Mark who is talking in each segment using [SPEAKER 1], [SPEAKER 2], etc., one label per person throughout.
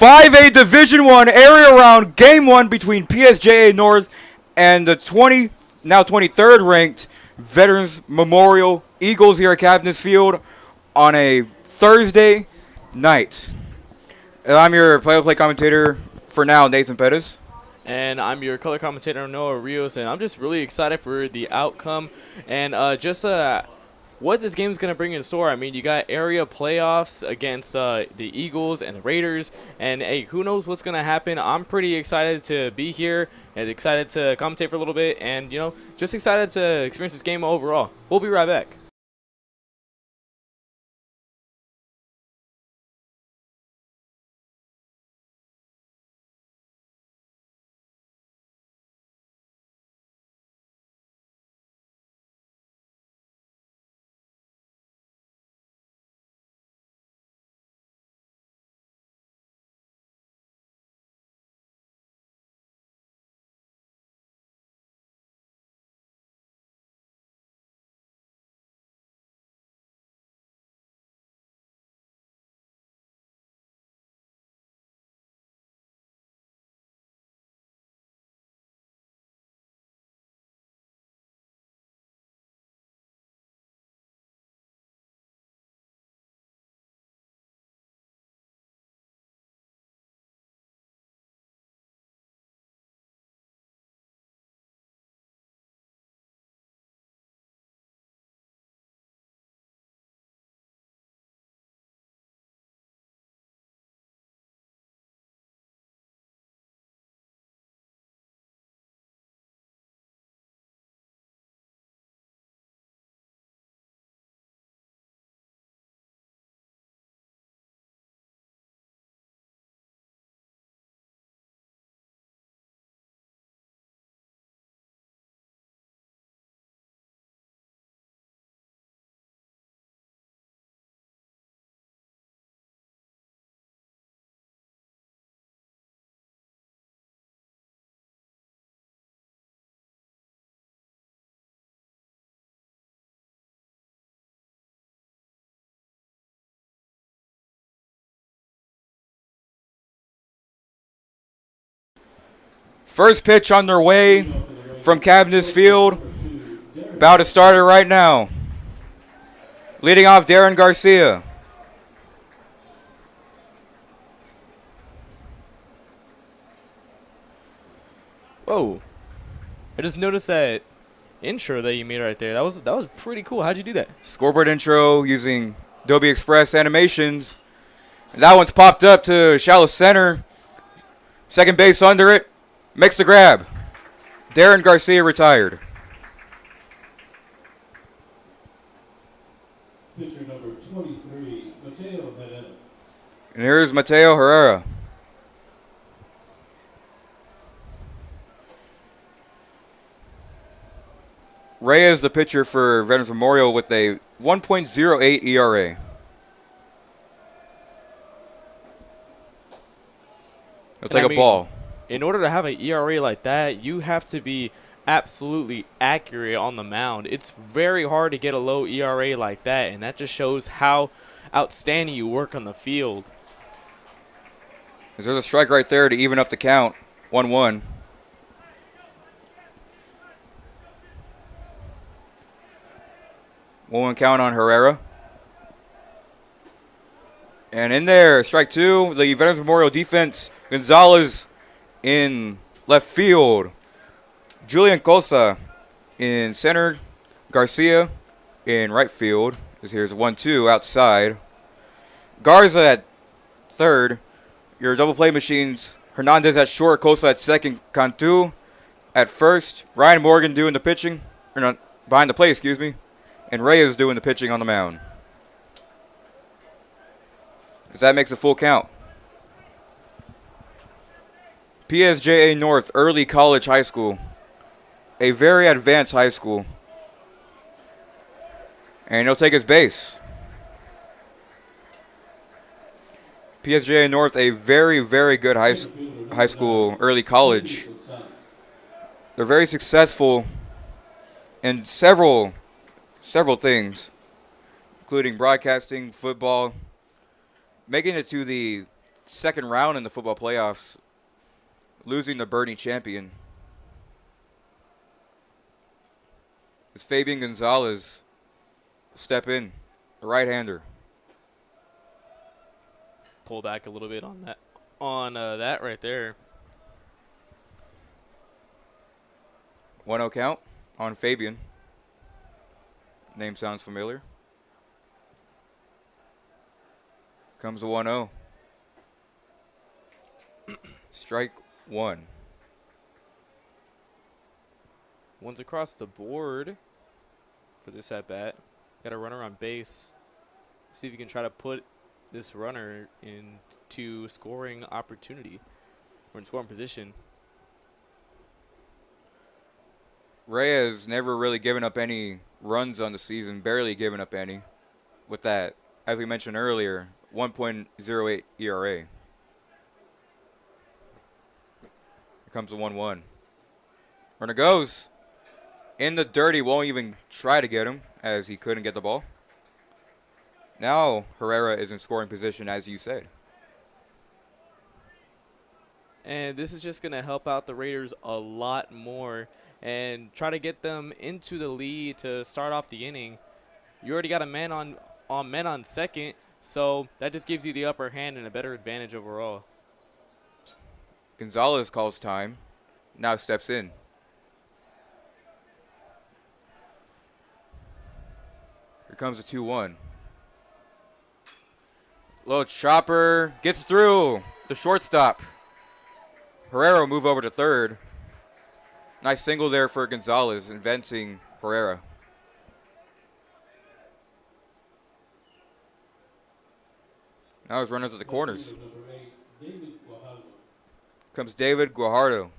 [SPEAKER 1] 5A Division I area round game 1 between PSJA North and the 23rd ranked Veterans Memorial Eagles here at Cabinets Field on a Thursday night. And I'm your play-by-play commentator for now, Nathan Pettis.
[SPEAKER 2] And I'm your color commentator, Noah Rios, and I'm just really excited for the outcome and what this game is going to bring in store. I mean, you got area playoffs against the Eagles and the Raiders, and hey, who knows what's going to happen. I'm pretty excited to be here and excited to commentate for a little bit, and, you know, just excited to experience this game overall. We'll be right back.
[SPEAKER 1] First pitch on their way from Cabinets Field. About to start it right now. Leading off, Darren Garcia.
[SPEAKER 2] Whoa. I just noticed that intro that you made right there. That was pretty cool. How'd you do that?
[SPEAKER 1] Scoreboard intro using Adobe Express animations. And that one's popped up to shallow center. Second base under it. Makes the grab. Darren Garcia retired.
[SPEAKER 3] Pitcher number 23, Mateo Herrera.
[SPEAKER 1] And here's Mateo Herrera. Reyes, the pitcher for Veterans Memorial, with a 1.08 ERA. Looks like a ball.
[SPEAKER 2] In order to have an ERA like that, you have to be absolutely accurate on the mound. It's very hard to get a low ERA like that, and that just shows how outstanding you work on the field.
[SPEAKER 1] There's a strike right there to even up the count. 1-1. 1-1 count on Herrera. And in there, strike two. The Veterans Memorial defense. Gonzalez in left field. Julian Cosa in center. Garcia in right field. Here's 1-2 outside. Garza at third. Your double play machines. Hernandez at short. Cosa at second. Cantu at first. Ryan Morgan doing the pitching. Or not, behind the plate, excuse me. And Reyes doing the pitching on the mound. As that makes a full count. PSJA North Early College High School. A very advanced high school. And he'll take his base. PSJA North, a very, very good high school, early college. They're very successful in several things, including broadcasting, football, making it to the second round in the football playoffs, losing to Bernie Champion. As Fabian Gonzalez step in, the right-hander.
[SPEAKER 2] Pull back a little bit on that right there.
[SPEAKER 1] 1-0 count on Fabian. Name sounds familiar. Comes the 1-0. Strike one.
[SPEAKER 2] One's across the board for this at bat. Got a runner on base. See if you can try to put this runner into scoring opportunity or in scoring position.
[SPEAKER 1] Reyes never really given up any runs on the season, barely given up any. With that, as we mentioned earlier, 1.08 ERA. Here comes the 1-1. Runner goes. In the dirty, won't even try to get him as he couldn't get the ball. Now Herrera is in scoring position, as you said.
[SPEAKER 2] And this is just going to help out the Raiders a lot more and try to get them into the lead to start off the inning. You already got a man on second, so that just gives you the upper hand and a better advantage overall.
[SPEAKER 1] Gonzalez calls time. Now steps in. Here comes the 2-1. Little chopper gets through the shortstop. Herrera will move over to third. Nice single there for Gonzalez, inventing Herrera. Now his runners at the corners. Comes David Guajardo.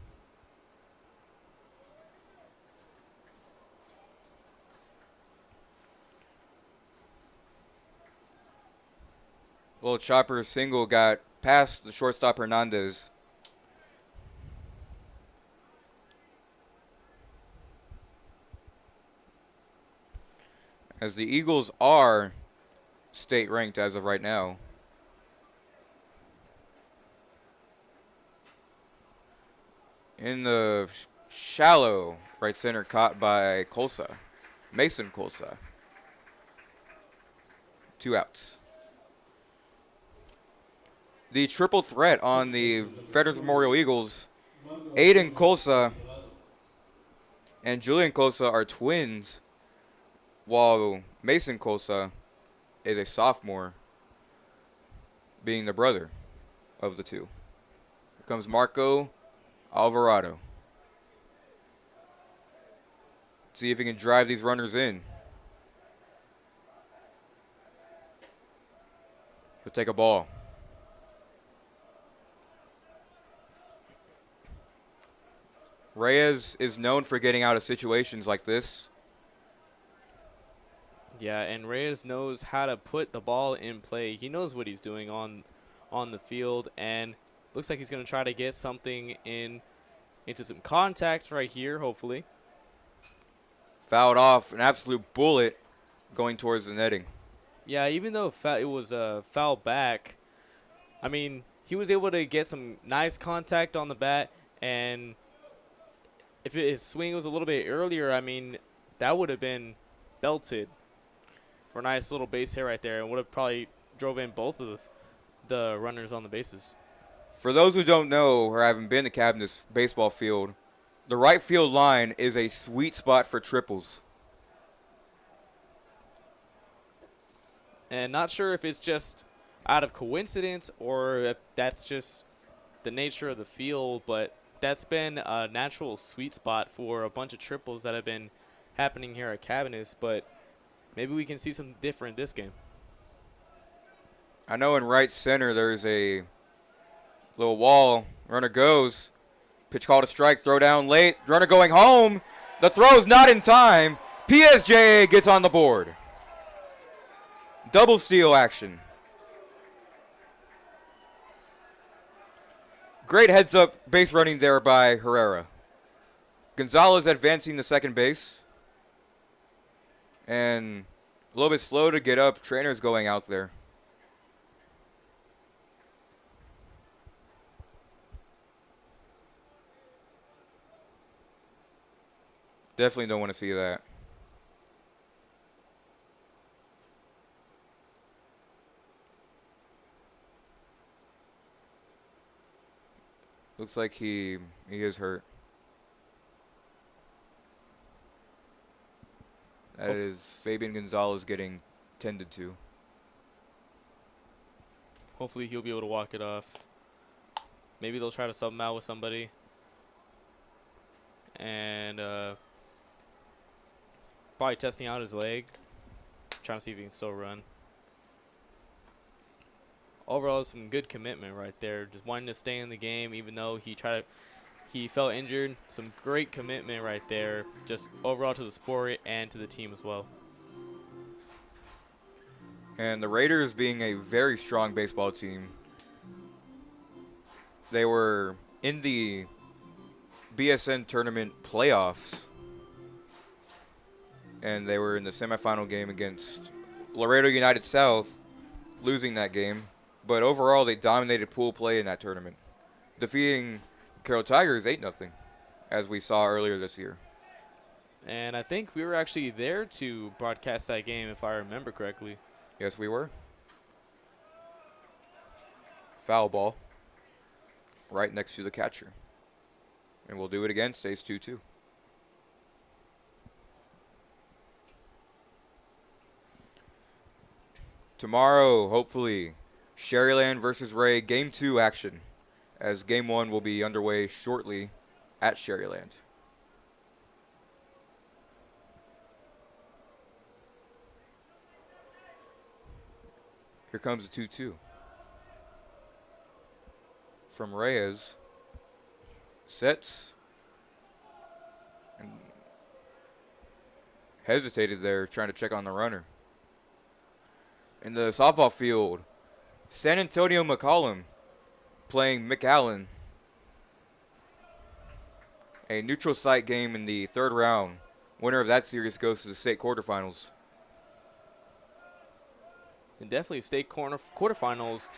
[SPEAKER 1] Little chopper single got past the shortstop Hernandez. As the Eagles are state ranked as of right now. In the shallow right center, caught by Colsa. Mason Colsa. 2 outs. The triple threat on the Veterans Memorial Eagles, Aiden Colsa and Julian Colsa are twins, while Mason Colsa is a sophomore, being the brother of the two. Here comes Marco Alvarado. See if he can drive these runners in. He'll take a ball. Reyes is known for getting out of situations like this.
[SPEAKER 2] Yeah, and Reyes knows how to put the ball in play. He knows what he's doing on the field, and looks like he's going to try to get something into some contact right here, hopefully.
[SPEAKER 1] Fouled off, an absolute bullet going towards the netting.
[SPEAKER 2] Yeah, even though it was a foul back, I mean, he was able to get some nice contact on the bat, and if his swing was a little bit earlier, I mean, that would have been belted. for a nice little base hit right there, and would have probably drove in both of the runners on the bases.
[SPEAKER 1] For those who don't know or haven't been to Cabinet's baseball field, the right field line is a sweet spot for triples.
[SPEAKER 2] And not sure if it's just out of coincidence or if that's just the nature of the field, but that's been a natural sweet spot for a bunch of triples that have been happening here at Cabinets, but maybe we can see something different this game.
[SPEAKER 1] I know in right center there's a little wall. Runner goes. Pitch called a strike. Throw down late. Runner going home. The throw's not in time. PSJA gets on the board. Double steal action. Great heads up base running there by Herrera. Gonzalez advancing to second base. And a little bit slow to get up. Trainer's going out there. Definitely don't want to see that. Looks like he is hurt. That is Fabian Gonzalez getting tended to.
[SPEAKER 2] Hopefully he'll be able to walk it off. Maybe they'll try to sub him out with somebody. And probably testing out his leg. Trying to see if he can still run. Overall, some good commitment right there. Just wanting to stay in the game even though he felt injured. Some great commitment right there. Just overall to the sport and to the team as well.
[SPEAKER 1] And the Raiders being a very strong baseball team. They were in the BSN tournament playoffs. And they were in the semifinal game against Laredo United South, losing that game. But overall, they dominated pool play in that tournament, defeating Carroll Tigers 8-0, as we saw earlier this year.
[SPEAKER 2] And I think we were actually there to broadcast that game, if I remember correctly.
[SPEAKER 1] Yes, we were. Foul ball right next to the catcher. And we'll do it again. Stays 2-2. Tomorrow, hopefully, Sherryland versus Ray Game 2 action, as Game 1 will be underway shortly at Sherryland. Here comes the 2-2. From Reyes. Sets. And hesitated there, trying to check on the runner. In the softball field, San Antonio McCollum playing McAllen. A neutral site game in the third round. Winner of that series goes to the state quarterfinals.
[SPEAKER 2] And definitely state quarterfinals.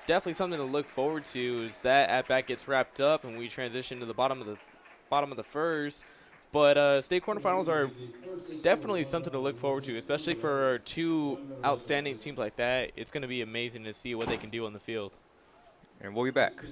[SPEAKER 2] Definitely something to look forward to as that at-bat gets wrapped up and we transition to the bottom of the first. But state quarterfinals are definitely something to look forward to, especially for two outstanding teams like that. It's going to be amazing to see what they can do on the field.
[SPEAKER 1] And we'll be back.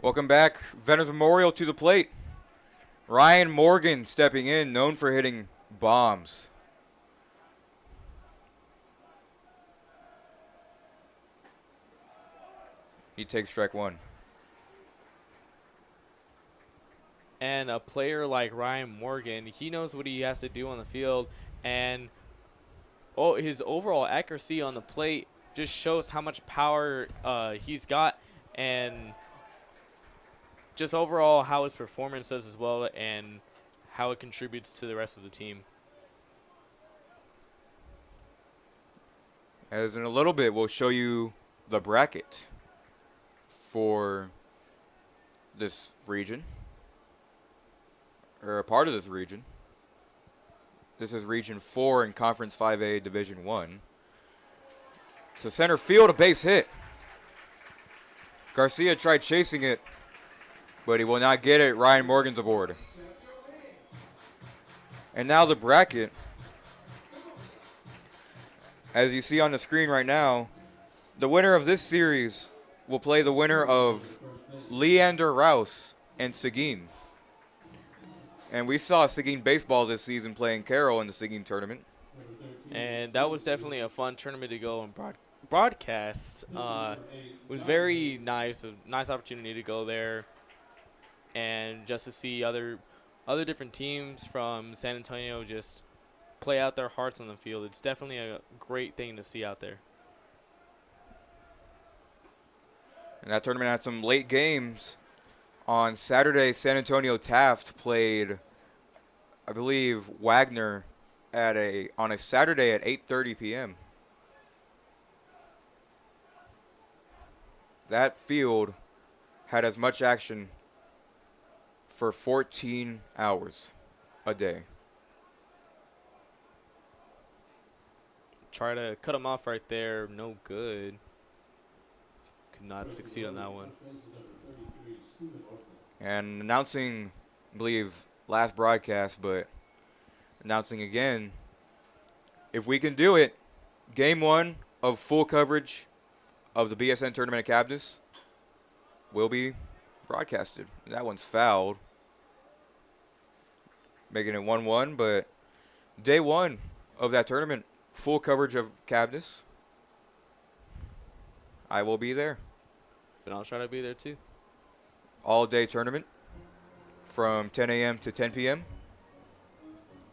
[SPEAKER 1] Welcome back, Veterans Memorial to the plate. Ryan Morgan stepping in, known for hitting bombs. He takes strike one.
[SPEAKER 2] And a player like Ryan Morgan, he knows what he has to do on the field, and his overall accuracy on the plate just shows how much power he's got, and just overall how his performance does as well, and how it contributes to the rest of the team.
[SPEAKER 1] As in a little bit, we'll show you the bracket for this region, or a part of this region. This is Region 4 in Conference 5A Division 1. So center field, a base hit. Garcia tried chasing it, but he will not get it. Ryan Morgan's aboard. And now the bracket. As you see on the screen right now, the winner of this series will play the winner of Leander Rouse and Seguin. And we saw Seguin baseball this season playing Carroll in the Seguin tournament.
[SPEAKER 2] And that was definitely a fun tournament to go and broadcast. It was very nice, a nice opportunity to go there and just to see other different teams from San Antonio just play out their hearts on the field. It's definitely a great thing to see out there.
[SPEAKER 1] And that tournament had some late games. On Saturday, San Antonio Taft played, I believe, Wagner on a Saturday at 8:30 p.m. That field had as much action for 14 hours a day.
[SPEAKER 2] Try to cut him off right there. No good. Could not succeed on that one.
[SPEAKER 1] And announcing, I believe, last broadcast, but announcing again, if we can do it, Game 1 of full coverage of the BSN tournament at Cabnis will be broadcasted. That one's fouled, making it 1-1, but day 1 of that tournament, full coverage of Cabnis. I will be there.
[SPEAKER 2] But I'll try to be there too.
[SPEAKER 1] All-day tournament from 10 a.m. to 10 p.m.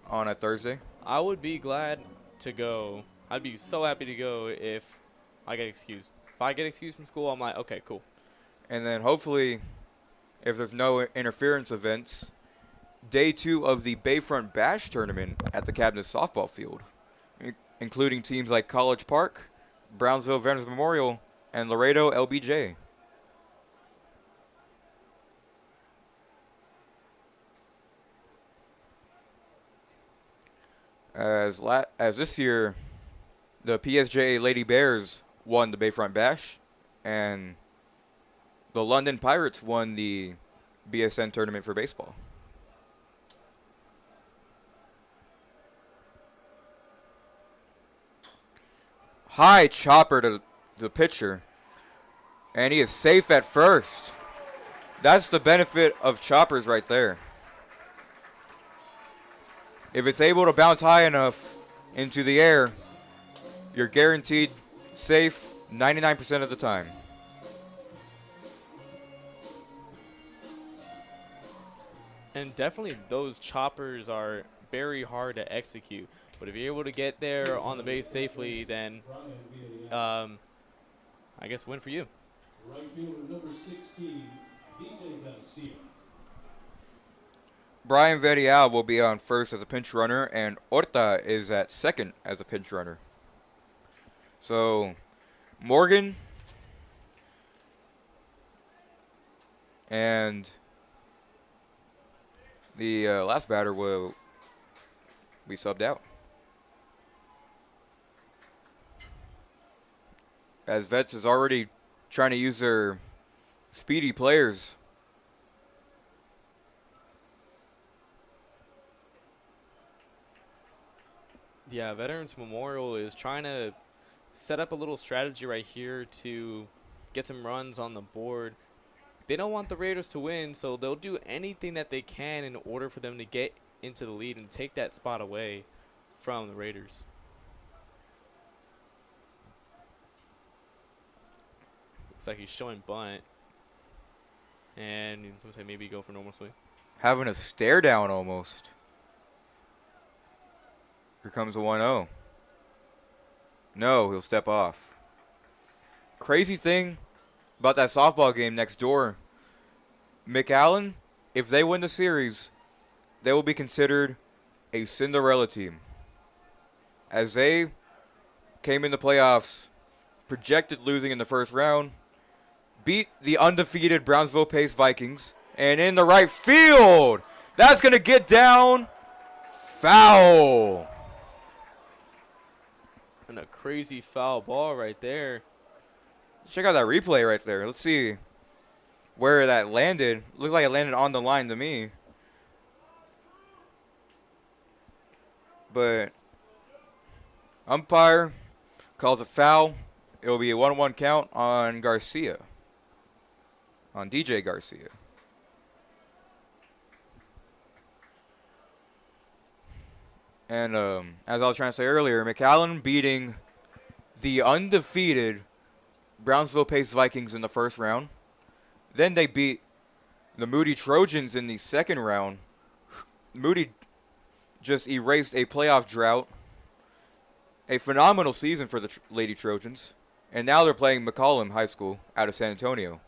[SPEAKER 1] on a Thursday.
[SPEAKER 2] I would be glad to go. I'd be so happy to go if I get excused. If I get excused from school, I'm like, okay, cool.
[SPEAKER 1] And then hopefully, if there's no interference events, day 2 of the Bayfront Bash tournament at the Cabinets softball field, including teams like College Park, Brownsville Veterans Memorial, and Laredo LBJ. As this year, the PSJA Lady Bears won the Bayfront Bash, and the London Pirates won the BSN tournament for baseball. High chopper to the pitcher, and he is safe at first. That's the benefit of choppers right there. If it's able to bounce high enough into the air, you're guaranteed safe 99% of the time.
[SPEAKER 2] And definitely those choppers are very hard to execute. But if you're able to get there on the base safely, then I guess win for you.
[SPEAKER 3] Right fielder number 16, DJ Garcia.
[SPEAKER 1] Brian Verial will be on first as a pinch runner, and Horta is at second as a pinch runner. So, Morgan and the last batter will be subbed out. As Vets is already trying to use their speedy players.
[SPEAKER 2] Yeah, Veterans Memorial is trying to set up a little strategy right here to get some runs on the board. they don't want the Raiders to win, so they'll do anything that they can in order for them to get into the lead and take that spot away from the Raiders. Looks like he's showing bunt. And looks like maybe go for normal swing.
[SPEAKER 1] Having a stare down almost. Here comes a 1-0. No, he'll step off. Crazy thing about that softball game next door. McAllen, if they win the series, they will be considered a Cinderella team. As they came in the playoffs, projected losing in the first round, beat the undefeated Brownsville-Pace Vikings, and in the right field, that's going to get down. Foul.
[SPEAKER 2] And a crazy foul ball right there.
[SPEAKER 1] Check out that replay right there. Let's see where that landed. Looks like it landed on the line to me. But umpire calls a foul. It will be a 1-1 count on Garcia. On DJ Garcia. And as I was trying to say earlier, McAllen beating the undefeated Brownsville-Pace Vikings in the first round. Then they beat the Moody Trojans in the second round. Moody just erased a playoff drought. A phenomenal season for the Lady Trojans. And now they're playing McCollum High School out of San Antonio.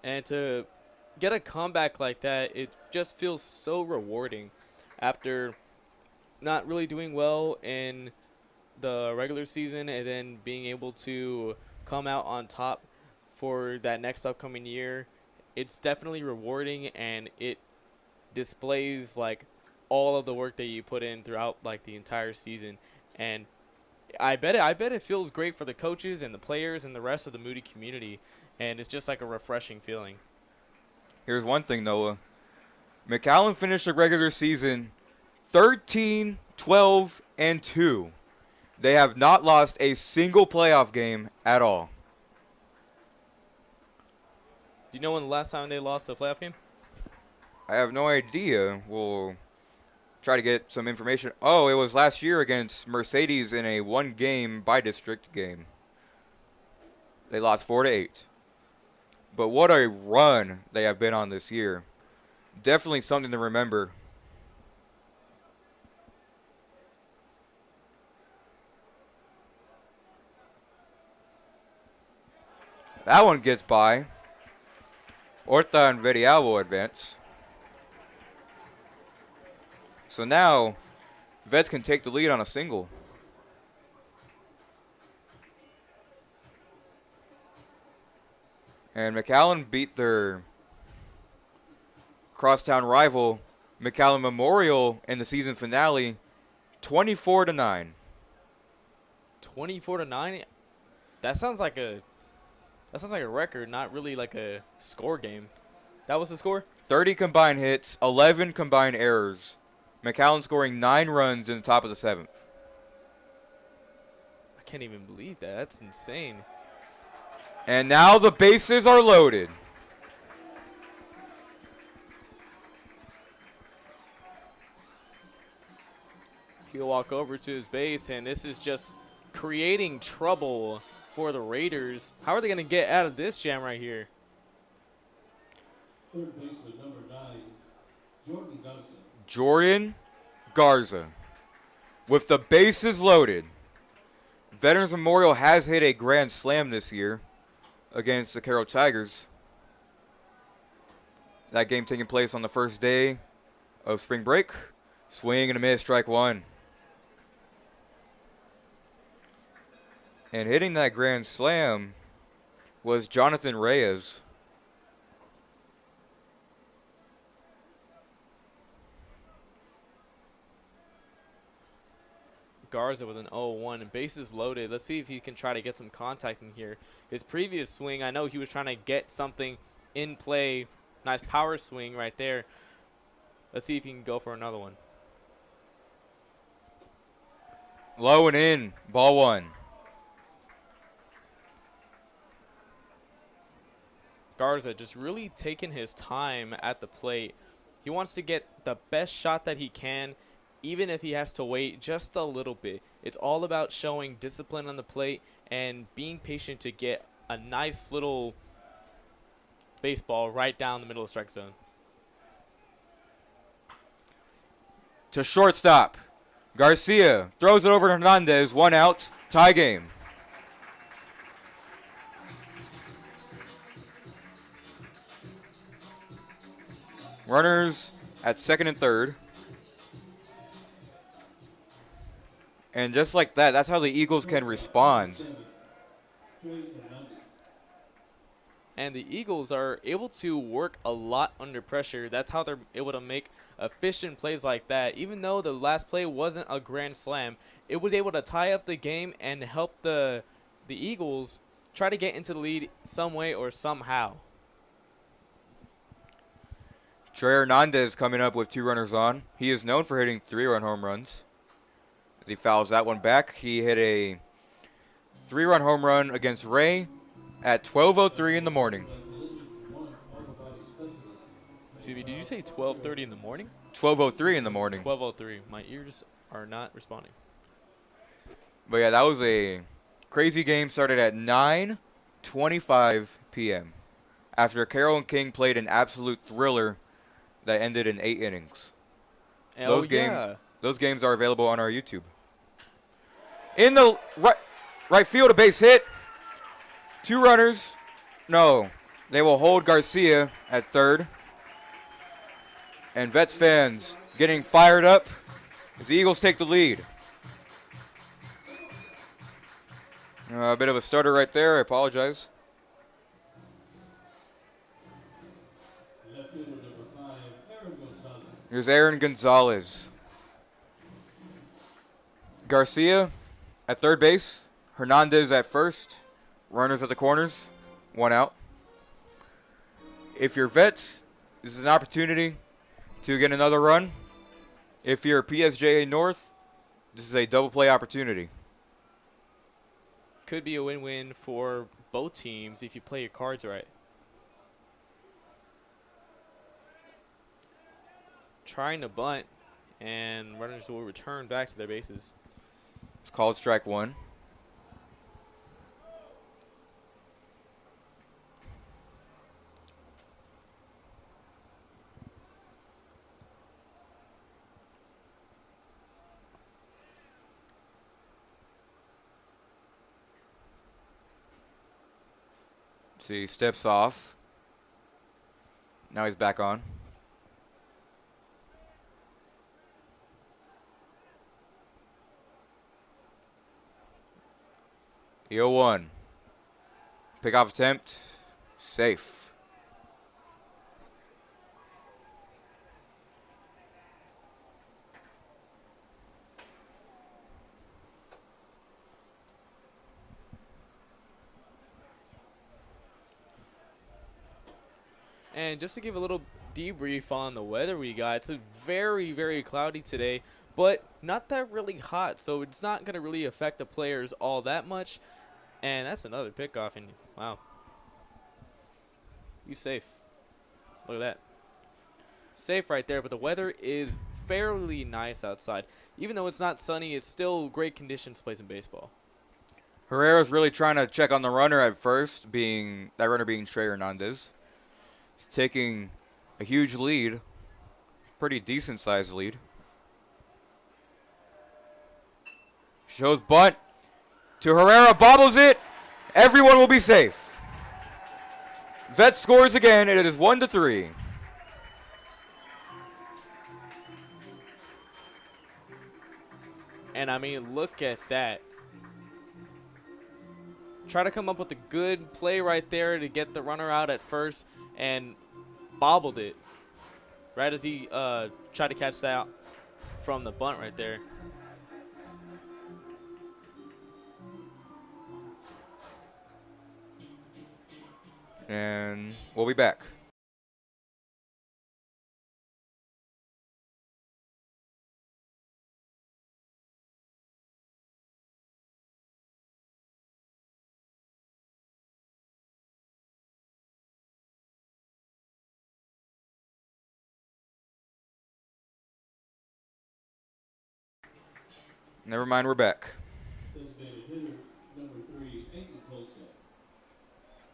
[SPEAKER 2] And to get a comeback like that, it just feels so rewarding after not really doing well in the regular season and then being able to come out on top for that next upcoming year. It's definitely rewarding, and it displays like all of the work that you put in throughout like the entire season. And I bet it feels great for the coaches and the players and the rest of the Moody community, and it's just like a refreshing feeling.
[SPEAKER 1] Here's one thing, Noah. McAllen finished the regular season 13, 12, and 2. They have not lost a single playoff game at all.
[SPEAKER 2] Do you know when the last time they lost a playoff game?
[SPEAKER 1] I have no idea. We'll try to get some information. Oh, it was last year against Mercedes in a one-game by-district game. They lost 4-8. But what a run they have been on this year. Definitely something to remember. That one gets by. Horta and Verial will advance. So now, Vets can take the lead on a single. And McAllen beat their crosstown rival, McAllen Memorial, in the season finale, 24-9.
[SPEAKER 2] 24-9. That sounds like a record, not really like a score game. That was the score?
[SPEAKER 1] 30 combined hits, 11 combined errors. McAllen scoring 9 runs in the top of the 7th.
[SPEAKER 2] I can't even believe that. That's insane.
[SPEAKER 1] And now the bases are loaded.
[SPEAKER 2] He'll walk over to his base, and this is just creating trouble for the Raiders. How are they going to get out of this jam right here?
[SPEAKER 3] Third baseman number 9, Jordan Garza.
[SPEAKER 1] Jordan Garza. With the bases loaded. Veterans Memorial has hit a grand slam this year against the Carroll Tigers. That game taking place on the first day of spring break. Swing and a miss, strike one. And hitting that grand slam was Jonathan Reyes.
[SPEAKER 2] Garza with an 0-1 and bases loaded. Let's see if he can try to get some contact in here. His previous swing, I know he was trying to get something in play. Nice power swing right there. Let's see if he can go for another one.
[SPEAKER 1] Low and in, ball one.
[SPEAKER 2] Garza just really taking his time at the plate. He wants to get the best shot that he can, even if he has to wait just a little bit. It's all about showing discipline on the plate and being patient to get a nice little baseball right down the middle of the strike zone.
[SPEAKER 1] To shortstop. Garcia throws it over to Hernandez. 1 out. Tie game. Runners at second and third. And just like that, that's how the Eagles can respond.
[SPEAKER 2] And the Eagles are able to work a lot under pressure. That's how they're able to make efficient plays like that. Even though the last play wasn't a grand slam, it was able to tie up the game and help the Eagles try to get into the lead some way or somehow.
[SPEAKER 1] Trey Hernandez coming up with 2 runners on. He is known for hitting 3-run home runs. As he fouls that one back, he hit a 3-run home run against Ray at 12:03 in the morning.
[SPEAKER 2] CB, did you say 12:30 in the morning?
[SPEAKER 1] 12:03 in the morning.
[SPEAKER 2] 12:03. My ears are not responding.
[SPEAKER 1] But yeah, that was a crazy game. Started at 9:25 p.m. after Carroll and King played an absolute thriller that ended in 8 innings. Those games are available on our YouTube. In the right field, a base hit. 2 runners. No, they will hold Garcia at third. And Vets fans getting fired up as the Eagles take the lead. A bit of a stutter right there. I apologize.
[SPEAKER 3] Left fielder number 5, Aaron Gonzalez.
[SPEAKER 1] Here's Aaron Gonzalez. Garcia at third base. Hernandez at first. Runners at the corners. 1 out. If you're Vets, this is an opportunity to get another run. If you're PSJA North, this is a double play opportunity.
[SPEAKER 2] Could be a win-win for both teams if you play your cards right. Trying to bunt, and runners will return back to their bases.
[SPEAKER 1] It's called strike 1. See, steps off. Now he's back on. E0-1. Pickoff attempt. Safe.
[SPEAKER 2] And just to give a little debrief on the weather we got, it's a very, very cloudy today, but not that really hot, so it's not going to really affect the players all that much. And that's another pickoff, and wow. He's safe. Look at that. Safe right there, but the weather is fairly nice outside. Even though it's not sunny, it's still great conditions to play some baseball.
[SPEAKER 1] Herrera's really trying to check on the runner at first, that runner being Trey Hernandez. He's taking a huge lead, pretty decent sized lead. Shows bunt to Herrera, bobbles it. Everyone will be safe. Vets scores again, and it is 1-3.
[SPEAKER 2] And I mean, look at that. Try to come up with a good play right there to get the runner out at first, and bobbled it right as he tried to catch that from the bunt right there.
[SPEAKER 1] And we'll be back. Never mind, we're back.
[SPEAKER 3] Designated hitter number 3, Aiden Colson.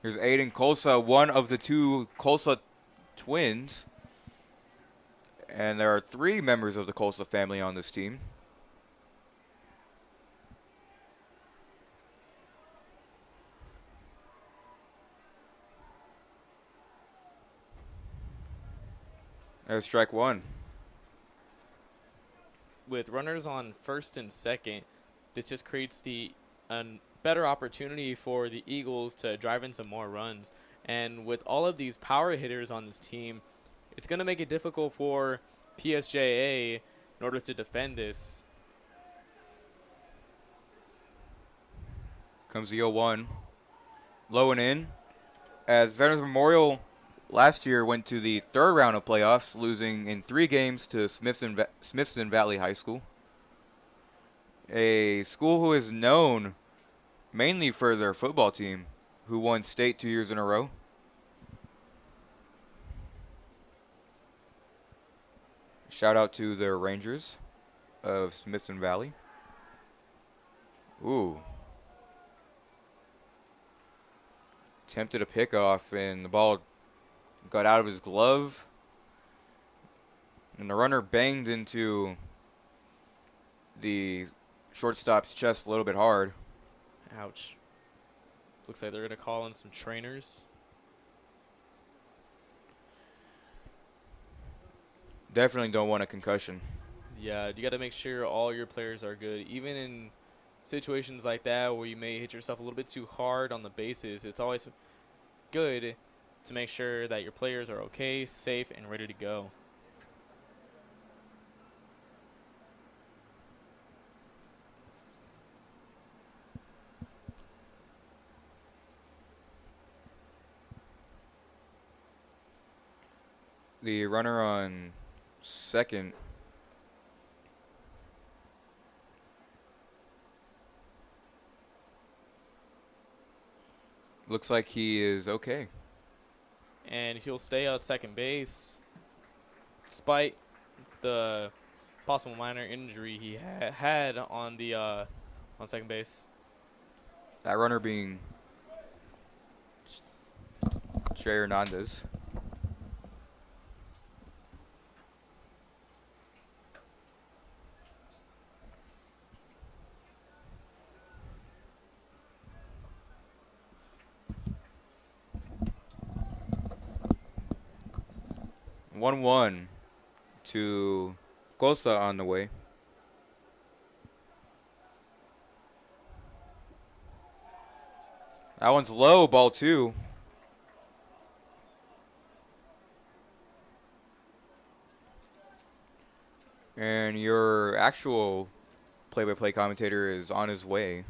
[SPEAKER 1] Here's Aiden Kolsa, one of the two Kolsa twins. And there are 3 members of the Kolsa family on this team. There's strike 1.
[SPEAKER 2] With runners on first and second, this just creates the better opportunity for the Eagles to drive in some more runs. And with all of these power hitters on this team, it's going to make it difficult for PSJA in order to defend this.
[SPEAKER 1] Comes the 0-1. Low and in. As Veterans Memorial last year went to the 3rd round of playoffs, losing in 3 games to Smithson Valley High School. A school who is known mainly for their football team, who won state 2 years in a row. Shout out to the Rangers of Smithson Valley. Ooh. Attempted a pickoff, and the ball got out of his glove. And the runner banged into the shortstop's chest a little bit hard.
[SPEAKER 2] Ouch. Looks like they're going to call in some trainers.
[SPEAKER 1] Definitely don't want a concussion.
[SPEAKER 2] Yeah, you got to make sure all your players are good. Even in situations like that where you may hit yourself a little bit too hard on the bases, it's always good to make sure that your players are okay, safe, and ready to go.
[SPEAKER 1] The runner on second looks like he is okay.
[SPEAKER 2] And he'll stay at second base despite the possible minor injury he had on the on second base.
[SPEAKER 1] That runner being Trey Hernandez. One to Cosa on the way. That one's low, ball 2. And your actual play-by-play commentator is on his way,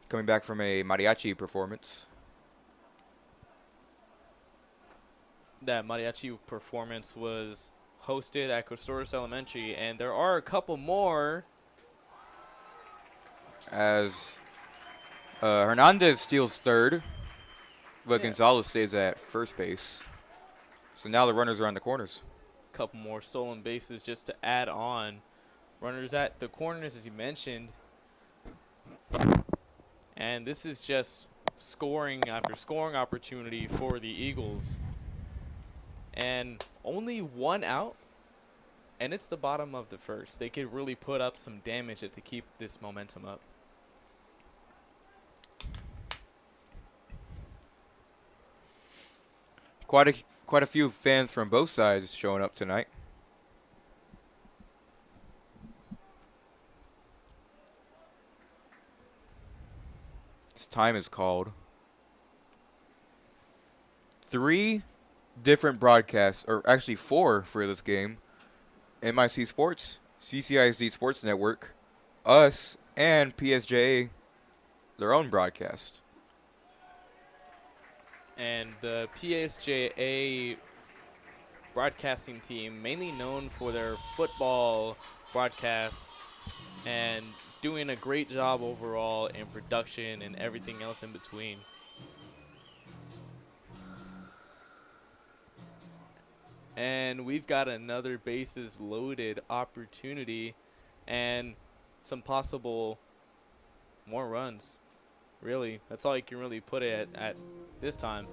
[SPEAKER 1] coming back from a mariachi performance.
[SPEAKER 2] That mariachi performance was hosted at Costores Elementary, and there are a couple more.
[SPEAKER 1] As Hernandez steals third, but Gonzalez stays at first base. So now the runners are on the corners.
[SPEAKER 2] Couple more stolen bases just to add on. Runners at the corners, as you mentioned. And this is just scoring after scoring opportunity for the Eagles. And only 1 out, and it's the bottom of the first. They could really put up some damage if they keep this momentum up.
[SPEAKER 1] Quite a few fans from both sides showing up tonight. This time is called. 3 different broadcasts, or actually 4 for this game. MIC Sports, CCISD Sports Network, us, and PSJA, their own broadcast.
[SPEAKER 2] And the PSJA broadcasting team, mainly known for their football broadcasts and doing a great job overall in production and everything else in between. And we've got another bases loaded opportunity, and some possible more runs. Really, that's all you can really put it at this time.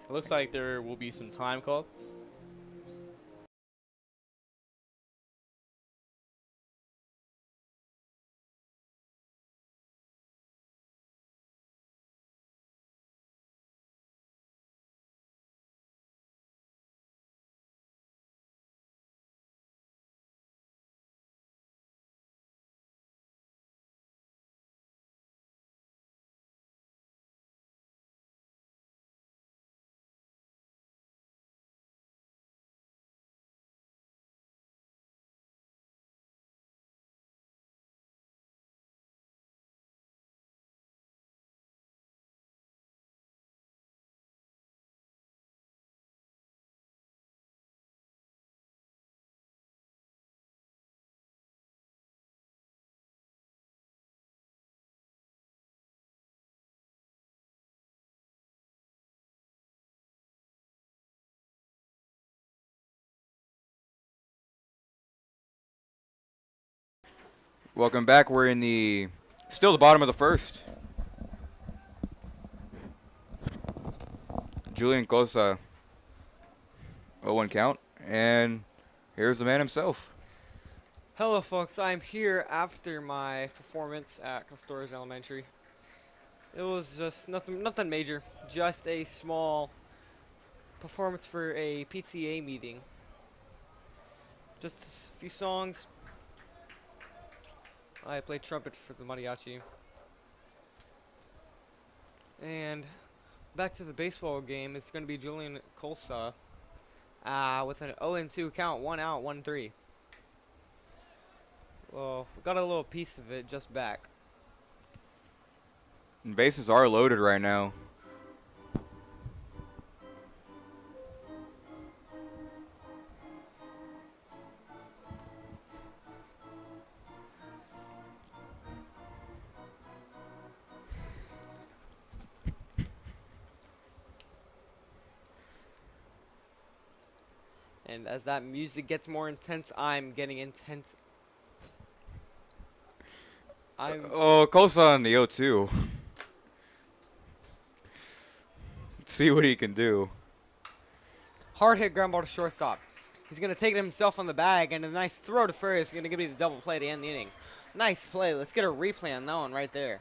[SPEAKER 2] It looks like there will be some time called.
[SPEAKER 1] Welcome back. We're in still the bottom of the first. Julian Cosa, 0-1 count, and here's the man himself.
[SPEAKER 4] Hello folks, I'm here after my performance at Castores Elementary. It was just nothing major, just a small performance for a PTA meeting. Just a few songs. I played trumpet for the mariachi. And back to the baseball game, it's going to be Julian Colsa with an 0-2 count, 1 out, 1-3. Well, we got a little piece of it just back.
[SPEAKER 1] And bases are loaded right now.
[SPEAKER 4] And as that music gets more intense, I'm getting intense.
[SPEAKER 1] Oh, Cosa on the 0-2. See what he can do.
[SPEAKER 4] Hard hit ground ball to shortstop. He's going to take it himself on the bag, and a nice throw to first is going to give me the double play to end the inning. Nice play. Let's get a replay on that one right there.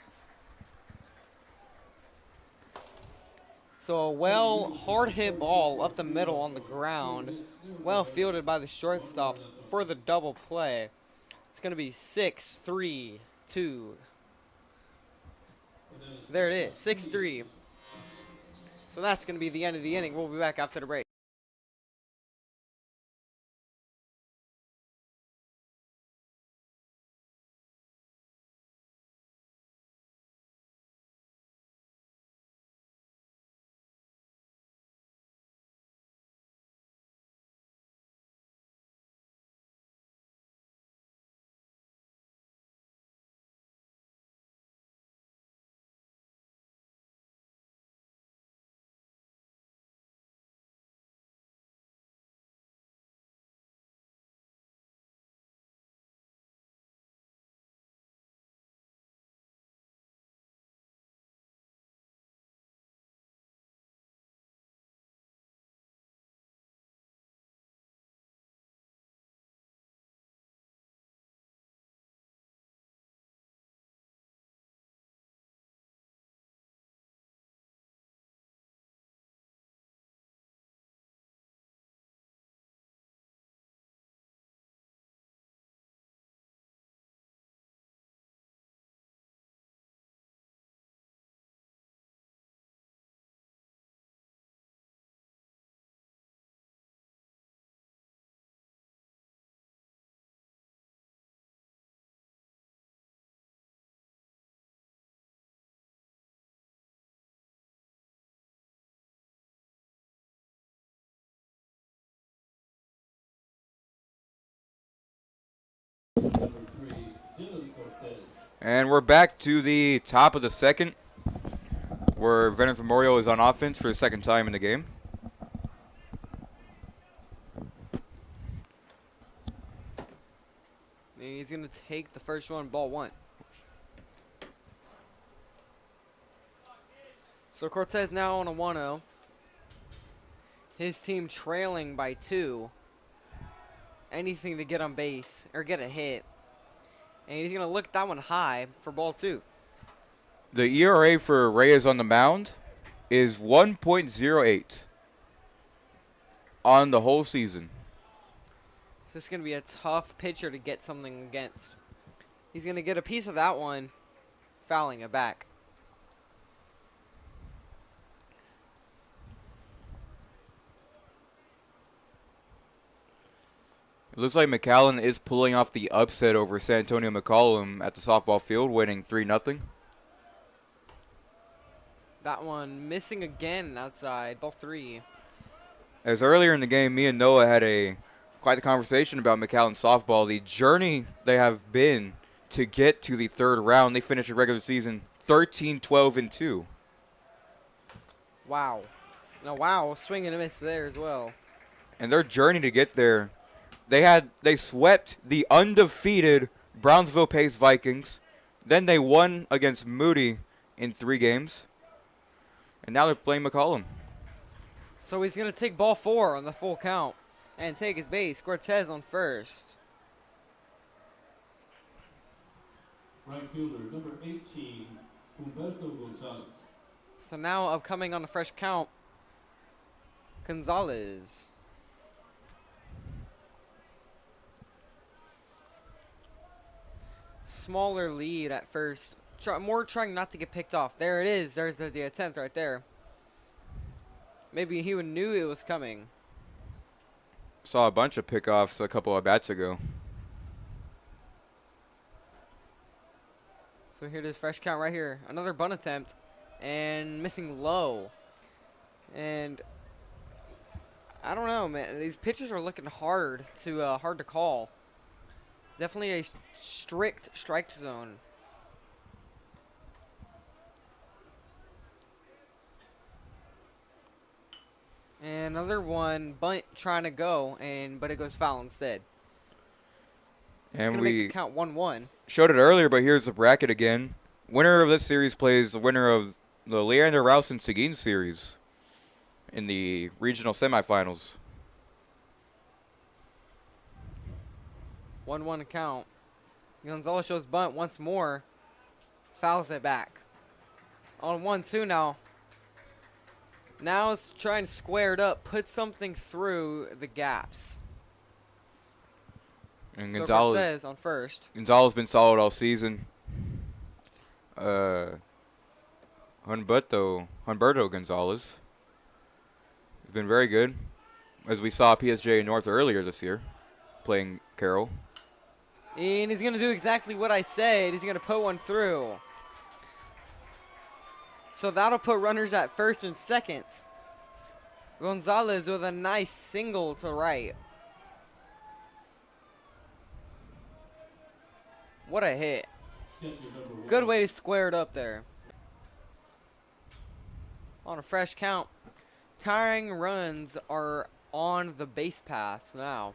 [SPEAKER 4] So a hard hit ball up the middle on the ground. Well fielded by the shortstop for the double play. It's going to be 6-3-2. There it is, 6-3. So that's going to be the end of the inning. We'll be back after the break.
[SPEAKER 1] And we're back to the top of the second, where Veterans Memorial is on offense for the second time in the game.
[SPEAKER 4] And he's going to take the first one, ball 1. So Cortez now on a 1-0. His team trailing by 2. Anything to get on base or get a hit. And he's going to look that one high for ball 2.
[SPEAKER 1] The ERA for Reyes on the mound is 1.08 on the whole season.
[SPEAKER 4] This is going to be a tough pitcher to get something against. He's going to get a piece of that one, fouling it back.
[SPEAKER 1] It looks like McAllen is pulling off the upset over San Antonio McCollum at the softball field, winning 3-0.
[SPEAKER 4] That one missing again outside, ball 3.
[SPEAKER 1] As earlier in the game, me and Noah had quite the conversation about McAllen softball. The journey they have been to get to the third round. They finished the regular season 13-12-2.
[SPEAKER 4] Wow. Now, wow, swing and a miss there as well.
[SPEAKER 1] And their journey to get there, they swept the undefeated Brownsville Pace Vikings. Then they won against Moody in 3 games. And now they're playing McCollum.
[SPEAKER 4] So he's going to take ball 4 on the full count and take his base. Cortez on first.
[SPEAKER 3] Right fielder, number 18, Humberto Gonzalez.
[SPEAKER 4] So now upcoming on the fresh count, Gonzalez. Smaller lead at first. More trying not to get picked off. There it is. There's the attempt right there. Maybe he knew it was coming.
[SPEAKER 1] Saw a bunch of pickoffs a couple of bats ago.
[SPEAKER 4] So here it is, fresh count right here. Another bunt attempt and missing low. And I don't know, man. These pitchers are looking hard to call. Definitely a strict strike zone. And another one, bunt trying to go, but it goes foul instead. It's
[SPEAKER 1] And
[SPEAKER 4] going to make the count 1-1.
[SPEAKER 1] Showed it earlier, but here's the bracket again. Winner of this series plays the winner of the Leander Rouse and Seguin series in the regional semifinals.
[SPEAKER 4] 1-1 count. Gonzalez shows bunt once more. Fouls it back. On 1-2 now. Now it's trying to square it up, put something through the gaps.
[SPEAKER 1] And
[SPEAKER 4] So
[SPEAKER 1] Gonzalez
[SPEAKER 4] Cortez on first.
[SPEAKER 1] Gonzalez been solid all season. Humberto Gonzalez has been very good, as we saw PSJA North earlier this year, playing Carroll.
[SPEAKER 4] And he's going to do exactly what I said. He's going to put one through. So that'll put runners at first and second. Gonzalez with a nice single to right. What a hit. Good way to square it up there. On a fresh count. Tying runs are on the base paths now.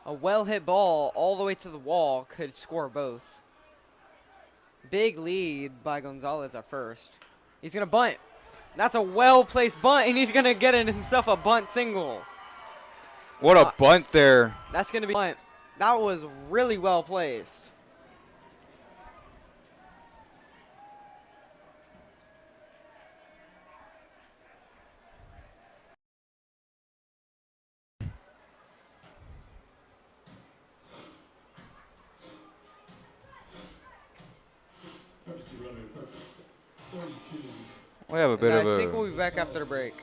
[SPEAKER 4] A well-hit ball all the way to the wall could score both. Big lead by Gonzalez at first. He's going to bunt. That's a well-placed bunt, and he's going to get himself a bunt single.
[SPEAKER 1] What a bunt there.
[SPEAKER 4] That's going to be bunt. That was really well-placed.
[SPEAKER 3] Courtesy runner, first, 32.
[SPEAKER 1] We have a bit
[SPEAKER 4] And
[SPEAKER 1] of
[SPEAKER 4] I
[SPEAKER 1] a
[SPEAKER 4] think we'll be back after the break.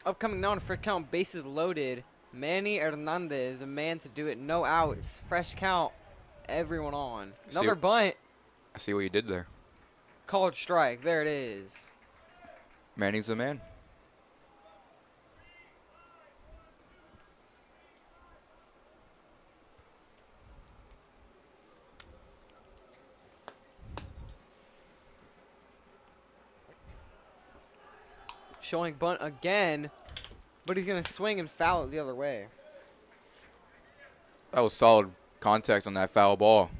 [SPEAKER 4] Upcoming now on first count, bases loaded. Manny Hernandez, a man to do it. No outs. Fresh count. Everyone on. Another bunt.
[SPEAKER 1] I see what you did there.
[SPEAKER 4] Called strike. There it is.
[SPEAKER 1] Manny's the man.
[SPEAKER 4] Showing bunt again, but he's going to swing and foul it the other way.
[SPEAKER 1] That was solid contact on that foul ball.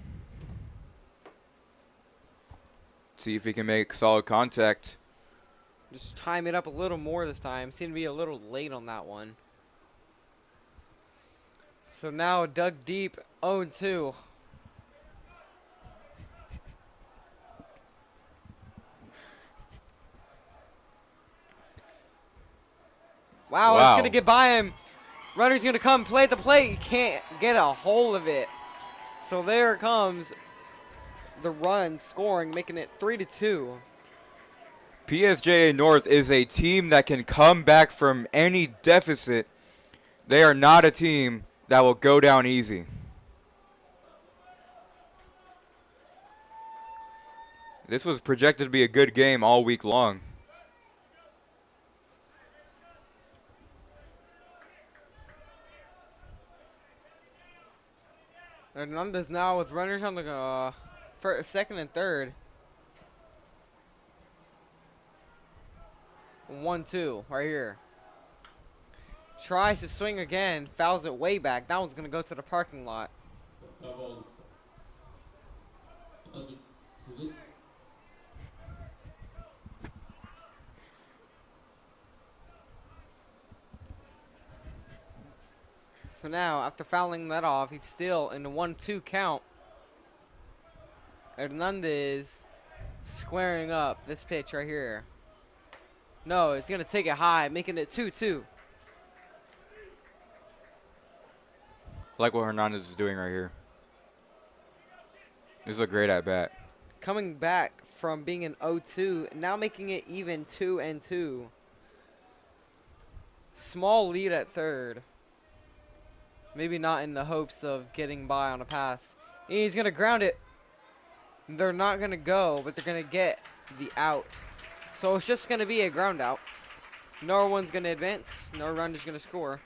[SPEAKER 1] See if he can make solid contact.
[SPEAKER 4] Just time it up a little more this time. Seemed to be a little late on that one. So now dug deep, 0-2. Wow, it's going to get by him. Runner's going to come play at the plate. He can't get a hold of it. So there comes the run scoring, making it 3-2.
[SPEAKER 1] PSJA North is a team that can come back from any deficit. They are not a team that will go down easy. This was projected to be a good game all week long.
[SPEAKER 4] Hernandez now with runners on the second and third. 1-2 right here. Tries to swing again, fouls it way back. That one's going to go to the parking lot. So now, after fouling that off, he's still in the 1-2 count. Hernandez squaring up this pitch right here. No, it's going to take it high, making it 2-2.
[SPEAKER 1] I like what Hernandez is doing right here. This is a great at-bat.
[SPEAKER 4] Coming back from being an 0-2, now making it even 2-2. Small lead at third. Maybe not in the hopes of getting by on a pass. And he's going to ground it. They're not going to go, but they're going to get the out. So it's just going to be a ground out. No one's going to advance. No run is going to score.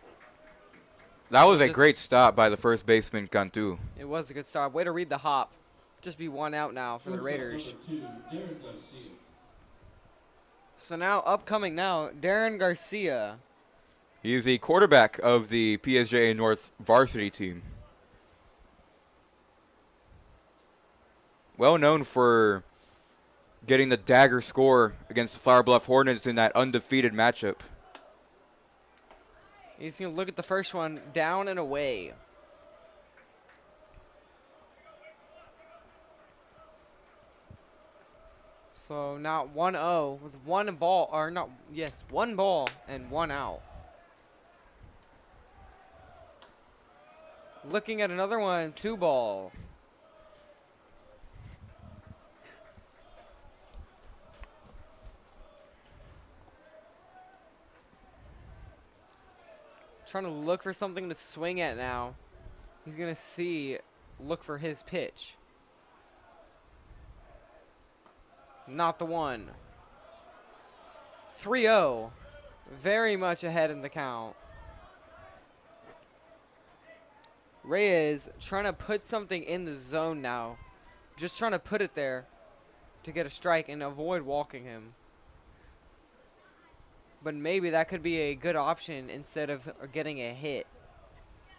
[SPEAKER 1] That was a great stop by the first baseman, Cantu.
[SPEAKER 4] It was a good stop. Way to read the hop. Just be one out now for the Raiders. So now, upcoming now, Darren Garcia.
[SPEAKER 1] He is the quarterback of the PSJA North varsity team. Well known for getting the dagger score against the Flower Bluff Hornets in that undefeated matchup.
[SPEAKER 4] He's going to look at the first one, down and away. So now 1-0 with one ball and one out. Looking at another one, 2 ball. Trying to look for something to swing at now. He's going to look for his pitch. Not the one. 3-0. Very much ahead in the count. Reyes trying to put something in the zone now. Just trying to put it there to get a strike and avoid walking him. But maybe that could be a good option instead of getting a hit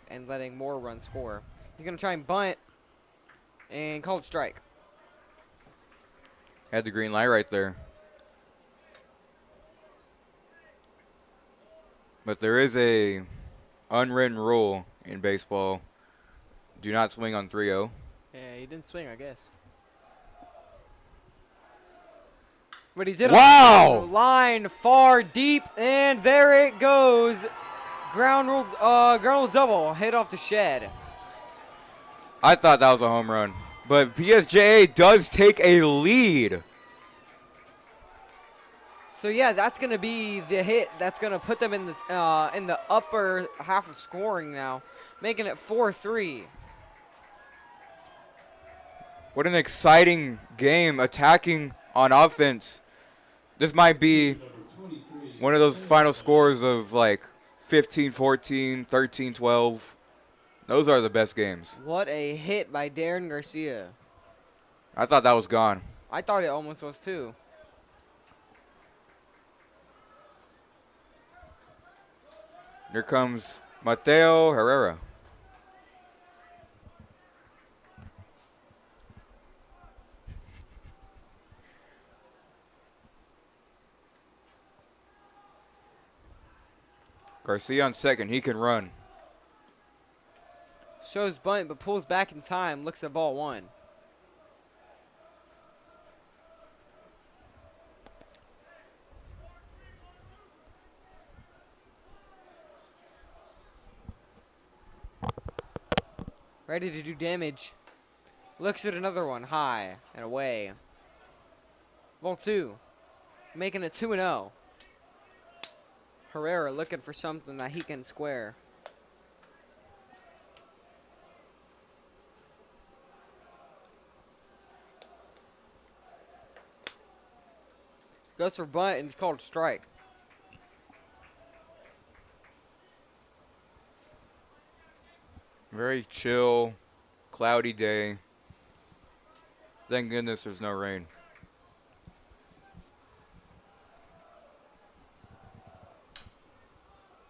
[SPEAKER 4] and letting more runs score. He's going to try and bunt and call it strike.
[SPEAKER 1] Had the green light right there. But there is a unwritten rule in baseball. Do not swing on 3-0.
[SPEAKER 4] Yeah, he didn't swing, I guess. But he did.
[SPEAKER 1] Wow!
[SPEAKER 4] On the line far deep, and there it goes. Ground rule double, hit off the shed.
[SPEAKER 1] I thought that was a home run. But PSJA does take a lead.
[SPEAKER 4] So yeah, that's gonna be the hit. That's gonna put them in the upper half of scoring now, making it 4-3.
[SPEAKER 1] What an exciting game, attacking on offense. This might be
[SPEAKER 3] Number 23,
[SPEAKER 1] one of those
[SPEAKER 3] Taylor
[SPEAKER 1] final
[SPEAKER 3] Center.
[SPEAKER 1] scores of like 15-14, 13-12. Those are the best games.
[SPEAKER 4] What a hit by Darren Garcia.
[SPEAKER 1] I thought that was gone.
[SPEAKER 4] I thought it almost was too.
[SPEAKER 1] Here comes Mateo Herrera. Garcia on second. He can run.
[SPEAKER 4] Shows bunt, but pulls back in time. Looks at ball one. Ready to do damage. Looks at another one. High and away. Ball two. Making it 2-0. Herrera looking for something that he can square. Goes for bunt, and it's called a strike.
[SPEAKER 1] Very chill, cloudy day. Thank goodness there's no rain.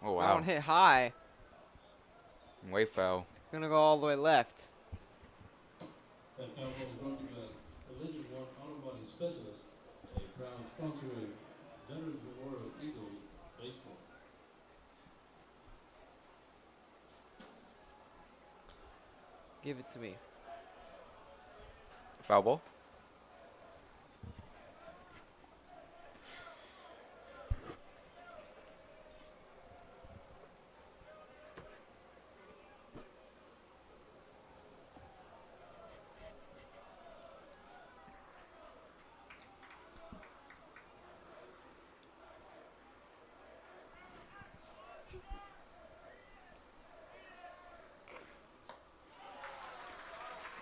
[SPEAKER 1] Oh,
[SPEAKER 4] That
[SPEAKER 1] wow.
[SPEAKER 4] one hit high.
[SPEAKER 1] Way foul.
[SPEAKER 4] Gonna go all the way left.
[SPEAKER 3] That foul ball is brought to you by Collision One Auto Body Specialist, a proud sponsor of Veterans Memorial Eagles Baseball.
[SPEAKER 4] Give it to me.
[SPEAKER 1] Foul ball.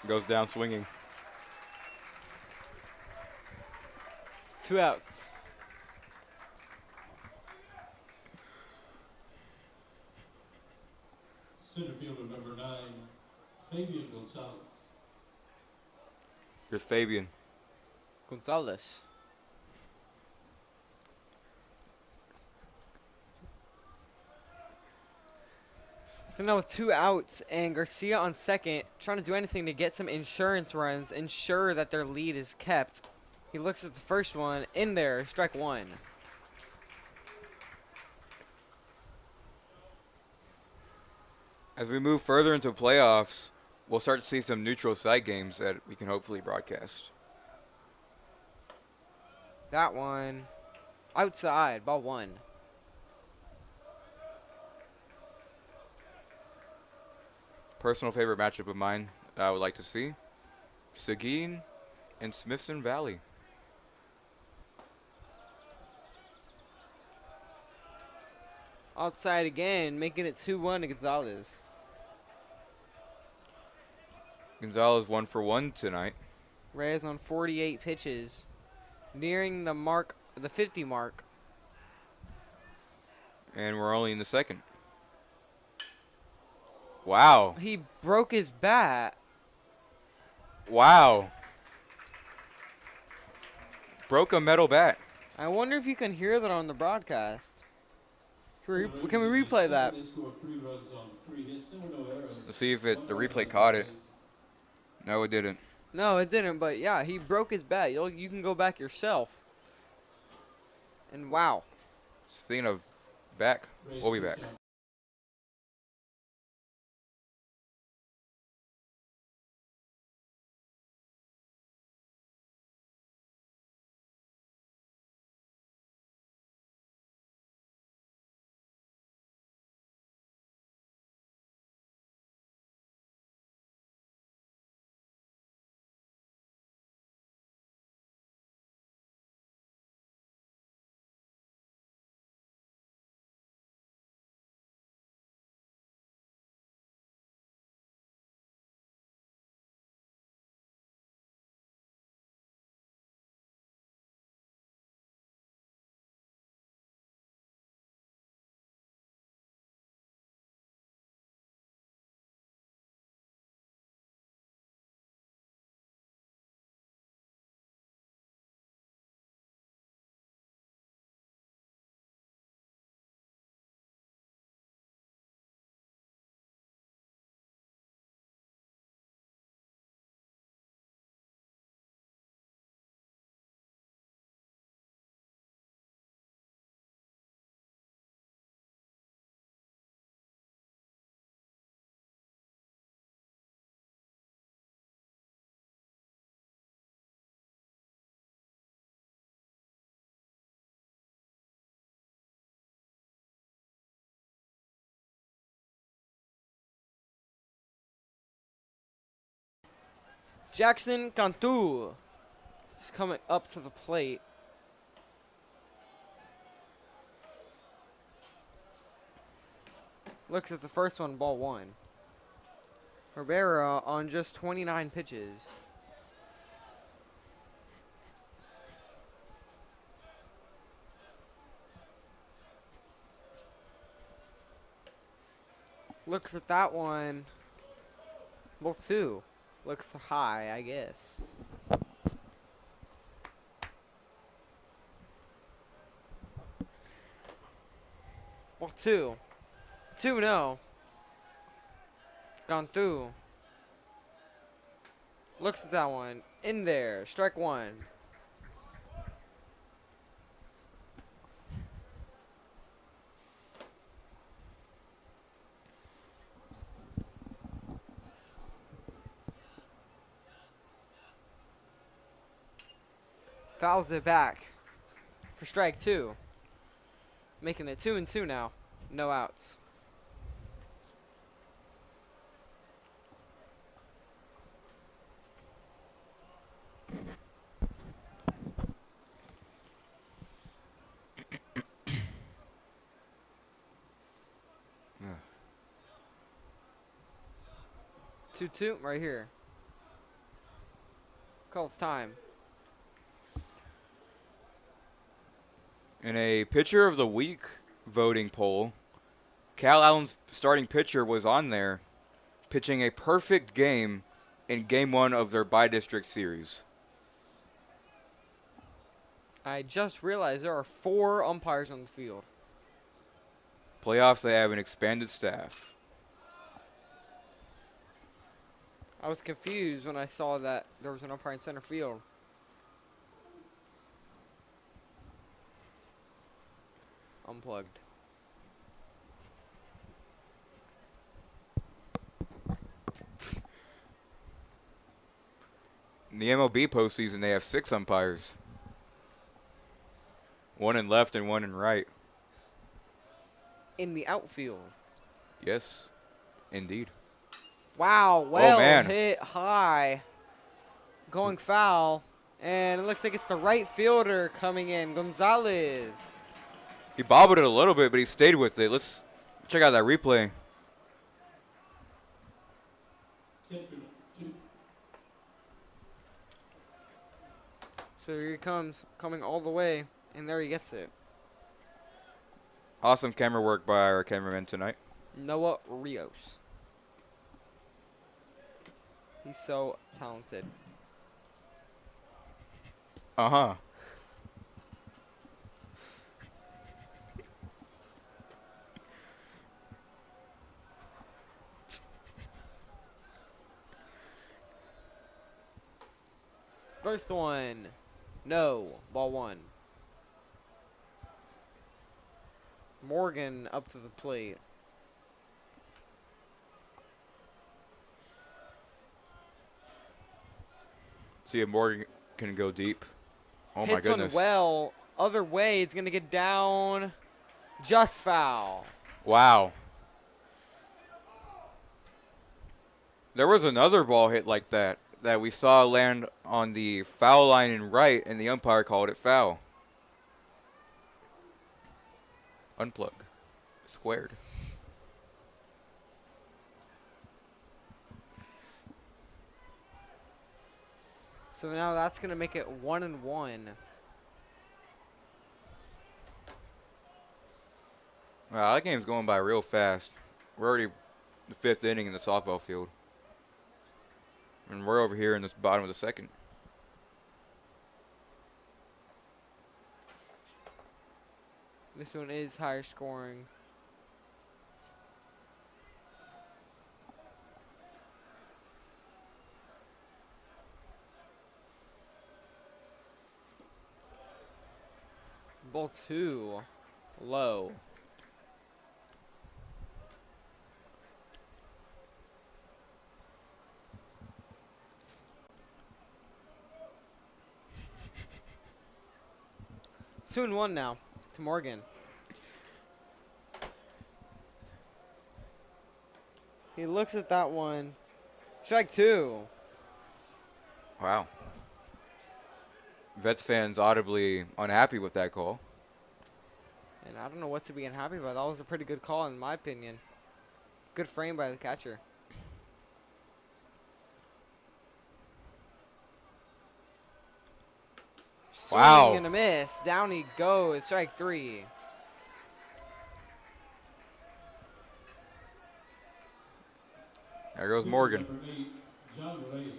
[SPEAKER 1] Goes down swinging.
[SPEAKER 4] It's 2 outs.
[SPEAKER 3] Center fielder number 9, Fabian Gonzalez.
[SPEAKER 1] Here's Fabian.
[SPEAKER 4] Gonzalez. So now with 2 outs and Garcia on second, trying to do anything to get some insurance runs, ensure that their lead is kept. He looks at the first one, in there, strike one.
[SPEAKER 1] As we move further into playoffs, we'll start to see some neutral site games that we can hopefully broadcast.
[SPEAKER 4] That one, outside, ball one.
[SPEAKER 1] Personal favorite matchup of mine I would like to see. Seguin and Smithson Valley.
[SPEAKER 4] Outside again, making it 2-1 to Gonzalez.
[SPEAKER 1] Gonzalez 1 for 1 tonight.
[SPEAKER 4] Reyes on 48 pitches, nearing the mark, the 50 mark.
[SPEAKER 1] And we're only in the second. Wow.
[SPEAKER 4] He broke his bat.
[SPEAKER 1] Wow. Broke a metal bat.
[SPEAKER 4] I wonder if you can hear that on the broadcast. Can we replay that?
[SPEAKER 3] They scored 3 runs on 3 hits. There were no errors.
[SPEAKER 1] Let's see if the
[SPEAKER 3] One
[SPEAKER 1] replay
[SPEAKER 3] run
[SPEAKER 1] caught it.
[SPEAKER 3] base.
[SPEAKER 1] No, it didn't.
[SPEAKER 4] No, it didn't, but yeah, he broke his bat. You can go back yourself. And wow.
[SPEAKER 1] Speaking of back, we'll be back.
[SPEAKER 4] Jackson Cantu is coming up to the plate. Looks at the first one, ball 1. Rivera on just 29 pitches. Looks at that one. Ball 2. Looks high, I guess. Ball 2. 2-0. Gone through. Looks at that one. In there. Strike 1. Fouls it back for strike 2. Making it 2-2 now. No outs.
[SPEAKER 1] Yeah.
[SPEAKER 4] 2-2 right here. Calls time.
[SPEAKER 1] In a pitcher of the week voting poll, Cal Allen's starting pitcher was on there, pitching a perfect game in Game 1 of their bi-district series.
[SPEAKER 4] I just realized there are 4 umpires on the field.
[SPEAKER 1] Playoffs, they have an expanded staff.
[SPEAKER 4] I was confused when I saw that there was an umpire in center field. Unplugged.
[SPEAKER 1] In the MLB postseason, they have 6 umpires. 1 in left and 1 in right.
[SPEAKER 4] In the outfield.
[SPEAKER 1] Yes, indeed.
[SPEAKER 4] Wow, well
[SPEAKER 1] man.
[SPEAKER 4] hit high. Going foul. And it looks like it's the right fielder coming in, Gonzalez.
[SPEAKER 1] He bobbled it a little bit, but he stayed with it. Let's check out that replay.
[SPEAKER 3] Catcher 2.
[SPEAKER 4] So here he comes, coming all the way, and there he gets it.
[SPEAKER 1] Awesome camera work by our cameraman tonight.
[SPEAKER 4] Noah Rios. He's so talented.
[SPEAKER 1] Uh-huh.
[SPEAKER 4] First one. No. Ball 1. Morgan up to the plate.
[SPEAKER 1] See if Morgan can go deep. Oh, my
[SPEAKER 4] Hits
[SPEAKER 1] goodness.
[SPEAKER 4] one well. Other way. It's going to get down. Just foul.
[SPEAKER 1] Wow. There was another ball hit like that we saw land on the foul line in right, and the umpire called it foul. Unplug. Squared.
[SPEAKER 4] So now that's going to make it 1-1.
[SPEAKER 1] Wow, that game's going by real fast. We're already the 5th inning in the softball field. And we're over here in this bottom of the 2nd.
[SPEAKER 4] This one is higher scoring. Ball 2. Low. It's 2-1 now to Morgan. He looks at that one. Strike 2.
[SPEAKER 1] Wow. Vets fans audibly unhappy with that call.
[SPEAKER 4] And I don't know what to be unhappy about. That was a pretty good call in my opinion. Good frame by the catcher.
[SPEAKER 1] Wow.
[SPEAKER 4] Swing and a miss. Down he goes. Strike 3.
[SPEAKER 1] There goes
[SPEAKER 3] Pitcher
[SPEAKER 1] Morgan.
[SPEAKER 3] number 8, John Reyes.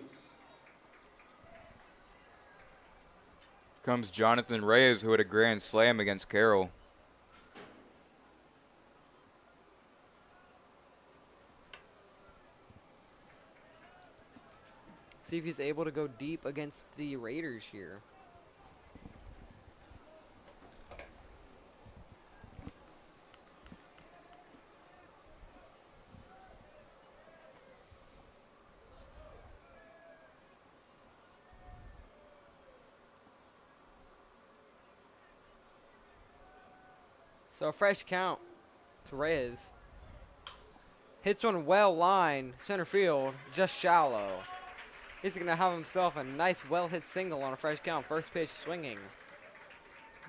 [SPEAKER 1] Comes Jonathan Reyes, who had a grand slam against Carroll.
[SPEAKER 4] See if he's able to go deep against the Raiders here. So fresh count to Reyes. Hits one well line, center field, just shallow. He's going to have himself a nice well-hit single on a fresh count. First pitch swinging.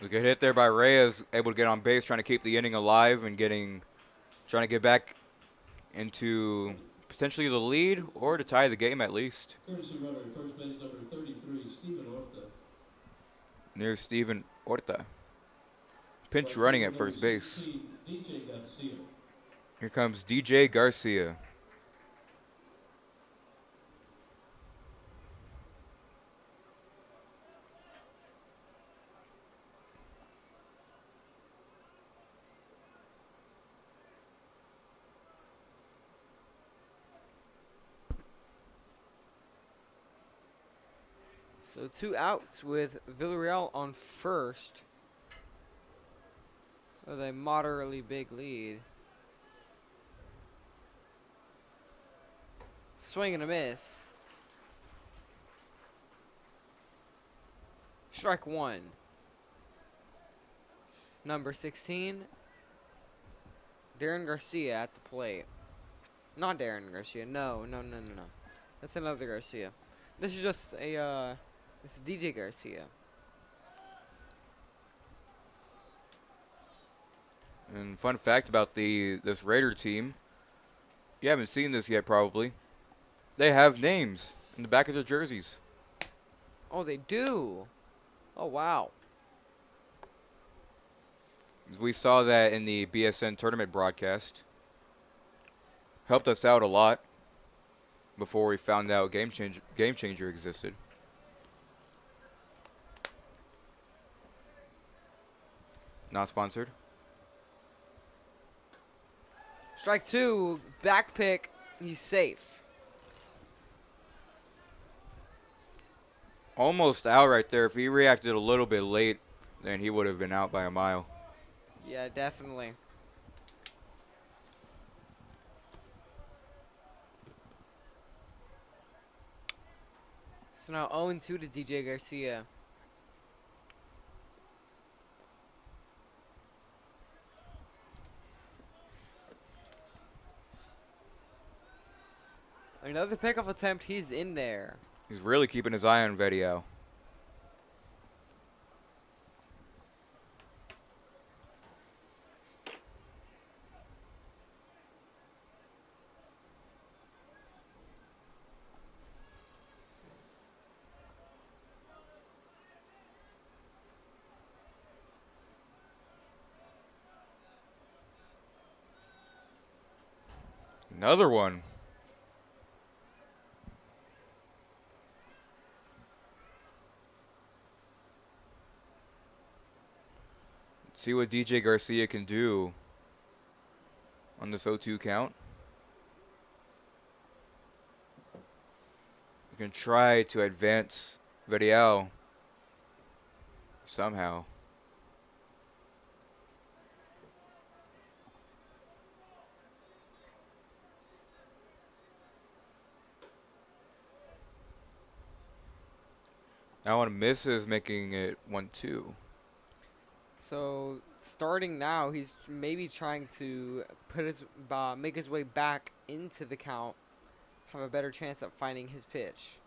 [SPEAKER 1] A good hit there by Reyes, able to get on base, trying to keep the inning alive and trying to get back into potentially the lead or to tie the game at least.
[SPEAKER 3] Courtesy runner at first base number 33, Stephen Ortha.
[SPEAKER 1] Near Steven Orta. Pinch running at first base.
[SPEAKER 3] DJ Garcia.
[SPEAKER 1] Here comes DJ Garcia.
[SPEAKER 4] So 2 outs with Villarreal on first. With a moderately big lead. Swing and a miss. Strike 1. Number 16. Darren Garcia at the plate. Not Darren Garcia. No. That's another Garcia. This is just a, this is DJ Garcia.
[SPEAKER 1] And fun fact about this Raider team, you haven't seen this yet probably. They have names in the back of their jerseys.
[SPEAKER 4] Oh, they do. Oh, wow.
[SPEAKER 1] We saw that in the BSN tournament broadcast. Helped us out a lot before we found out Game Changer existed. Not sponsored.
[SPEAKER 4] Strike 2. Back pick. He's safe.
[SPEAKER 1] Almost out right there. If he reacted a little bit late, then he would have been out by a mile.
[SPEAKER 4] Yeah, definitely. So now 0-2 to DJ Garcia. Another pickoff attempt. He's in there.
[SPEAKER 1] He's really keeping his eye on Vedio. Another one. See what DJ Garcia can do on this 0-2 count. You can try to advance Vidiel somehow. That one misses, making it 1-2.
[SPEAKER 4] So starting now, he's maybe trying to put his make his way back into the count, have a better chance at finding his pitch.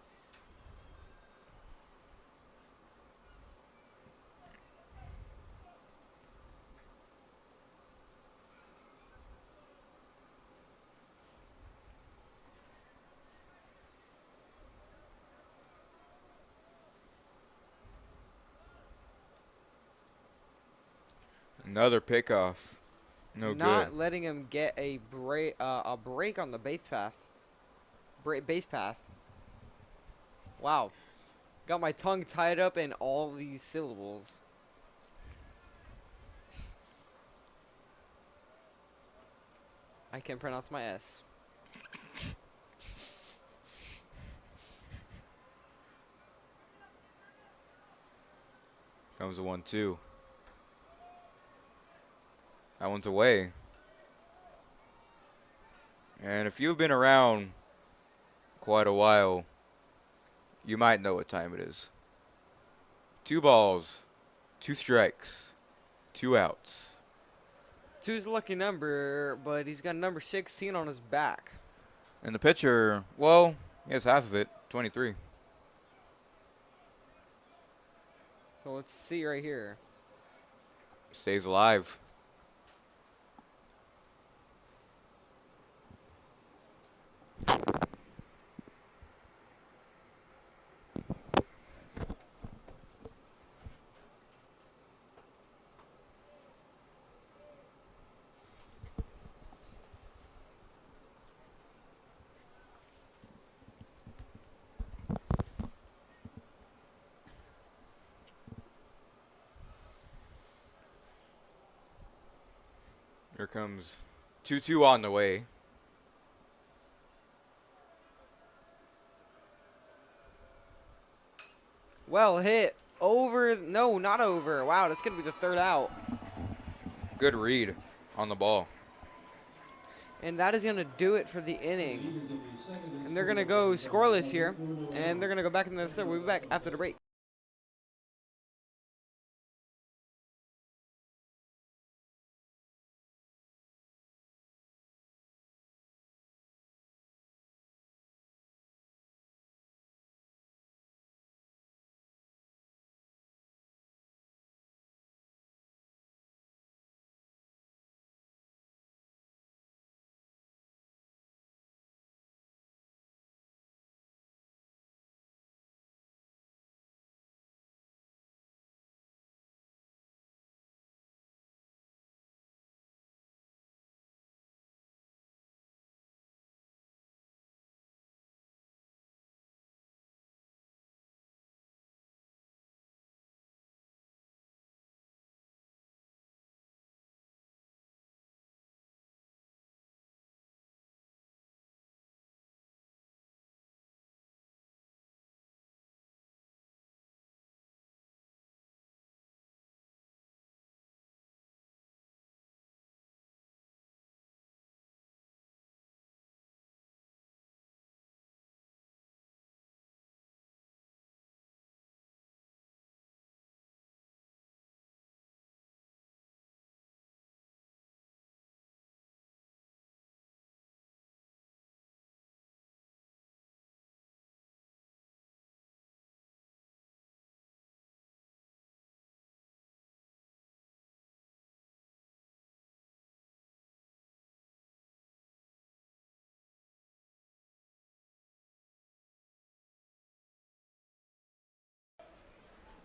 [SPEAKER 1] Another pickoff. No
[SPEAKER 4] Not
[SPEAKER 1] good.
[SPEAKER 4] letting him get a break on the base path. Base path. Wow. Got my tongue tied up in all these syllables. I can pronounce my S.
[SPEAKER 1] Comes a 1-2. That one's away. And if you've been around quite a while, you might know what time it is. 2 balls, 2 strikes, 2 outs.
[SPEAKER 4] Two's a lucky number, but he's got number 16 on his back.
[SPEAKER 1] And the pitcher, well, he has half of it, 23.
[SPEAKER 4] So let's see right here.
[SPEAKER 1] Stays alive. Here comes 2-2 on the way.
[SPEAKER 4] Well hit. Over. No, not over. Wow, that's going to be the third out.
[SPEAKER 1] Good read on the ball.
[SPEAKER 4] And that is going to do it for the inning. And they're going to go scoreless here. And they're going to go back in the third. We'll be back after the break.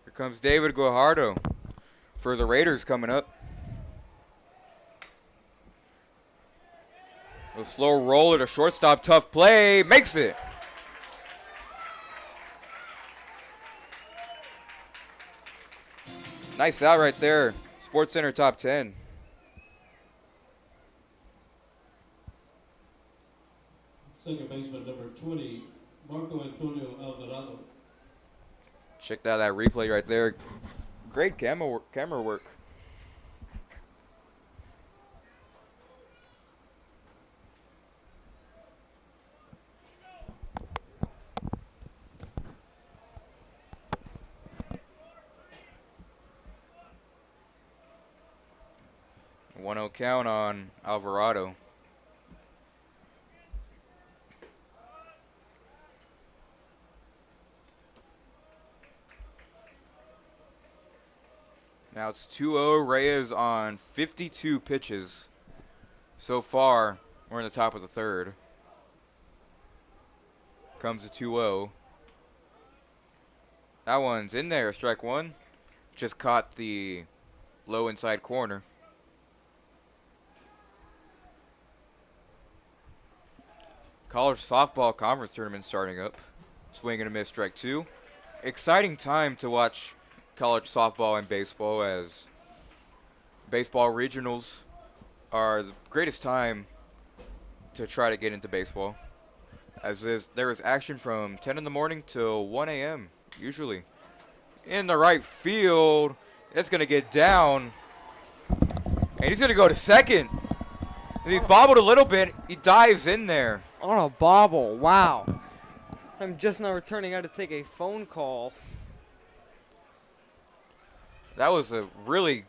[SPEAKER 1] Here comes David Guajardo for the Raiders coming up. A slow roller to shortstop, tough play, makes it. Nice out right there. Sports Center top 10.
[SPEAKER 3] Second baseman number 20, Marco Antonio Alvarado.
[SPEAKER 1] Check out that replay right there. Great camera work. A 1-0 count on Alvarado. Now it's 2-0. Reyes on 52 pitches. So far, we're in the top of the third. Comes a 2-0. That one's in there. Strike one. Just caught the low inside corner. College softball conference tournament starting up. Swing and a miss, strike two. Exciting time to watch college softball and baseball, as baseball regionals are the greatest time to try to get into baseball. There is action from 10 in the morning till 1 a.m. usually. In the right field, it's going to get down, and he's going to go to second. And he bobbled a little bit. He dives in there.
[SPEAKER 4] On a bobble. Wow. I'm just now returning. I had to take a phone call.
[SPEAKER 1] That was a really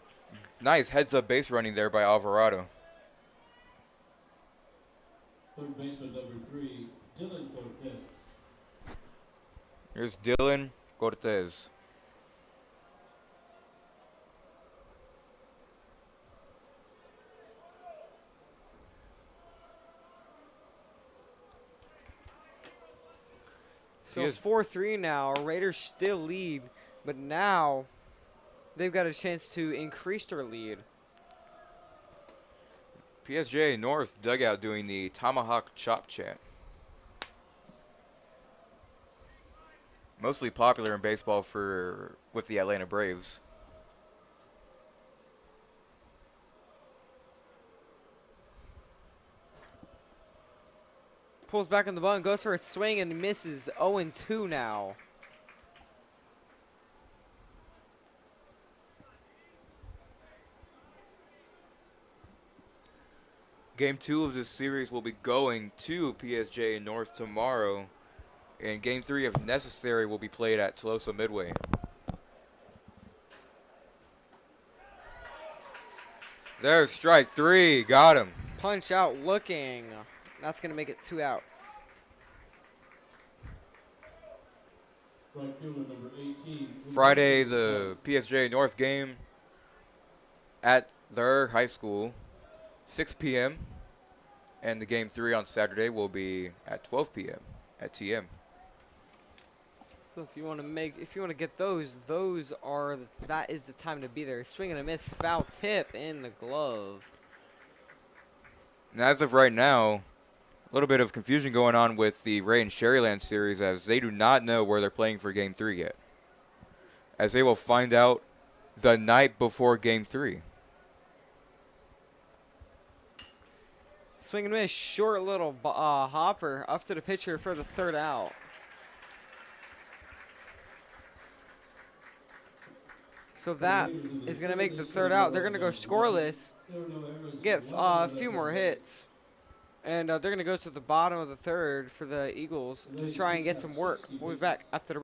[SPEAKER 1] nice heads-up base running there by Alvarado.
[SPEAKER 3] Third baseman number 3, Dylan Cortez.
[SPEAKER 1] Here's Dylan Cortez.
[SPEAKER 4] So 4-3 now. Raiders still lead, but now they've got a chance to increase their lead.
[SPEAKER 1] PSJA North dugout doing the tomahawk chop chant. Mostly popular in baseball with the Atlanta Braves.
[SPEAKER 4] Pulls back on the ball and goes for a swing and misses. 0-2 now.
[SPEAKER 1] Game 2 of this series will be going to PSJA North tomorrow. And Game 3, if necessary, will be played at Tolosa Midway. There's strike 3. Got him.
[SPEAKER 4] Punch out looking. That's going to make it 2 outs.
[SPEAKER 3] Right fielder number 18.
[SPEAKER 1] Friday, the PSJA North game at their high school, 6 p.m. And the Game 3 on Saturday will be at 12 p.m. at TM.
[SPEAKER 4] So if you want to get those that is the time to be there. Swing and a miss, foul tip in the glove.
[SPEAKER 1] And as of right now, a little bit of confusion going on with the Ray and Sherryland series, as they do not know where they're playing for Game 3 yet. As they will find out the night before Game 3.
[SPEAKER 4] Swing and miss, short little hopper up to the pitcher for the 3rd out. So that is going to make the 3rd out. They're going to go scoreless, get a few more hits, and they're going to go to the bottom of the 3rd for the Eagles to try and get some work. We'll be back after the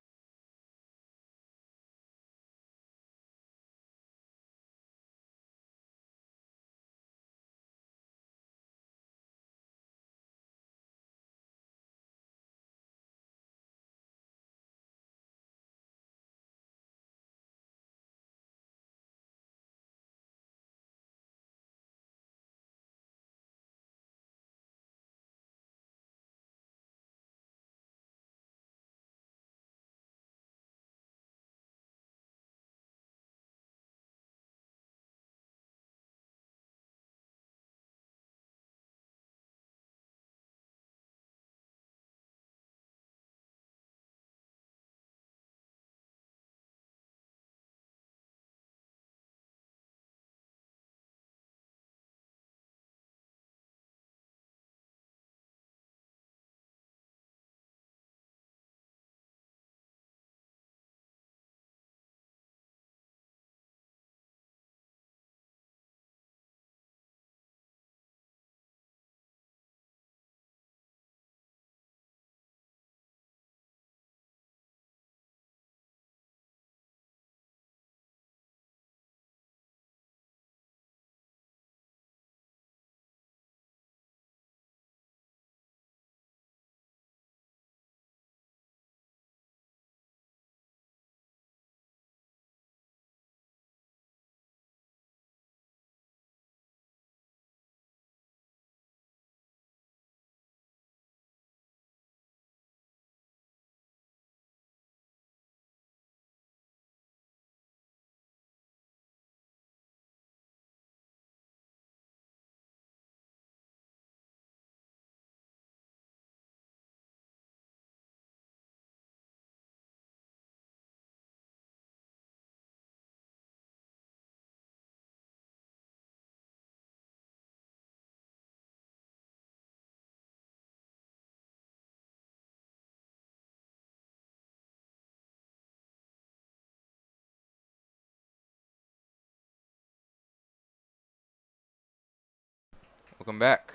[SPEAKER 1] Welcome back.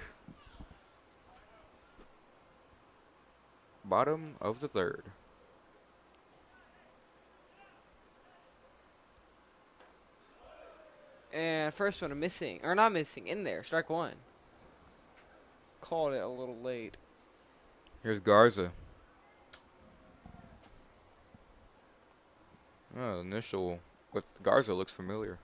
[SPEAKER 1] Bottom of the third.
[SPEAKER 4] And first one missing, or not missing, in there. Strike one. Called it a little late.
[SPEAKER 1] Here's Garza. Oh, the initial with Garza looks familiar.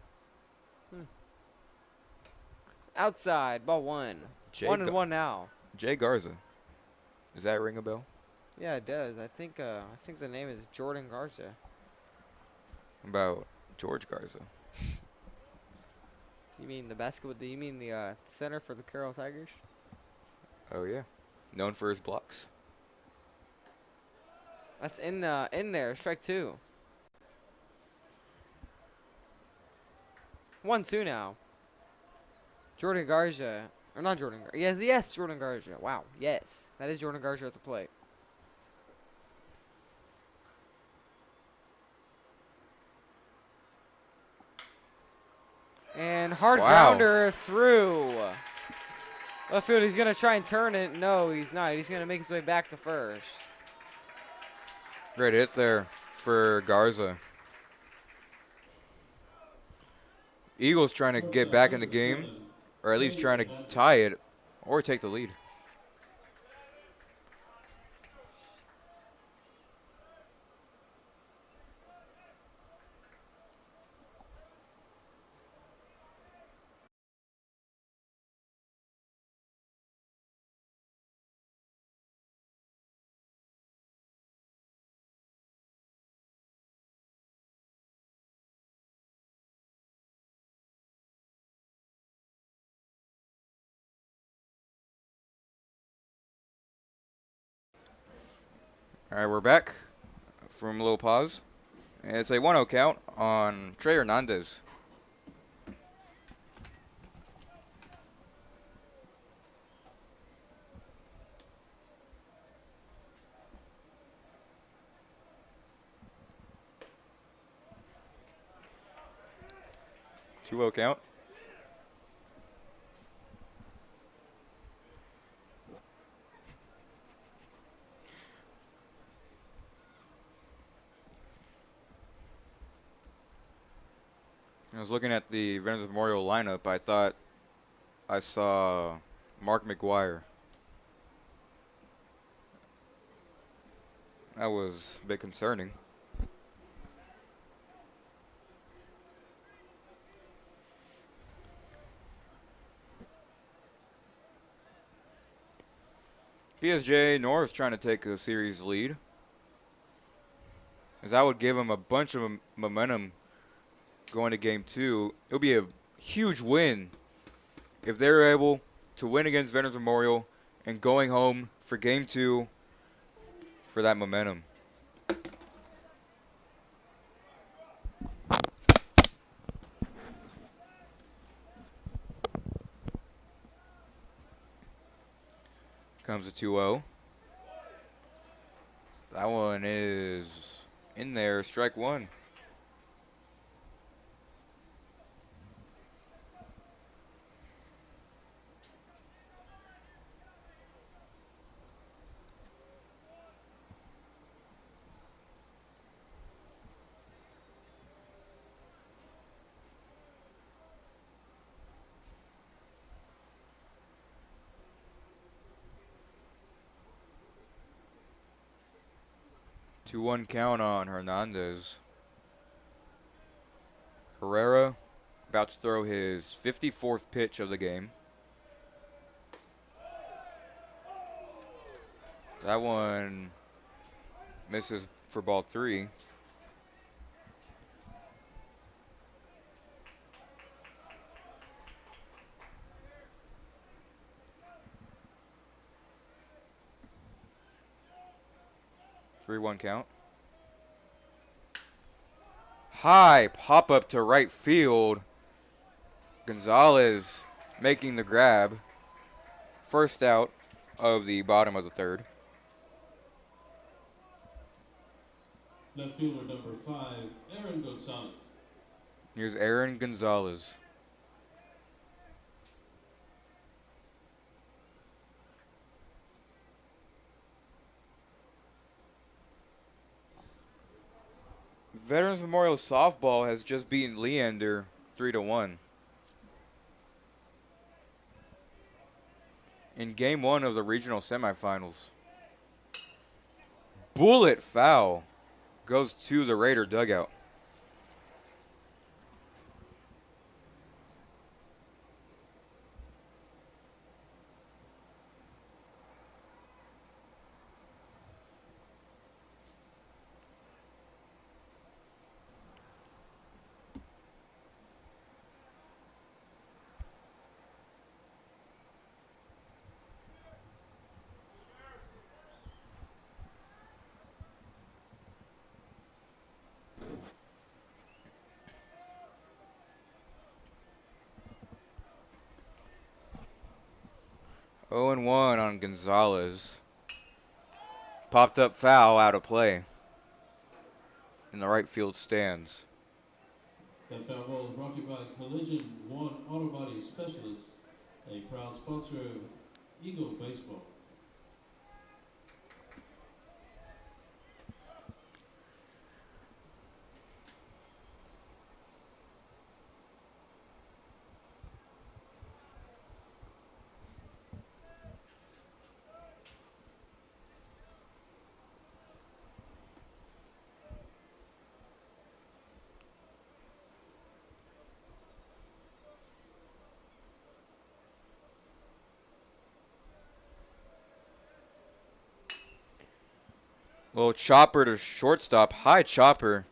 [SPEAKER 4] Outside, ball one.
[SPEAKER 1] Jay
[SPEAKER 4] 1-1 now.
[SPEAKER 1] Jay Garza. Does that ring a bell?
[SPEAKER 4] Yeah, it does. I think the name is Jordan Garza.
[SPEAKER 1] About George Garza.
[SPEAKER 4] You mean the basketball? You mean the center for the Carroll Tigers?
[SPEAKER 1] Oh yeah, known for his blocks.
[SPEAKER 4] That's in there. Strike two. 1-2 now. Jordan Garza, or not Jordan? Yes, Jordan Garza. Wow, yes, that is Jordan Garza at the plate. And hard grounder through left field. He's gonna try and turn it. No, he's not. He's gonna make his way back to first.
[SPEAKER 1] Great hit there for Garza. Eagles trying to get back in the game, or at least trying to tie it, or take the lead. All right, we're back from a little pause. And it's a 1-0 count on Trey Hernandez. Two-0 count. I was looking at the Veterans Memorial lineup. I thought I saw Mark McGuire. That was a bit concerning. PSJA North trying to take a series lead, as that would give them a bunch of momentum going to game two. It would be a huge win if they're able to win against Veterans Memorial and going home for game two for that momentum. Comes a 2-0. That one is in there, strike one. Two-one count on Hernandez. Herrera about to throw his 54th pitch of the game. That one misses for ball three. Three-one count. High pop up to right field. Gonzalez making the grab. First out of the bottom of the third.
[SPEAKER 3] Left fielder number 5, Aaron Gonzalez.
[SPEAKER 1] Here's Aaron Gonzalez. Veterans Memorial Softball has just beaten Leander 3-1 in Game 1 of the regional semifinals. Bullet foul goes to the Raider dugout. Oh and 1 on Gonzalez. Popped up foul out of play in the right field stands.
[SPEAKER 3] That foul ball is brought to you by Collision One Auto Body Specialists, a proud sponsor of Eagle Baseball.
[SPEAKER 1] Little chopper to shortstop, high chopper,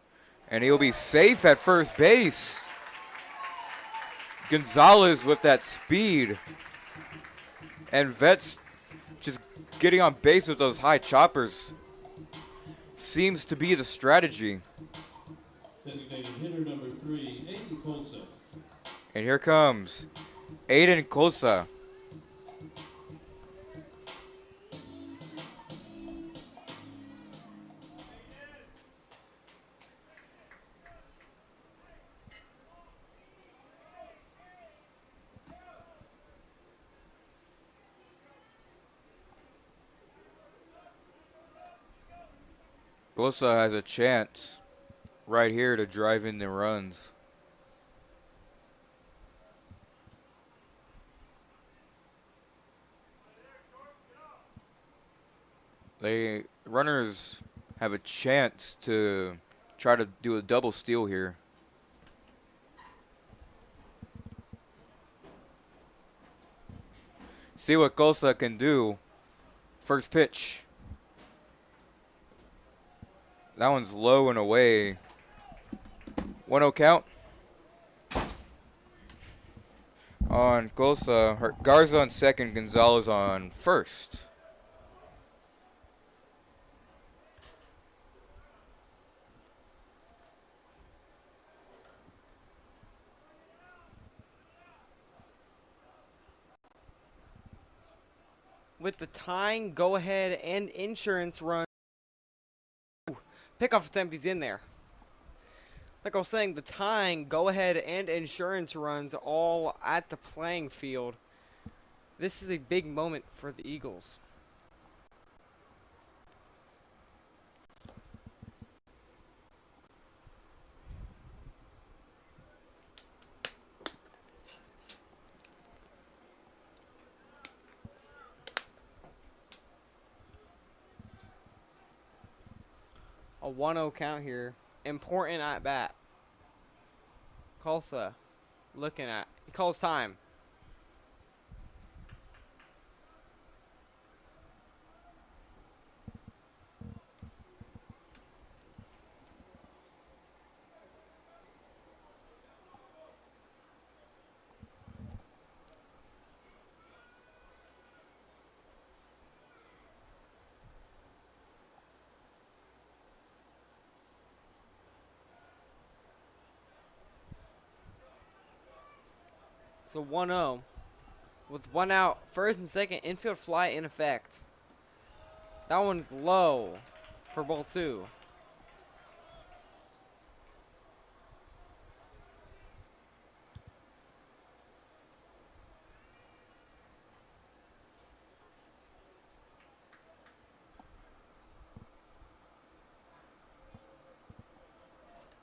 [SPEAKER 1] and he'll be safe at first base. Gonzalez with that speed, and Vets just getting on base with those high choppers seems to be the strategy.
[SPEAKER 3] Designated hitter number 3, Aiden Colson.
[SPEAKER 1] And here comes Aiden Kosa. Kosa has a chance right here to drive in the runs. Runners have a chance to try to do a double steal here. See what Kosa can do. First pitch. That one's low and away. 1-0 count on Kosa. Garza on second, Gonzalez on first.
[SPEAKER 4] With the tying go-ahead and insurance run, pickoff attempt is in there. Like I was saying, the tying go-ahead and insurance runs all at the playing field. This is a big moment for the Eagles. A 1-0 count here. Important at bat. Tulsa looking at. He calls time. So 1-0 with 1 out, first and second, infield fly in effect. That one's low for ball 2.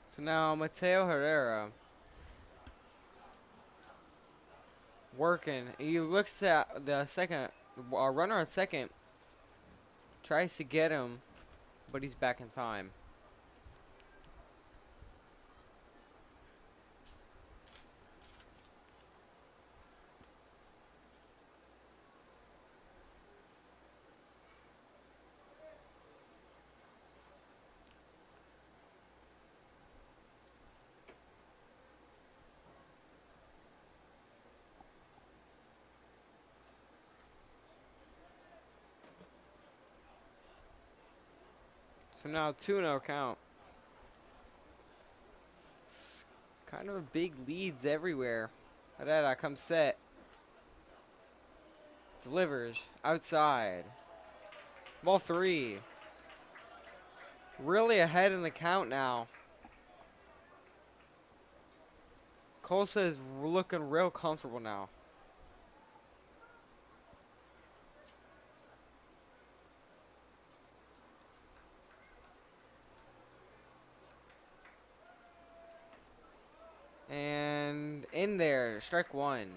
[SPEAKER 4] So now Mateo Herrera working. He looks at the second runner on second, tries to get him, but he's back in time. So now 2-0 count. It's kind of big leads everywhere. Herrera comes set. Delivers outside. Ball 3. Really ahead in the count now. Colsa is looking real comfortable now. And in there, strike 1.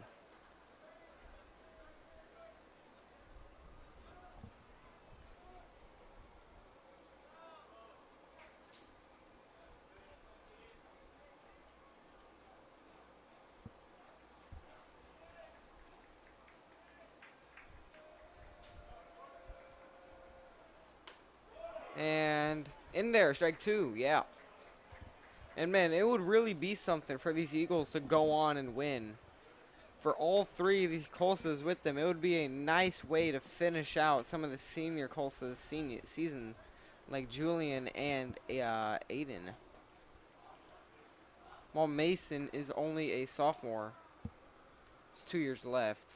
[SPEAKER 4] And in there, strike 2, yeah. And man, it would really be something for these Eagles to go on and win. For all 3 of these Colsas with them, it would be a nice way to finish out some of the senior Colsas season, like Julian and Aiden. While Mason is only a sophomore. There's 2 years left.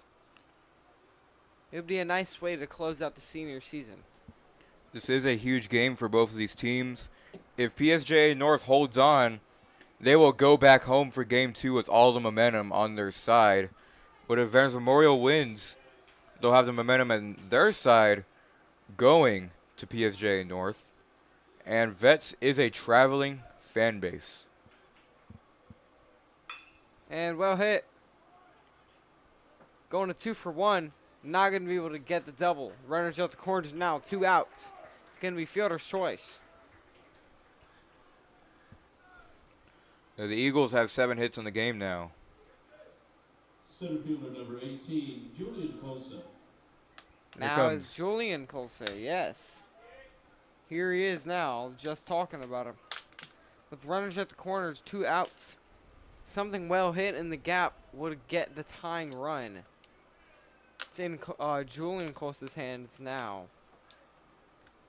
[SPEAKER 4] It would be a nice way to close out the senior season.
[SPEAKER 1] This is a huge game for both of these teams. If PSJA North holds on, they will go back home for game 2 with all the momentum on their side. But if Veterans Memorial wins, they'll have the momentum on their side going to PSJA North. And Vets is a traveling fan base.
[SPEAKER 4] And well hit. Going to 2 for 1. Not going to be able to get the double. Runners out the corners now. 2 outs. Going to be fielder's choice.
[SPEAKER 1] The Eagles have 7 hits in the game now.
[SPEAKER 3] Center fielder number 18, Julian Colson.
[SPEAKER 4] Now is Julian Colson, yes. Here he is now, just talking about him. With runners at the corners, 2 outs. Something well hit in the gap would get the tying run. It's in Julian Colson's hands now.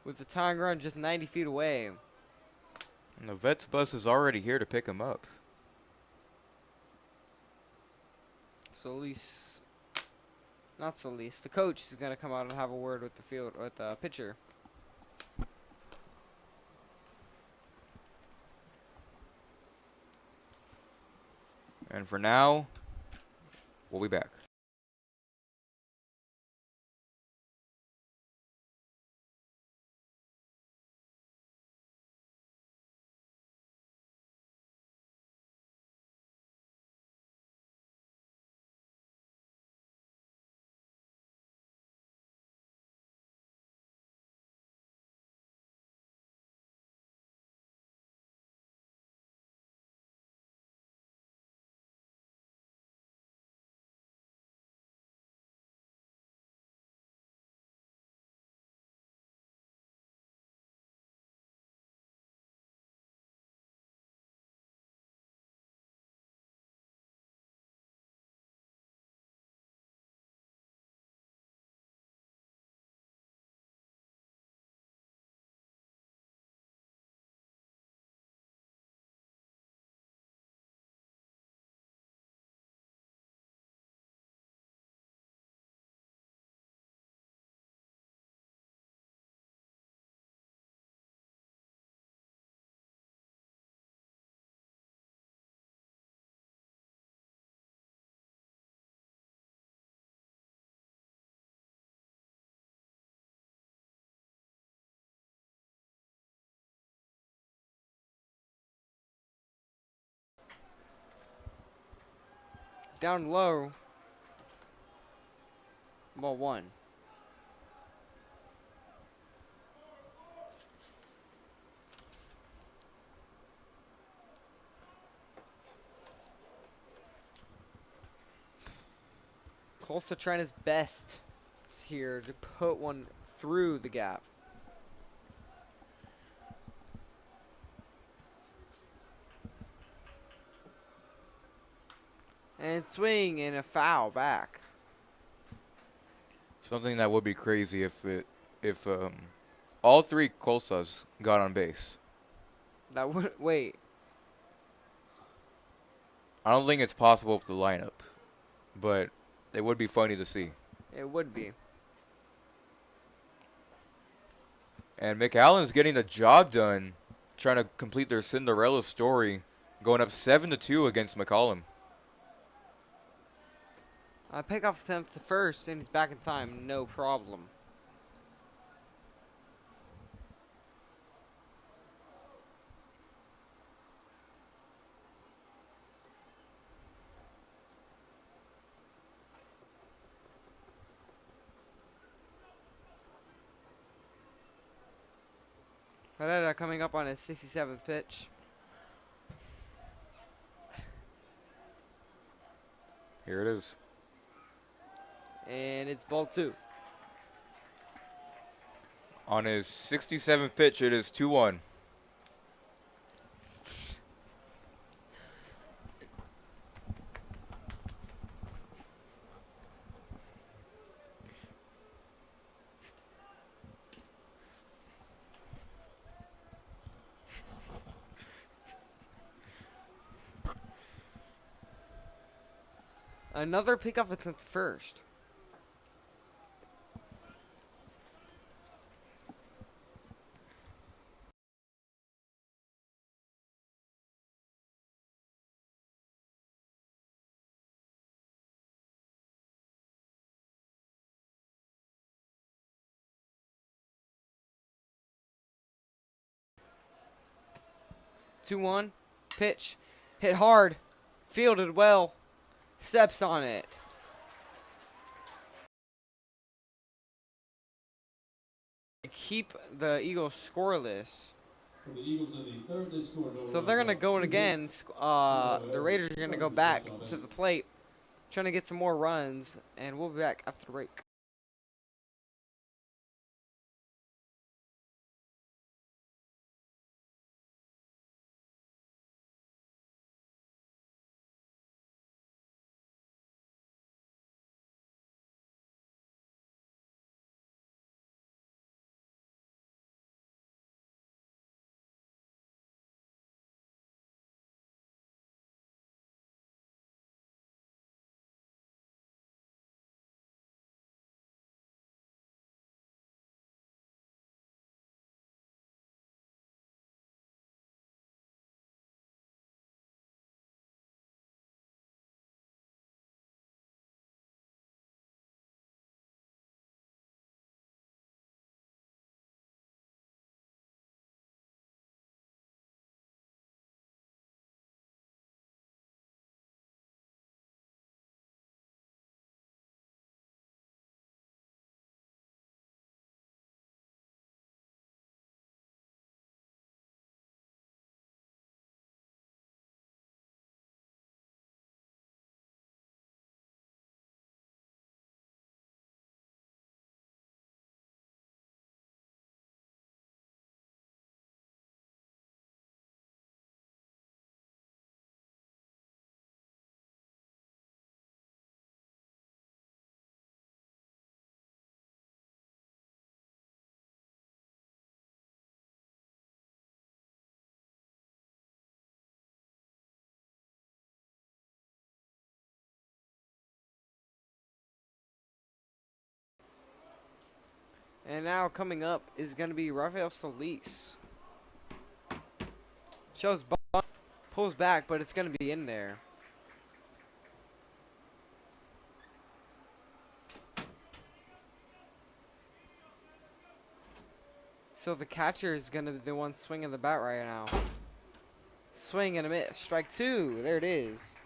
[SPEAKER 4] With the tying run just 90 feet away.
[SPEAKER 1] And the Vets bus is already here to pick him up.
[SPEAKER 4] Solis, not Solis. The coach is gonna come out and have a word with the pitcher.
[SPEAKER 1] And for now, we'll be back.
[SPEAKER 4] Down low. Ball 1. Colsa trying his best here to put one through the gap. And swing and a foul back.
[SPEAKER 1] Something that would be crazy if all three Colsas got on base.
[SPEAKER 4] That would wait.
[SPEAKER 1] I don't think it's possible with the lineup, but it would be funny to see.
[SPEAKER 4] It would be.
[SPEAKER 1] And McAllen's getting the job done, trying to complete their Cinderella story, going up 7-2 against McCollum.
[SPEAKER 4] Pickoff attempt to first, and he's back in time, no problem. Herrera coming up on his 67th pitch.
[SPEAKER 1] Here it is.
[SPEAKER 4] And it's ball 2.
[SPEAKER 1] On his 67th pitch, it is 2-1.
[SPEAKER 4] Another pickoff attempt to first. Two one, pitch, hit hard, fielded well, steps on it. Keep the Eagles scoreless.
[SPEAKER 3] For the Eagles in the third, they scored no
[SPEAKER 4] So
[SPEAKER 3] runs.
[SPEAKER 4] they're gonna go in again. The Raiders are gonna go back to the plate, trying to get some more runs, and we'll be back after the break. And now coming up is going to be Rafael Solis. Shows bunt, pulls back, but it's going to be in there. So the catcher is going to be the one swinging the bat right now. Swing and a miss. Strike 2. There it is.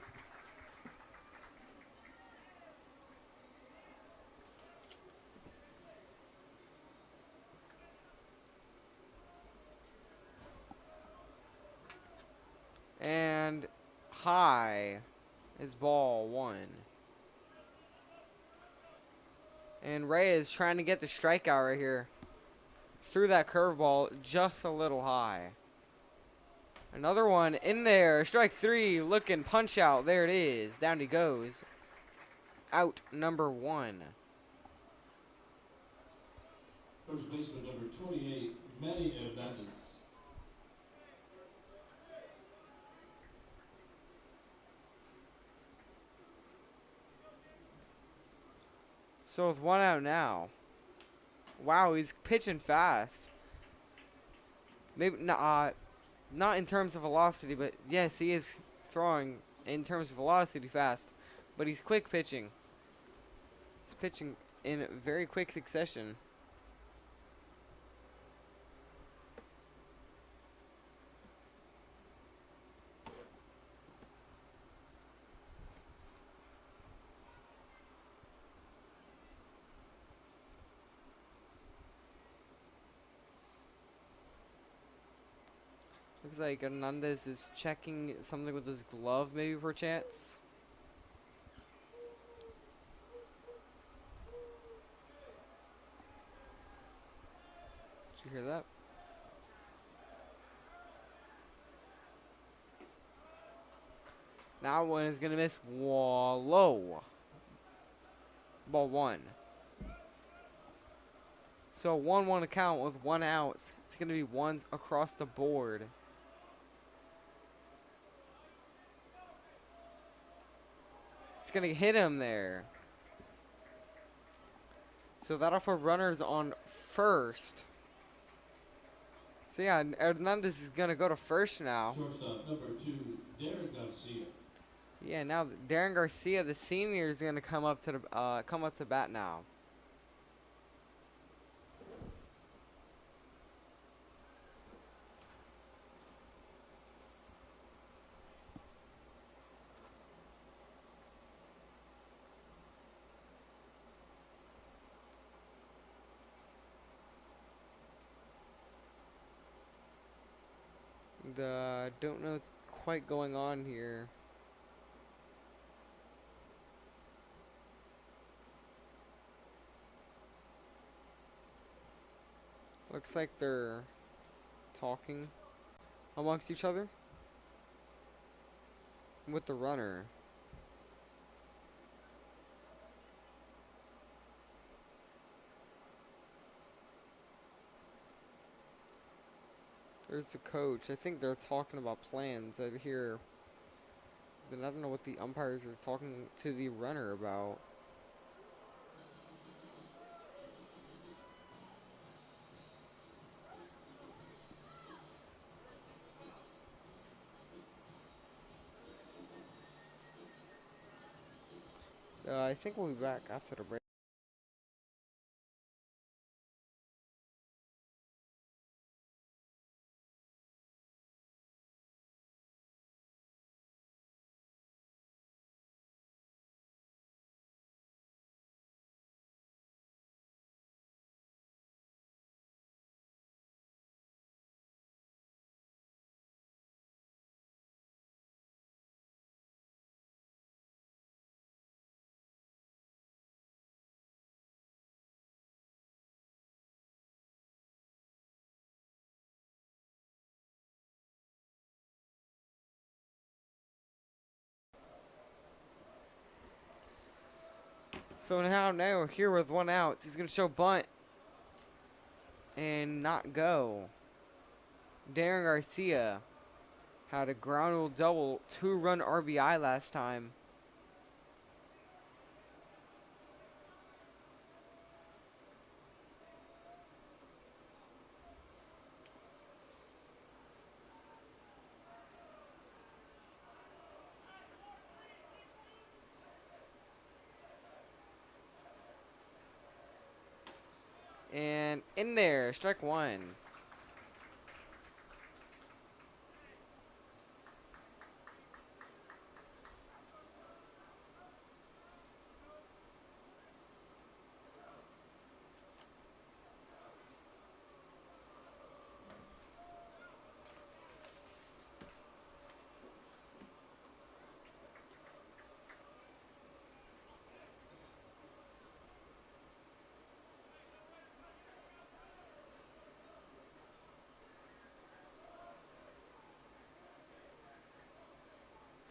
[SPEAKER 4] and high is ball 1. And Ray is trying to get the strikeout right here. Threw that curveball just a little high. Another one in there. Strike 3. Looking punch out. There it is. Down he goes. Out number 1.
[SPEAKER 3] First baseman number 28, Manny Hernandez.
[SPEAKER 4] So with 1 out now. Wow, he's pitching fast. Maybe not in terms of velocity, but yes, he is throwing in terms of velocity fast. But he's quick pitching. He's pitching in very quick succession. Looks like Hernandez is checking something with his glove, maybe perchance. Did you hear that? That one is going to miss low. Ball 1. So 1-1 account with 1 out. It's going to be ones across the board. It's going to hit him there. So that'll put runners on first. So yeah, Hernandez is going to go to first now.
[SPEAKER 3] Shortstop number 2, Darren Garcia.
[SPEAKER 4] Yeah, now Darren Garcia, the senior, is going to come up to bat now. Don't know what's quite going on here. Looks like they're talking amongst each other with the runner. There's the coach. I think they're talking about plans. I hear. Then I don't know what the umpires are talking to the runner about. I think we'll be back after the break. So now we're here with 1 out. He's going to show bunt and not go. Darren Garcia had a ground rule double, 2-run RBI last time. And in there, strike 1.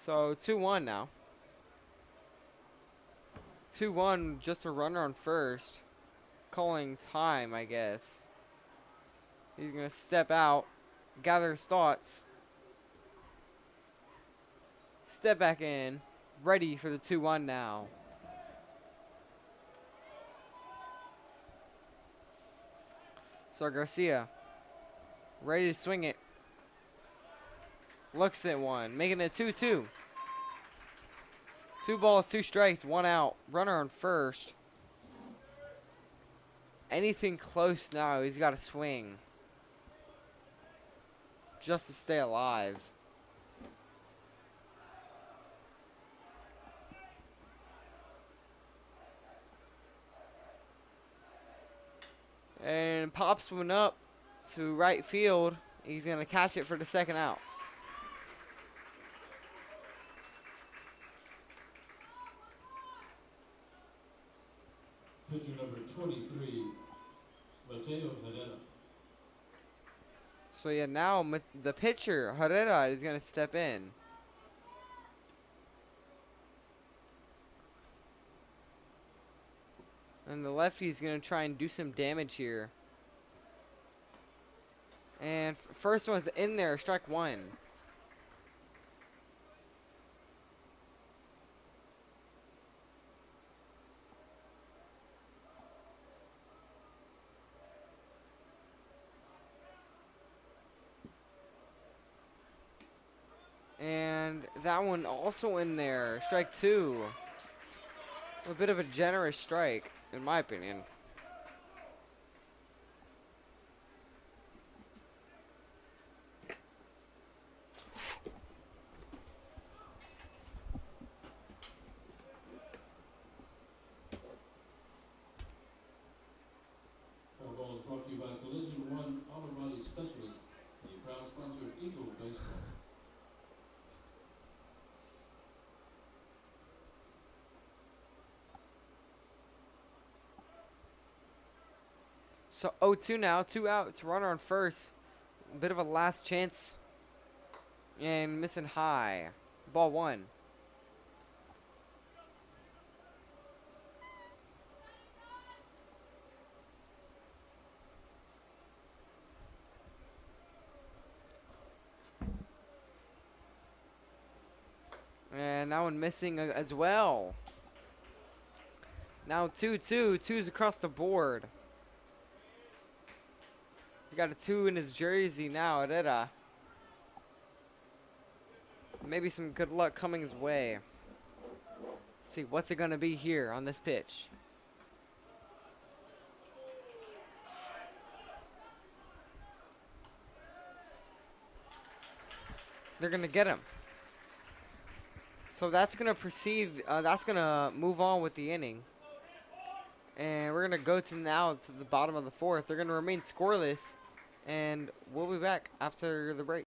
[SPEAKER 4] So 2-1 now. 2-1, just a runner on first. Calling time, I guess. He's going to step out, gather his thoughts, step back in, ready for the 2-1 now. So Garcia, ready to swing it. Looks at one, making it 2-2. 2 balls, 2 strikes, 1 out. Runner on first. Anything close now, he's got to swing. Just to stay alive. And pops one up to right field. He's going to catch it for the second out.
[SPEAKER 3] Pitcher number 23, Mateo Herrera.
[SPEAKER 4] So yeah, now the pitcher, Herrera, is going to step in. And the lefty's going to try and do some damage here. And first one's in there, strike 1. And that one also in there, strike 2. A bit of a generous strike, in my opinion.
[SPEAKER 3] Our ball is brought to you by Collision One Auto Body Specialist, a proud sponsor of Eagle Baseball.
[SPEAKER 4] So 0-2 now, 2 outs, runner on first. A bit of a last chance. And missing high. Ball 1. And that one missing as well. Now 2-2. 2's across the board. He got a 2 in his jersey now, Herrera. Maybe some good luck coming his way. Let's see, what's it going to be here on this pitch? They're going to get him. So that's going to proceed. That's going to move on with the inning. And we're going to go to now to the bottom of the 4th. They're going to remain scoreless. And we'll be back after the break.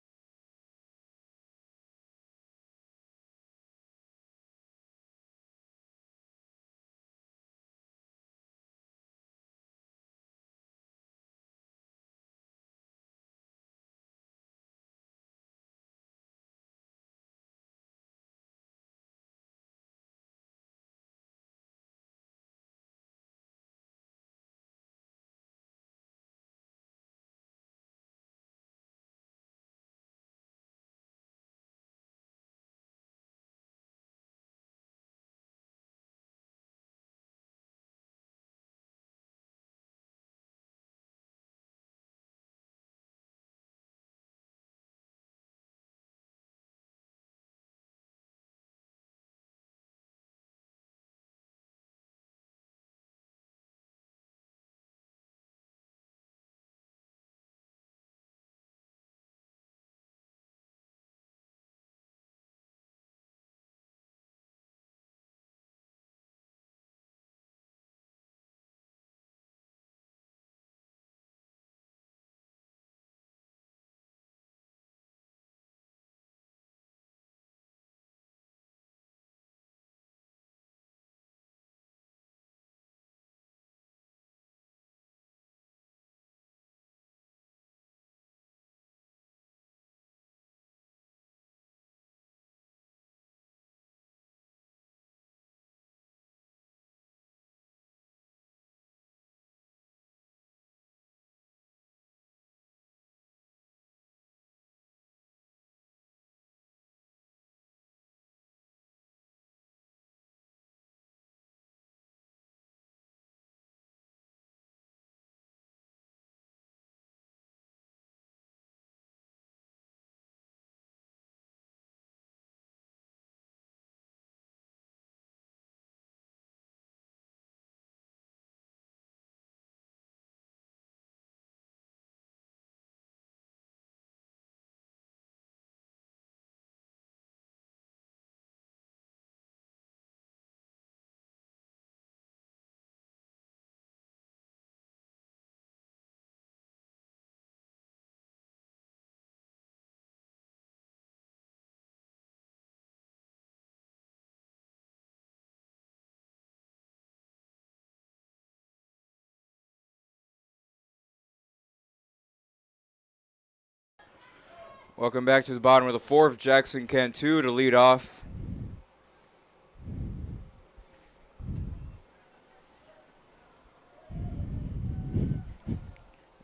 [SPEAKER 1] Welcome back to the bottom of the fourth. Jackson Cantu to lead off.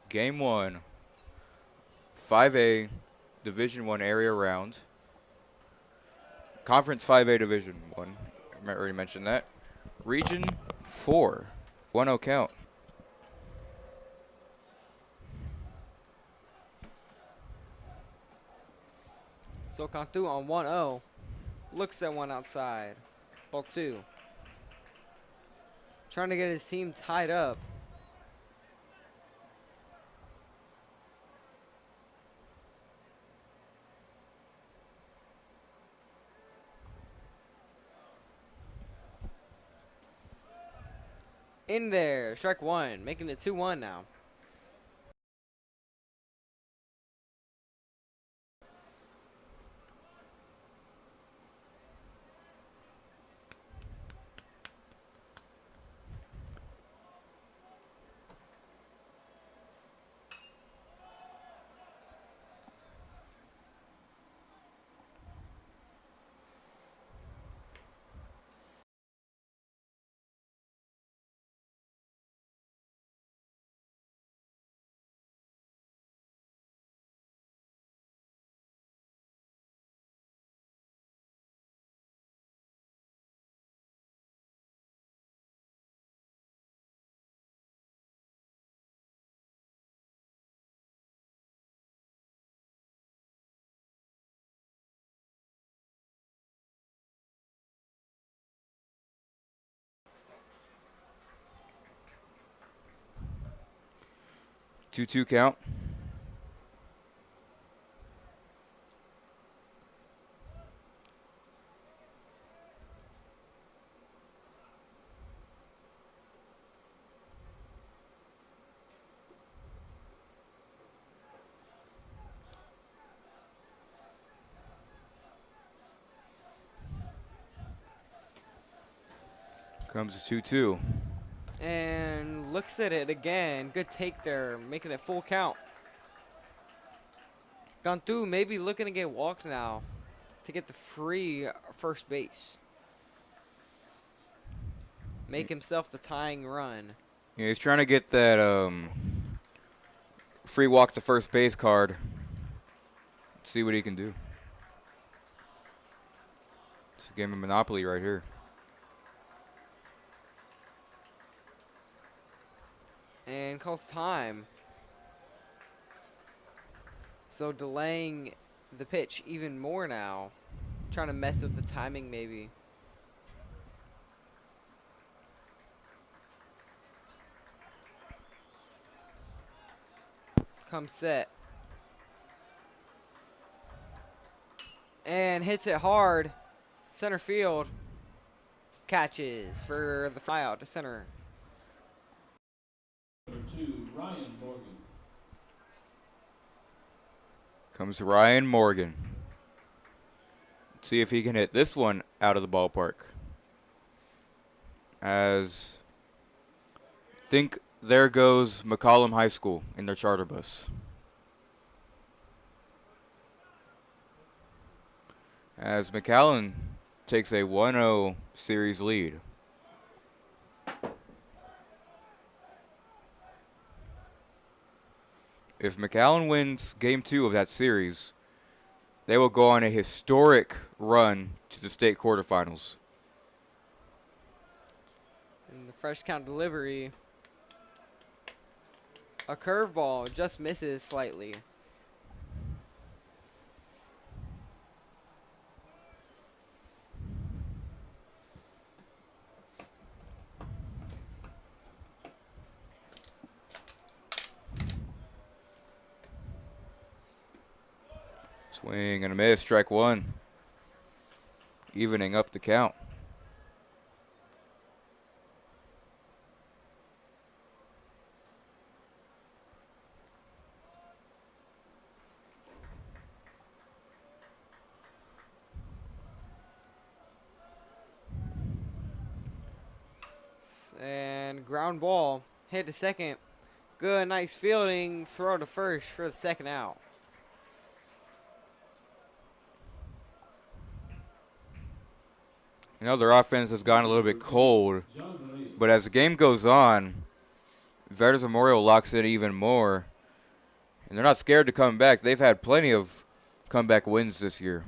[SPEAKER 1] Game 1. 5A Division 1 area round. Conference 5A Division 1. I already mentioned that. Region 4. 1-0 count.
[SPEAKER 4] So Cantu on 1-0. Looks at one outside. Ball 2. Trying to get his team tied up. In there. Strike 1. Making it 2-1 now.
[SPEAKER 1] Two count. Comes to 2-2.
[SPEAKER 4] And looks at it again. Good take there. Making it full count. Cantu maybe looking to get walked now to get the free first base. Make himself the tying run.
[SPEAKER 1] Yeah, he's trying to get that free walk to first base card. See what he can do. It's a game of Monopoly right here.
[SPEAKER 4] And calls time. So delaying the pitch even more now. Trying to mess with the timing maybe. Come set. And hits it hard. Center field. Catches for the fly out to center.
[SPEAKER 3] Number 2, Ryan Morgan.
[SPEAKER 1] Comes Ryan Morgan. Let's see if he can hit this one out of the ballpark. As think there goes McCollum High School in their charter bus. As McAllen takes a 1-0 series lead. If McAllen wins Game 2 of that series, they will go on a historic run to the state quarterfinals.
[SPEAKER 4] And the fresh count delivery. A curveball just misses slightly.
[SPEAKER 1] Swing and a miss, strike 1. Evening up the count.
[SPEAKER 4] And ground ball. Hit to second. Good, nice fielding. Throw to first for the second out.
[SPEAKER 1] You know, their offense has gotten a little bit cold, but as the game goes on, Veterans Memorial locks in even more, and they're not scared to come back. They've had plenty of comeback wins this year.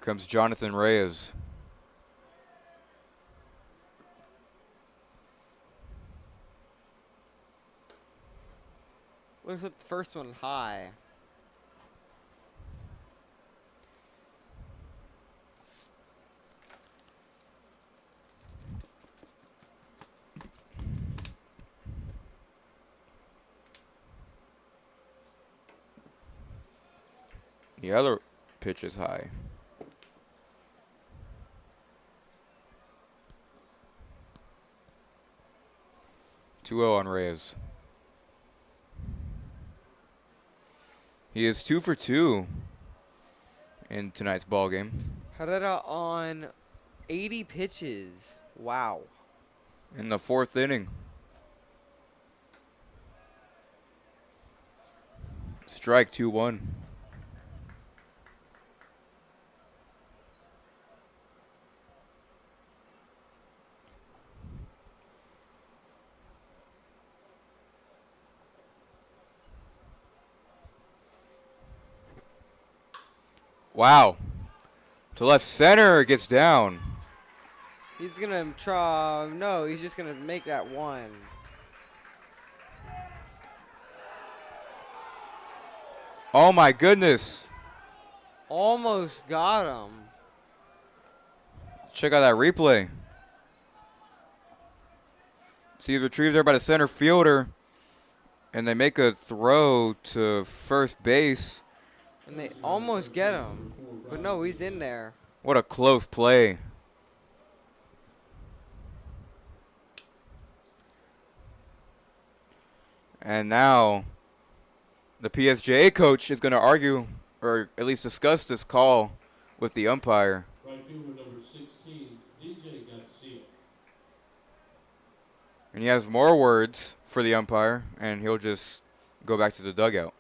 [SPEAKER 1] Comes Jonathan Reyes.
[SPEAKER 4] Looks like the first one high.
[SPEAKER 1] The other pitch is high. (2-0) on Reyes. He is 2 for 2 in tonight's ball game.
[SPEAKER 4] Herrera on 80 pitches. Wow.
[SPEAKER 1] In the 4th inning. Strike 2-1. Wow. To left center, gets down.
[SPEAKER 4] He's going to try. No, he's just going to make that one.
[SPEAKER 1] Oh, my goodness.
[SPEAKER 4] Almost got him.
[SPEAKER 1] Check out that replay. See, he's retrieved there by the center fielder, and they make a throw to first base.
[SPEAKER 4] And they almost get him. But no, he's in there.
[SPEAKER 1] What a close play. And now the PSJA coach is going to argue, or at least discuss this call with the umpire.
[SPEAKER 3] Right fielder number 16, DJ Garcia.
[SPEAKER 1] And he has more words for the umpire, and he'll just go back to the dugout.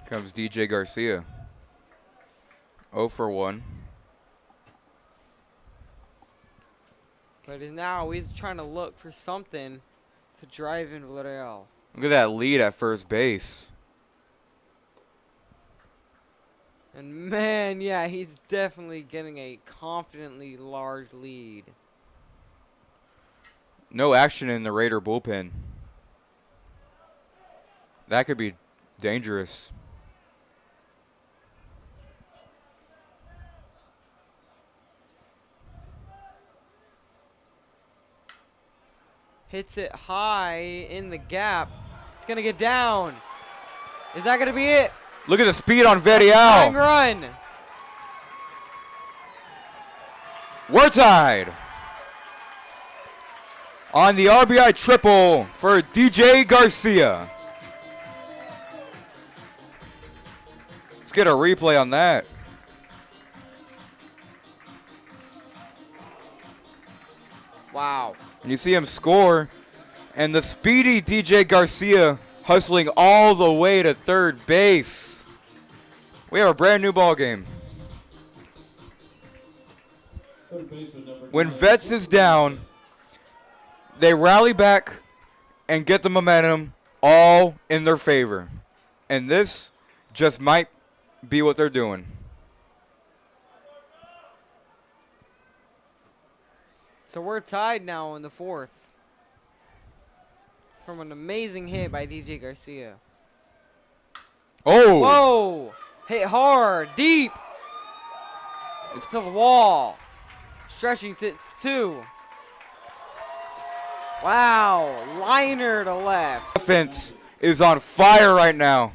[SPEAKER 1] Comes DJ Garcia. 0 for 1.
[SPEAKER 4] But now he's trying to look for something to drive in Villarreal.
[SPEAKER 1] Look at that lead at first base.
[SPEAKER 4] And man, yeah, he's definitely getting a confidently large lead.
[SPEAKER 1] No action in the Raider bullpen. That could be dangerous.
[SPEAKER 4] Hits it high in the gap. It's going to get down. Is that going to be it?
[SPEAKER 1] Look at the speed on
[SPEAKER 4] Tying
[SPEAKER 1] Verial.
[SPEAKER 4] run.
[SPEAKER 1] We're tied. On the RBI triple for DJ Garcia. Let's get a replay on that.
[SPEAKER 4] Wow.
[SPEAKER 1] And you see him score, and the speedy DJ Garcia hustling all the way to third base. We have a brand new ball game.
[SPEAKER 3] Third baseman number
[SPEAKER 1] When
[SPEAKER 3] 9,
[SPEAKER 1] Vets is down, they rally back and get the momentum all in their favor. And this just might be what they're doing.
[SPEAKER 4] So we're tied now in the 4th. From an amazing hit by DJ Garcia.
[SPEAKER 1] Oh!
[SPEAKER 4] Whoa! Hit hard, deep. It's to the wall. Stretching to 2. Wow, liner to left.
[SPEAKER 1] Offense is on fire right now.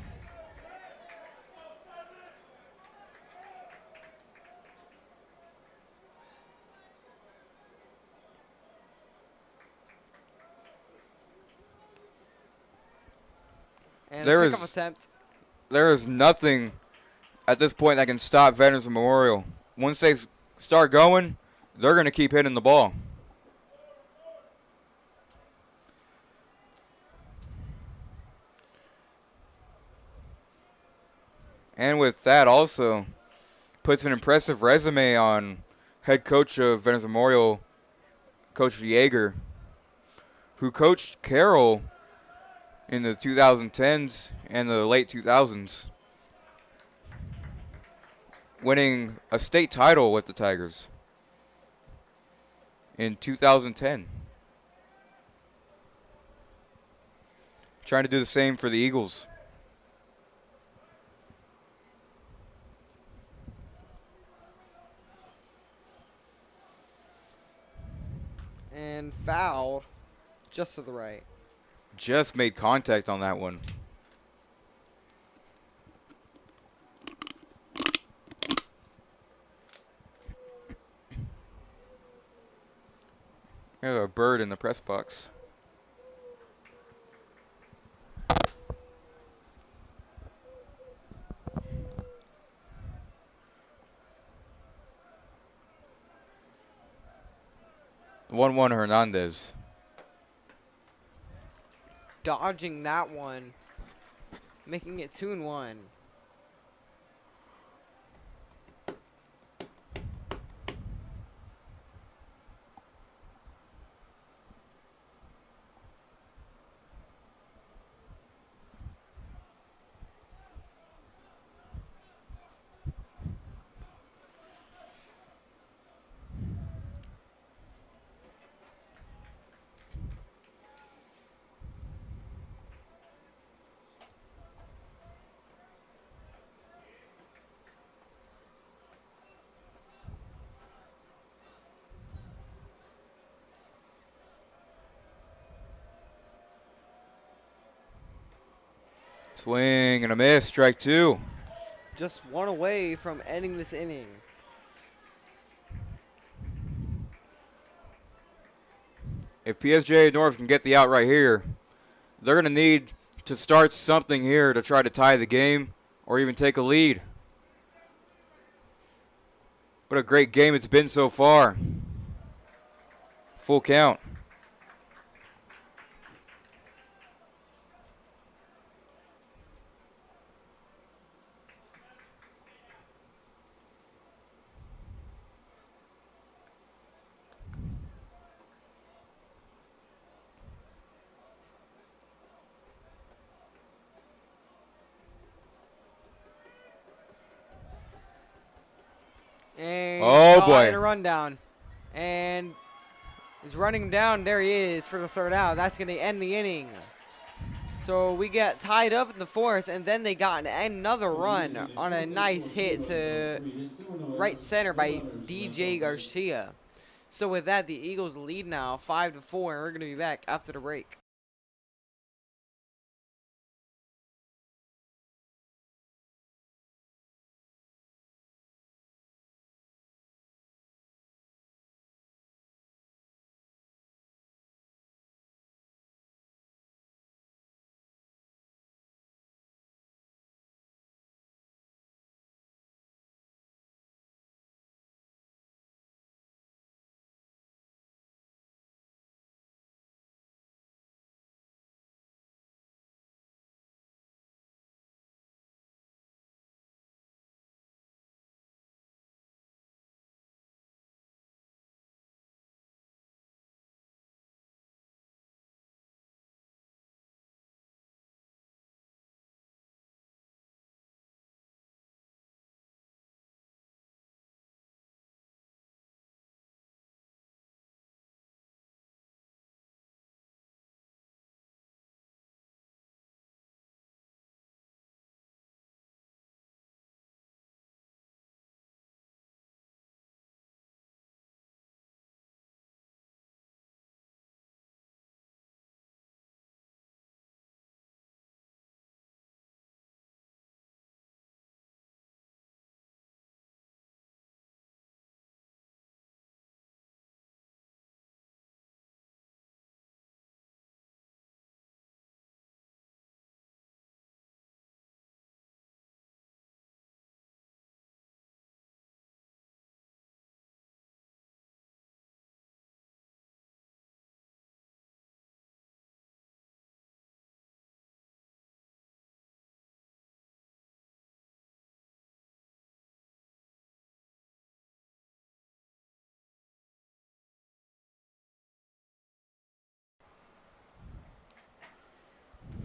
[SPEAKER 4] And
[SPEAKER 1] There
[SPEAKER 4] a pickup
[SPEAKER 1] is
[SPEAKER 4] attempt.
[SPEAKER 1] there is nothing at this point that can stop Veterans Memorial. Once they start going, they're going to keep hitting the ball. And with that also puts an impressive resume on head coach of Veterans Memorial, Coach Yeager, who coached Carroll in the 2010s and the late 2000s, winning a state title with the Tigers in 2010. Trying to do the same for the Eagles.
[SPEAKER 4] And foul just to the right.
[SPEAKER 1] Just made contact on that one. There's a bird in the press box. One Hernandez.
[SPEAKER 4] Dodging that one. Making it 2-1.
[SPEAKER 1] Swing and a miss. Strike two.
[SPEAKER 4] Just one away from ending this inning.
[SPEAKER 1] If PSJA North can get the out right here, they're going to need to start something here to try to tie the game or even take a lead. What a great game it's been so far. Full count.
[SPEAKER 4] And
[SPEAKER 1] Oh,
[SPEAKER 4] got
[SPEAKER 1] boy.
[SPEAKER 4] a rundown. And he's running down. There he is for the third out. That's going to end the inning. So we get tied up in the fourth, and then they got another run on a nice hit to right center by DJ Garcia. So with that, the Eagles lead now 5-4, and we're going to be back after the break.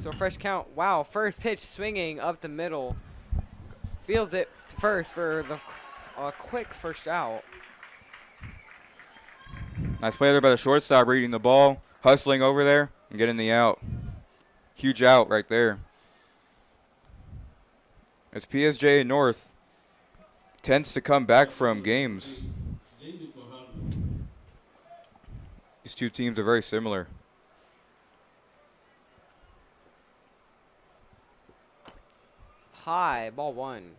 [SPEAKER 4] So fresh count. Wow, first pitch swinging up the middle. Fields it to first for the quick first out.
[SPEAKER 1] Nice play there by the shortstop, reading the ball, hustling over there, and getting the out. Huge out right there. As PSJA North tends to come back from games. These two teams are very similar.
[SPEAKER 4] High, ball one.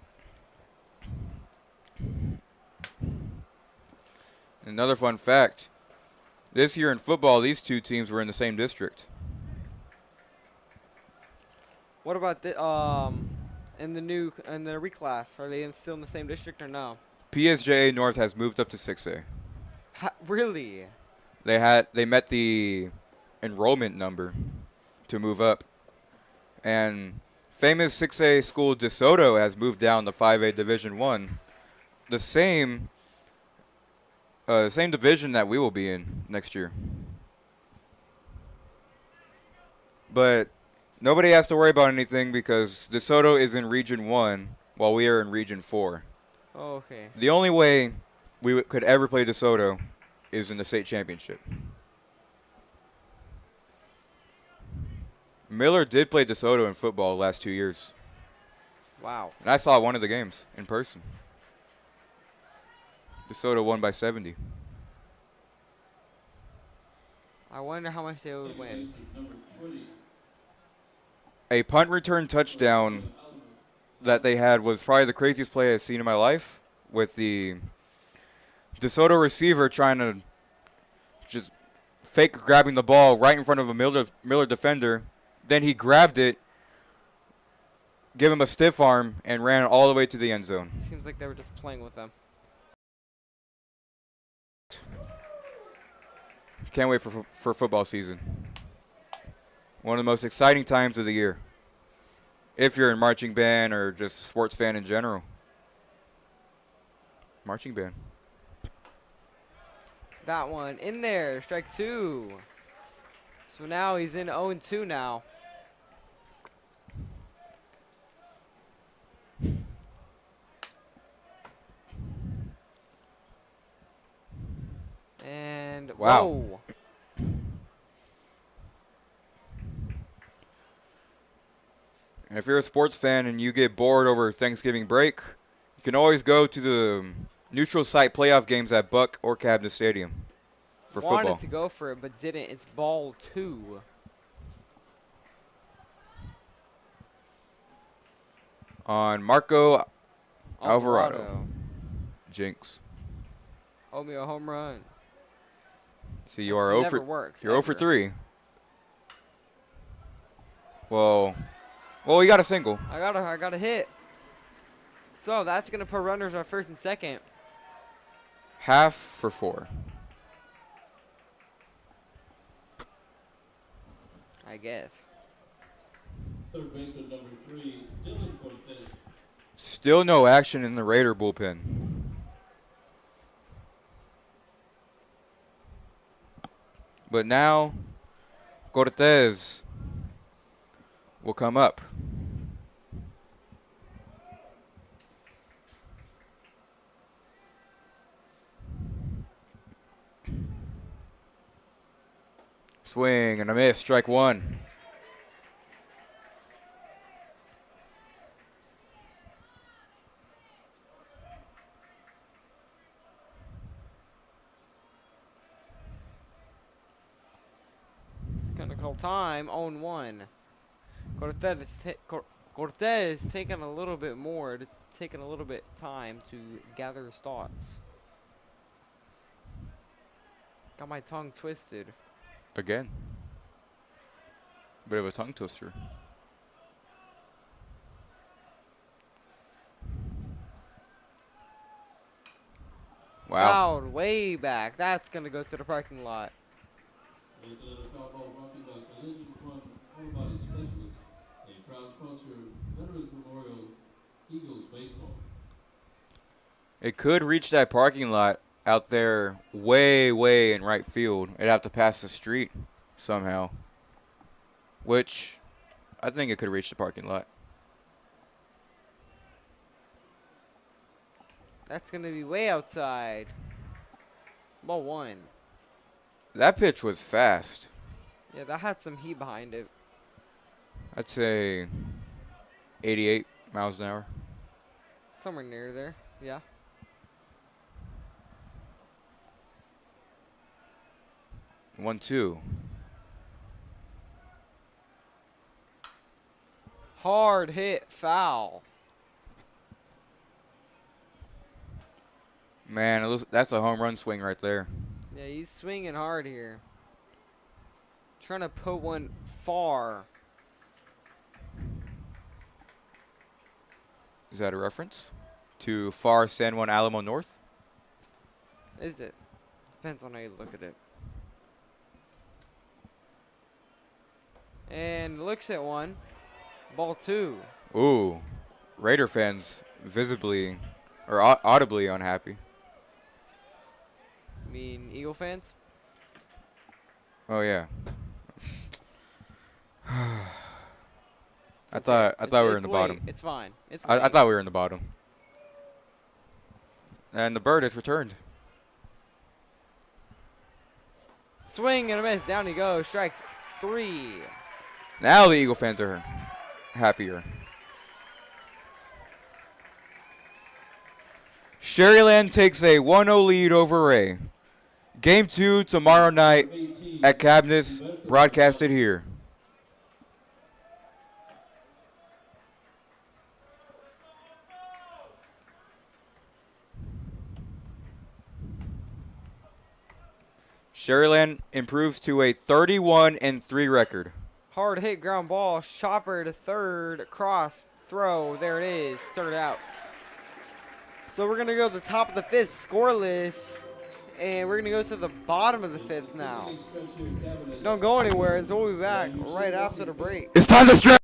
[SPEAKER 1] Another fun fact. This year in football, these two teams were in the same district.
[SPEAKER 4] What about the in the reclass? Are they still in the same district or no?
[SPEAKER 1] PSJA North has moved up to 6A.
[SPEAKER 4] Really?
[SPEAKER 1] They met the enrollment number to move up. And famous 6A school DeSoto has moved down to 5A Division 1. The same division that we will be in next year. But nobody has to worry about anything because DeSoto is in Region 1 while we are in Region 4.
[SPEAKER 4] Oh, okay.
[SPEAKER 1] The only way we could ever play DeSoto is in the state championship. Miller did play DeSoto in football the last 2 years.
[SPEAKER 4] Wow.
[SPEAKER 1] And I saw one of the games in person. DeSoto won by 70.
[SPEAKER 4] I wonder how much they would win.
[SPEAKER 1] A punt return touchdown that they had was probably the craziest play I've seen in my life, with the DeSoto receiver trying to just fake grabbing the ball right in front of a Miller defender. Then he grabbed it, gave him a stiff arm, and ran all the way to the end zone.
[SPEAKER 4] Seems like they were just playing with them.
[SPEAKER 1] Can't wait for football season. One of the most exciting times of the year. If you're in marching band or just a sports fan in general. Marching band.
[SPEAKER 4] That one in there, strike two. So now he's in 0-2 now. And
[SPEAKER 1] wow.
[SPEAKER 4] Whoa.
[SPEAKER 1] And if you're a sports fan and you get bored over Thanksgiving break, you can always go to the neutral site playoff games at Buck or Cabinet Stadium for football.
[SPEAKER 4] Wanted to go for it, but didn't. It's ball two.
[SPEAKER 1] On Marco Alvarado. Jinx.
[SPEAKER 4] Owe me a home run.
[SPEAKER 1] See, you are 0 for,
[SPEAKER 4] worked,
[SPEAKER 1] you're 0 for 3. Well, you got a single.
[SPEAKER 4] I got a hit. So that's gonna put runners on first and second.
[SPEAKER 1] Half for 4.
[SPEAKER 4] I guess.
[SPEAKER 3] Third baseman number 3, Dylan Cortez.
[SPEAKER 1] Still no action in the Raider bullpen. But now, Cortez will come up. Swing and a miss, strike one.
[SPEAKER 4] Gonna call time, 0-1. Cortez taking a little bit more, taking a little bit time to gather his thoughts. Got my tongue twisted.
[SPEAKER 1] Again. Bit of a tongue twister. Wow.
[SPEAKER 4] Fouled way back. That's gonna go to the parking lot.
[SPEAKER 3] There's another foul ball brought to you by Collision One Auto Body Specialist, a proud sponsor of Veterans Memorial Eagles Baseball.
[SPEAKER 1] It could reach that parking lot out there way in right field. It'd have to pass the street somehow, which I think it could reach the parking lot.
[SPEAKER 4] That's going to be way outside. Ball 1.
[SPEAKER 1] That pitch was fast.
[SPEAKER 4] Yeah, that had some heat behind it.
[SPEAKER 1] I'd say 88 miles an hour.
[SPEAKER 4] Somewhere near there. Yeah.
[SPEAKER 1] 1-2.
[SPEAKER 4] Hard hit foul.
[SPEAKER 1] Man, that's a home run swing right there.
[SPEAKER 4] Yeah, he's swinging hard here. Trying to put one far.
[SPEAKER 1] Is that a reference to far San Juan Alamo North?
[SPEAKER 4] Is it? Depends on how you look at it. And looks at one. Ball 2.
[SPEAKER 1] Ooh, Raider fans visibly or audibly unhappy.
[SPEAKER 4] You mean Eagle fans?
[SPEAKER 1] Oh yeah. I
[SPEAKER 4] It's
[SPEAKER 1] thought
[SPEAKER 4] okay.
[SPEAKER 1] we were in
[SPEAKER 4] It's
[SPEAKER 1] the
[SPEAKER 4] late.
[SPEAKER 1] bottom.
[SPEAKER 4] It's fine. It's
[SPEAKER 1] I
[SPEAKER 4] late.
[SPEAKER 1] thought we were in the bottom. And the bird is returned.
[SPEAKER 4] Swing and a miss. Down he goes. Strike 3.
[SPEAKER 1] Now the Eagle fans are happier. Sherryland takes a 1-0 lead over Ray. Game 2 tomorrow night at Cabinets, broadcasted here. Sherryland improves to a 31-3 record.
[SPEAKER 4] Hard hit ground ball. Chopper to third. Cross. Throw. There it is. Third out. So we're going to go to the top of the 5th scoreless. And we're going to go to the bottom of the 5th now. Don't go anywhere, as we'll be back right after the break.
[SPEAKER 1] It's time to stretch.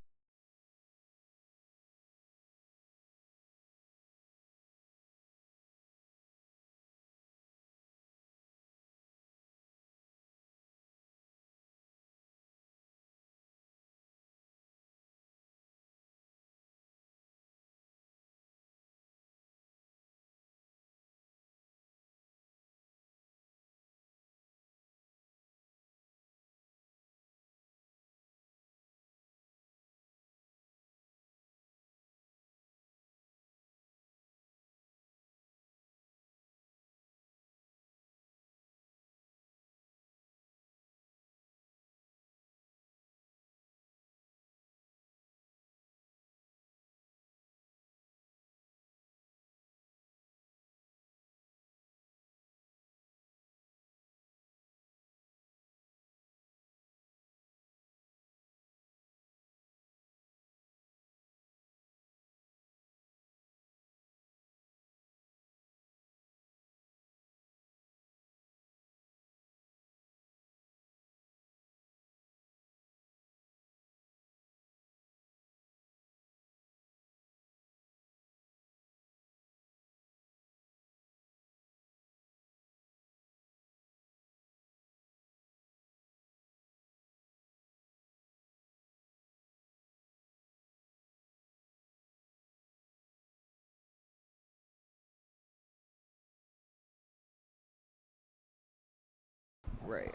[SPEAKER 4] Right.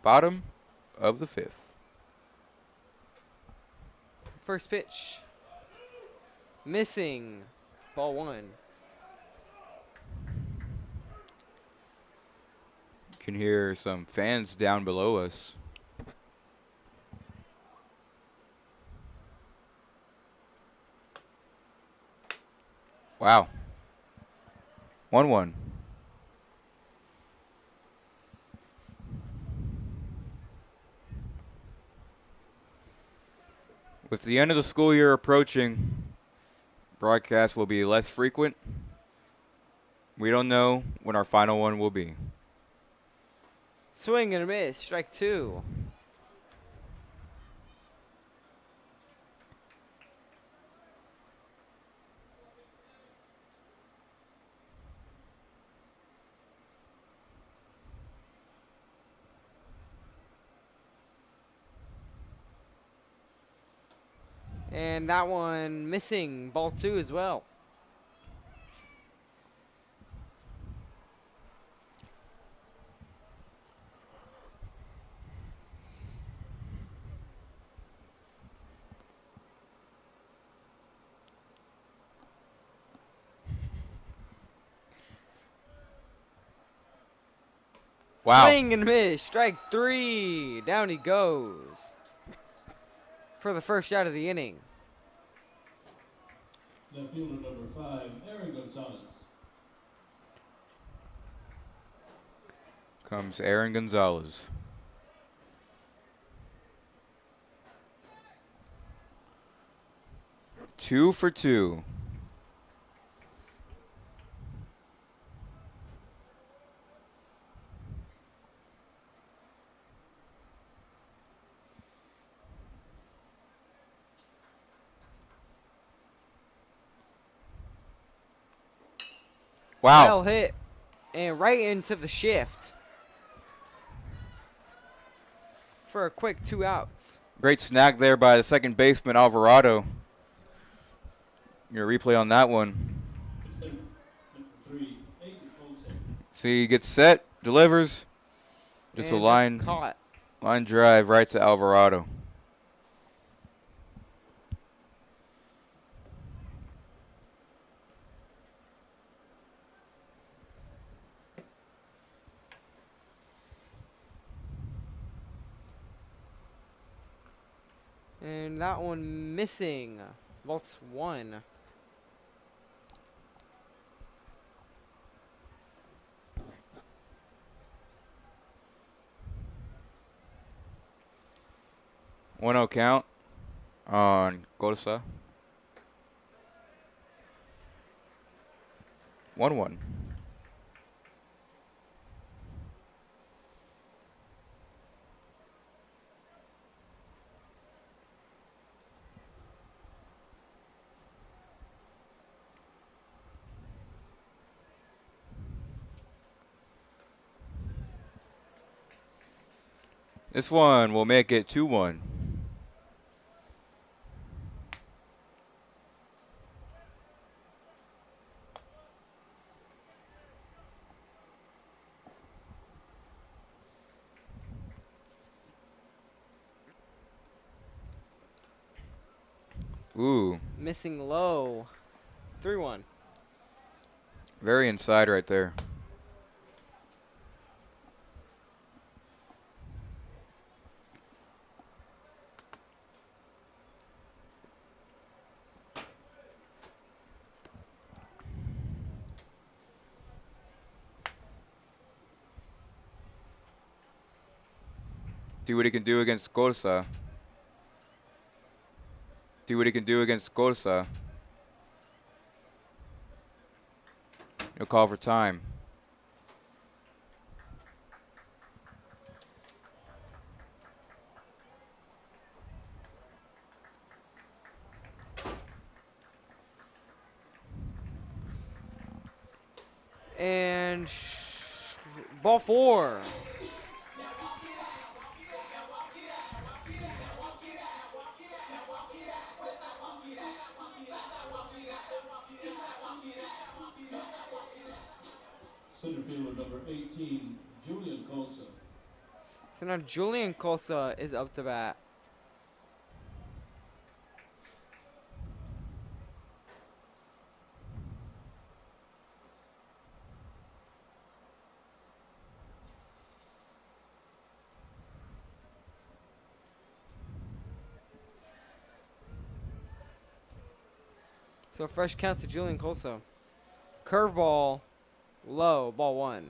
[SPEAKER 1] Bottom of the 5th.
[SPEAKER 4] First pitch. Missing. Ball 1.
[SPEAKER 1] Can hear some fans down below us. Wow. 1-1. With the end of the school year approaching, broadcasts will be less frequent. We don't know when our final one will be.
[SPEAKER 4] Swing and a miss. Strike 2. And that one missing. Ball 2 as well.
[SPEAKER 1] Wow.
[SPEAKER 4] Swing and miss. Strike 3. Down he goes. For the first out of the inning.
[SPEAKER 3] Left fielder number 5, Aaron Gonzalez.
[SPEAKER 1] Comes Aaron Gonzalez. Two for two. Wow.
[SPEAKER 4] Well hit. And right into the shift. For a quick 2 outs.
[SPEAKER 1] Great snag there by the second baseman, Alvarado. Your replay on that one.
[SPEAKER 3] Number 3, Aiden Olsen.
[SPEAKER 1] See, he gets set, delivers. Just a
[SPEAKER 4] And
[SPEAKER 1] line
[SPEAKER 4] caught.
[SPEAKER 1] drive right to Alvarado.
[SPEAKER 4] And that one missing. Vaults 1.
[SPEAKER 1] One 0 count on Gosa. 1-1. This one will make it 2-1. Ooh,
[SPEAKER 4] Missing low. 3-1.
[SPEAKER 1] very inside right there. See what he can do against Gosa. See what he can do against Gosa. He'll call for time.
[SPEAKER 4] And ball 4.
[SPEAKER 3] Center fielder number 18, Julian Colson.
[SPEAKER 4] So now Julian Colsa is up to bat. So fresh count to Julian Colsa. Curveball, low, ball 1.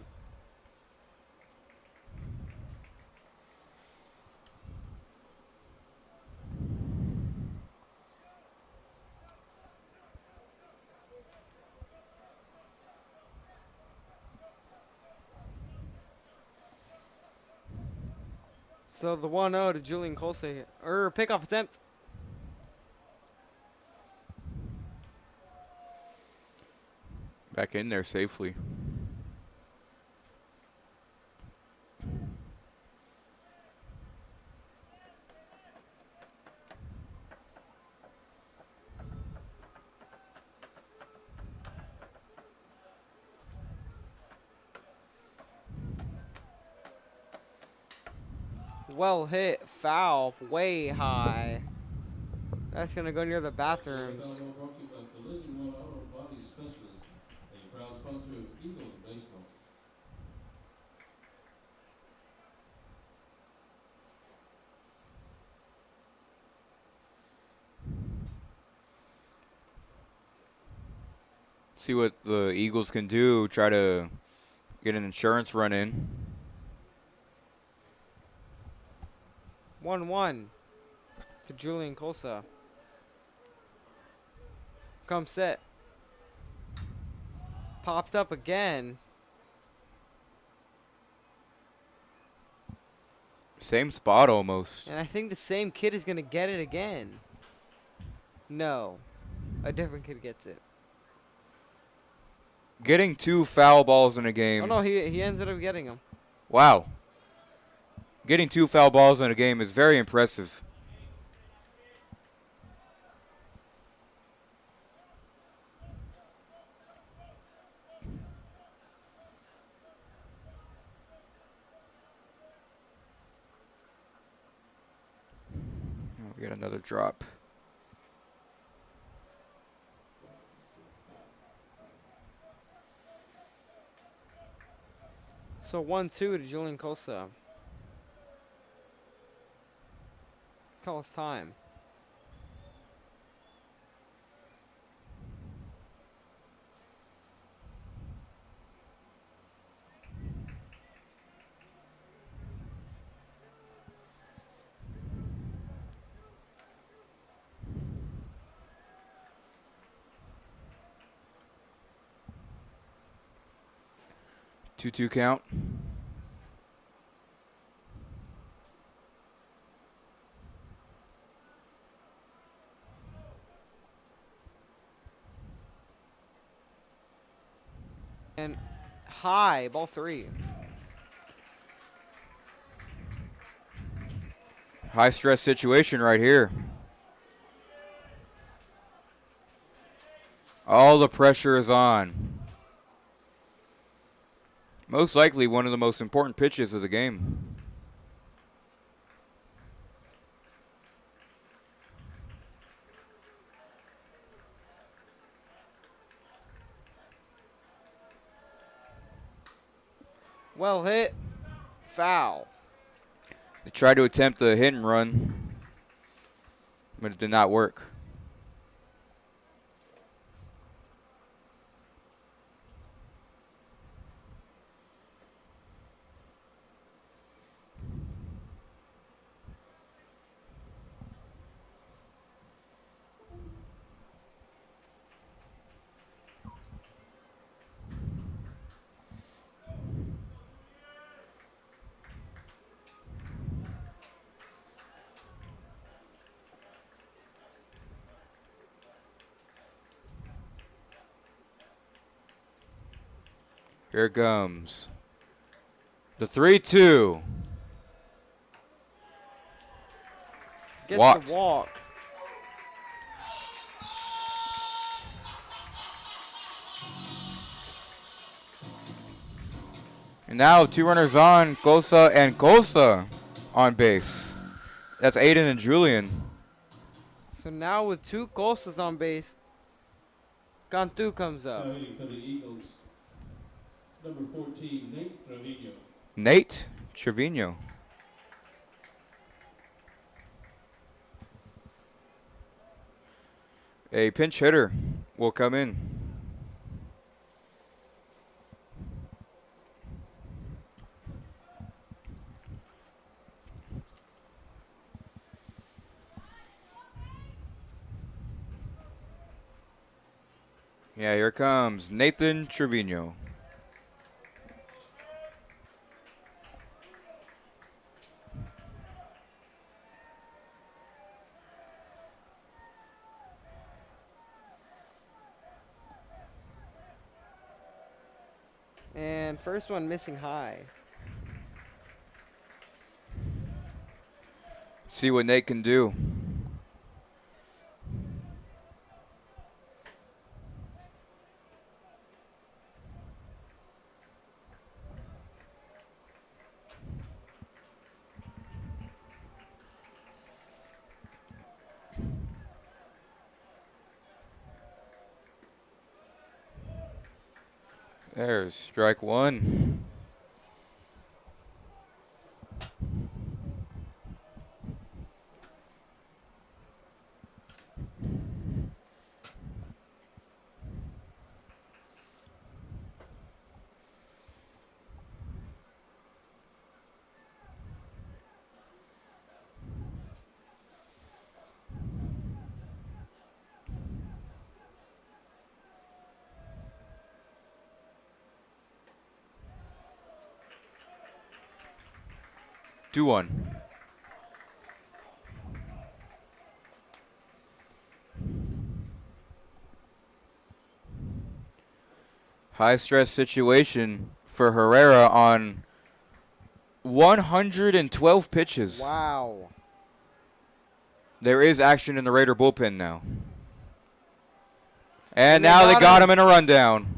[SPEAKER 4] So the 1-0 to Julian Colsa. Pickoff attempt.
[SPEAKER 1] Back in there safely.
[SPEAKER 4] Well hit, foul, way high. That's gonna go near the
[SPEAKER 3] Foul
[SPEAKER 4] bathrooms.
[SPEAKER 3] ball brought to you by Collision One Auto Body Specialist, a proud sponsor of Eagles baseball.
[SPEAKER 1] See what the Eagles can do. Try to get an insurance run in.
[SPEAKER 4] 1-1 to Julian Colsa. Come set. Pops up again.
[SPEAKER 1] Same spot almost.
[SPEAKER 4] And I think the same kid is going to get it again. No. A different kid gets it.
[SPEAKER 1] Getting 2 foul balls in a game.
[SPEAKER 4] Oh, no, he ended up getting them.
[SPEAKER 1] Wow. Getting 2 foul balls in a game is very impressive. We get another drop.
[SPEAKER 4] So 1-2 to Julian Colsa. Call us time.
[SPEAKER 1] Two count.
[SPEAKER 4] And high, ball 3.
[SPEAKER 1] High stress situation right here. All the pressure is on. Most likely one of the most important pitches of the game.
[SPEAKER 4] Well hit. Foul.
[SPEAKER 1] They tried to attempt a hit and run, but it did not work. Here it comes. The 3-2.
[SPEAKER 4] Gets
[SPEAKER 1] Walked.
[SPEAKER 4] the walk.
[SPEAKER 1] And now 2 runners on, Kosa and Kosa on base. That's Aiden and Julian.
[SPEAKER 4] So now with 2 Colsas on base, Cantu comes up.
[SPEAKER 3] Now hitting for the Eagles, number 14, Nate Trevino.
[SPEAKER 1] Nate Trevino. A pinch hitter will come in. Yeah, here comes Nathan Trevino.
[SPEAKER 4] And first one missing high.
[SPEAKER 1] See what Nate can do. There's strike one. Two one. High stress situation for Herrera on 112 pitches.
[SPEAKER 4] Wow.
[SPEAKER 1] There is action in the Raider bullpen now. And
[SPEAKER 4] And they
[SPEAKER 1] now they
[SPEAKER 4] got
[SPEAKER 1] got
[SPEAKER 4] him.
[SPEAKER 1] him in a rundown.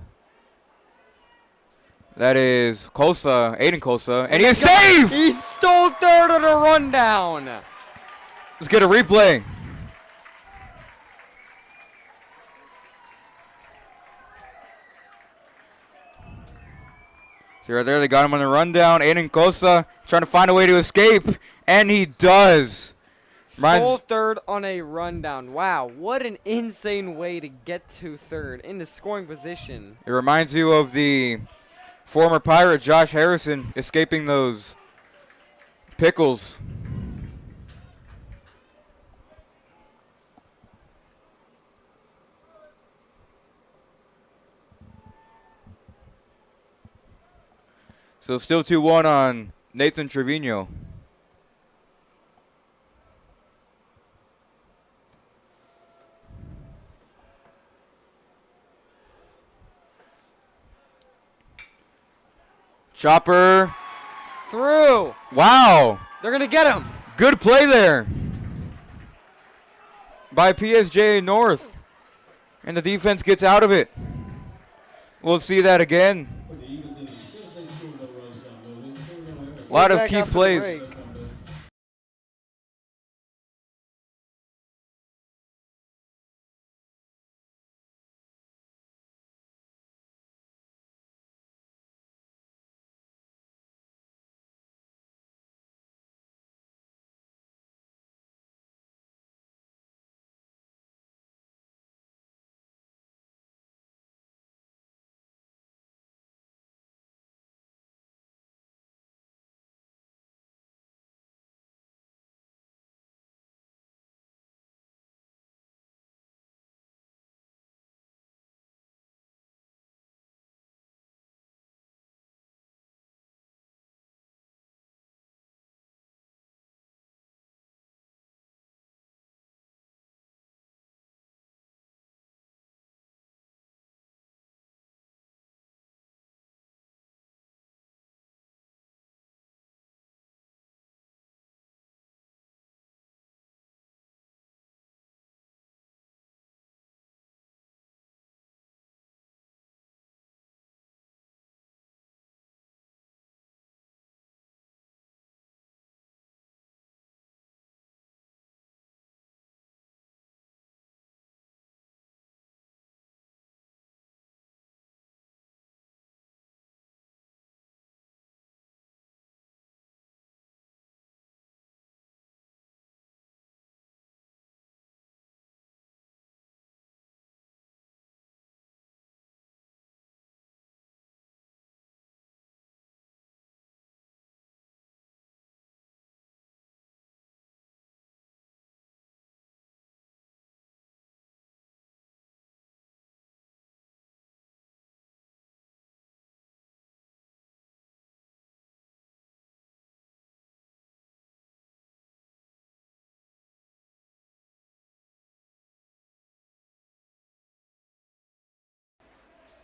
[SPEAKER 1] That is Kosa, Aiden Kosa, and he is safe!
[SPEAKER 4] He stole third on a rundown.
[SPEAKER 1] Let's get a replay. See right there, they got him on the rundown. Aiden Kosa trying to find a way to escape, and he does.
[SPEAKER 4] Stole third on a rundown. Wow, what an insane way to get to third in the scoring position.
[SPEAKER 1] It reminds you of the former Pirate Josh Harrison escaping those pickles. So still 2-1 on Nathan Trevino. Chopper.
[SPEAKER 4] Through.
[SPEAKER 1] Wow.
[SPEAKER 4] They're going to get him.
[SPEAKER 1] Good play there by PSJA North. And the defense gets out of it. We'll see that again.
[SPEAKER 3] For the Eagles inning, still they scored no runs down low. They scored no errors.
[SPEAKER 1] A lot of
[SPEAKER 4] Back
[SPEAKER 1] key
[SPEAKER 4] after the
[SPEAKER 1] plays.
[SPEAKER 4] break.
[SPEAKER 3] Down low.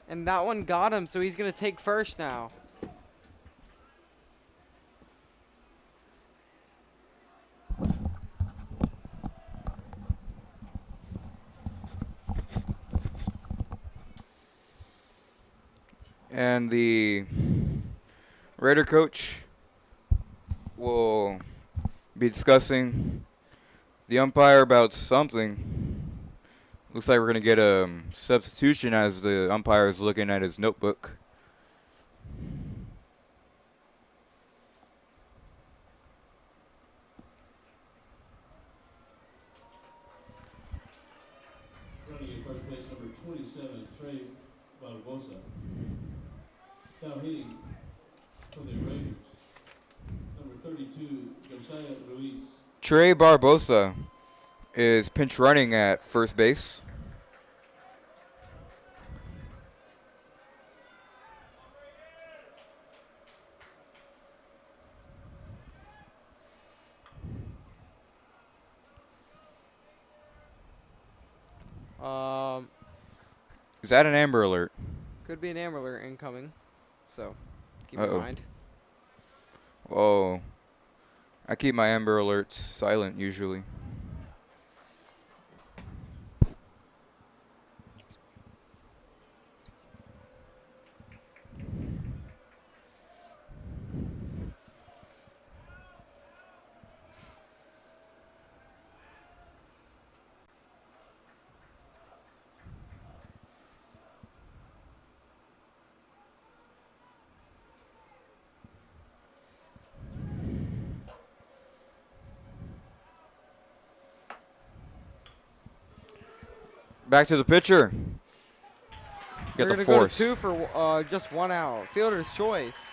[SPEAKER 4] And that one got him, so he's going to take first now.
[SPEAKER 1] And the Raider coach will be discussing the umpire about something. Looks like we're going to get a substitution as the umpire is looking at his notebook.
[SPEAKER 3] 27, Trey Barbosa. Now hitting for the Raiders, number 32, Josiah Ruiz.
[SPEAKER 1] Trey Barbosa is pinch running at first base. Is that an Amber Alert?
[SPEAKER 4] Could be an Amber Alert incoming, so keep
[SPEAKER 1] Uh-oh.
[SPEAKER 4] in mind.
[SPEAKER 1] Oh, I keep my Amber Alerts silent usually. Back to the pitcher.
[SPEAKER 4] They're
[SPEAKER 1] Get the
[SPEAKER 4] gonna go to
[SPEAKER 1] force.
[SPEAKER 4] 2 for just 1 out. Fielder's choice.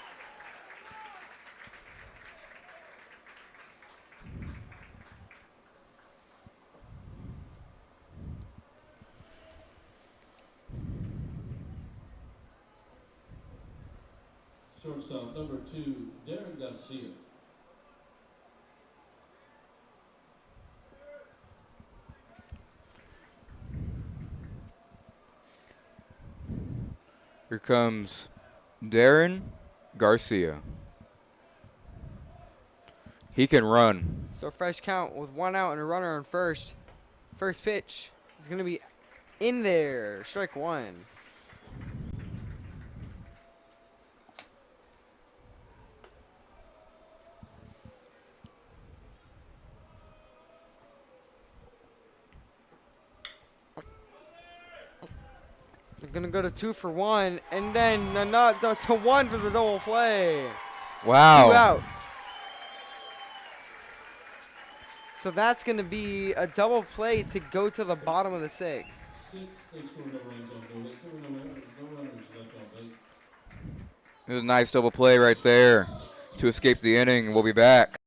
[SPEAKER 3] Shortstop, number 2, Darren Garcia.
[SPEAKER 1] Here comes Darren Garcia. He can run.
[SPEAKER 4] So fresh count with 1 out and a runner on first. First pitch is gonna be in there. Strike 1. They're gonna go to 2 for 1, and then another to 1 for the double play. 2
[SPEAKER 1] Wow.
[SPEAKER 4] outs. So that's gonna be a double play to go to the bottom of the 6th.
[SPEAKER 3] 6, they score no runs on goal. There were no runners left on base.
[SPEAKER 1] There's a nice double play right there to escape the inning. We'll be back.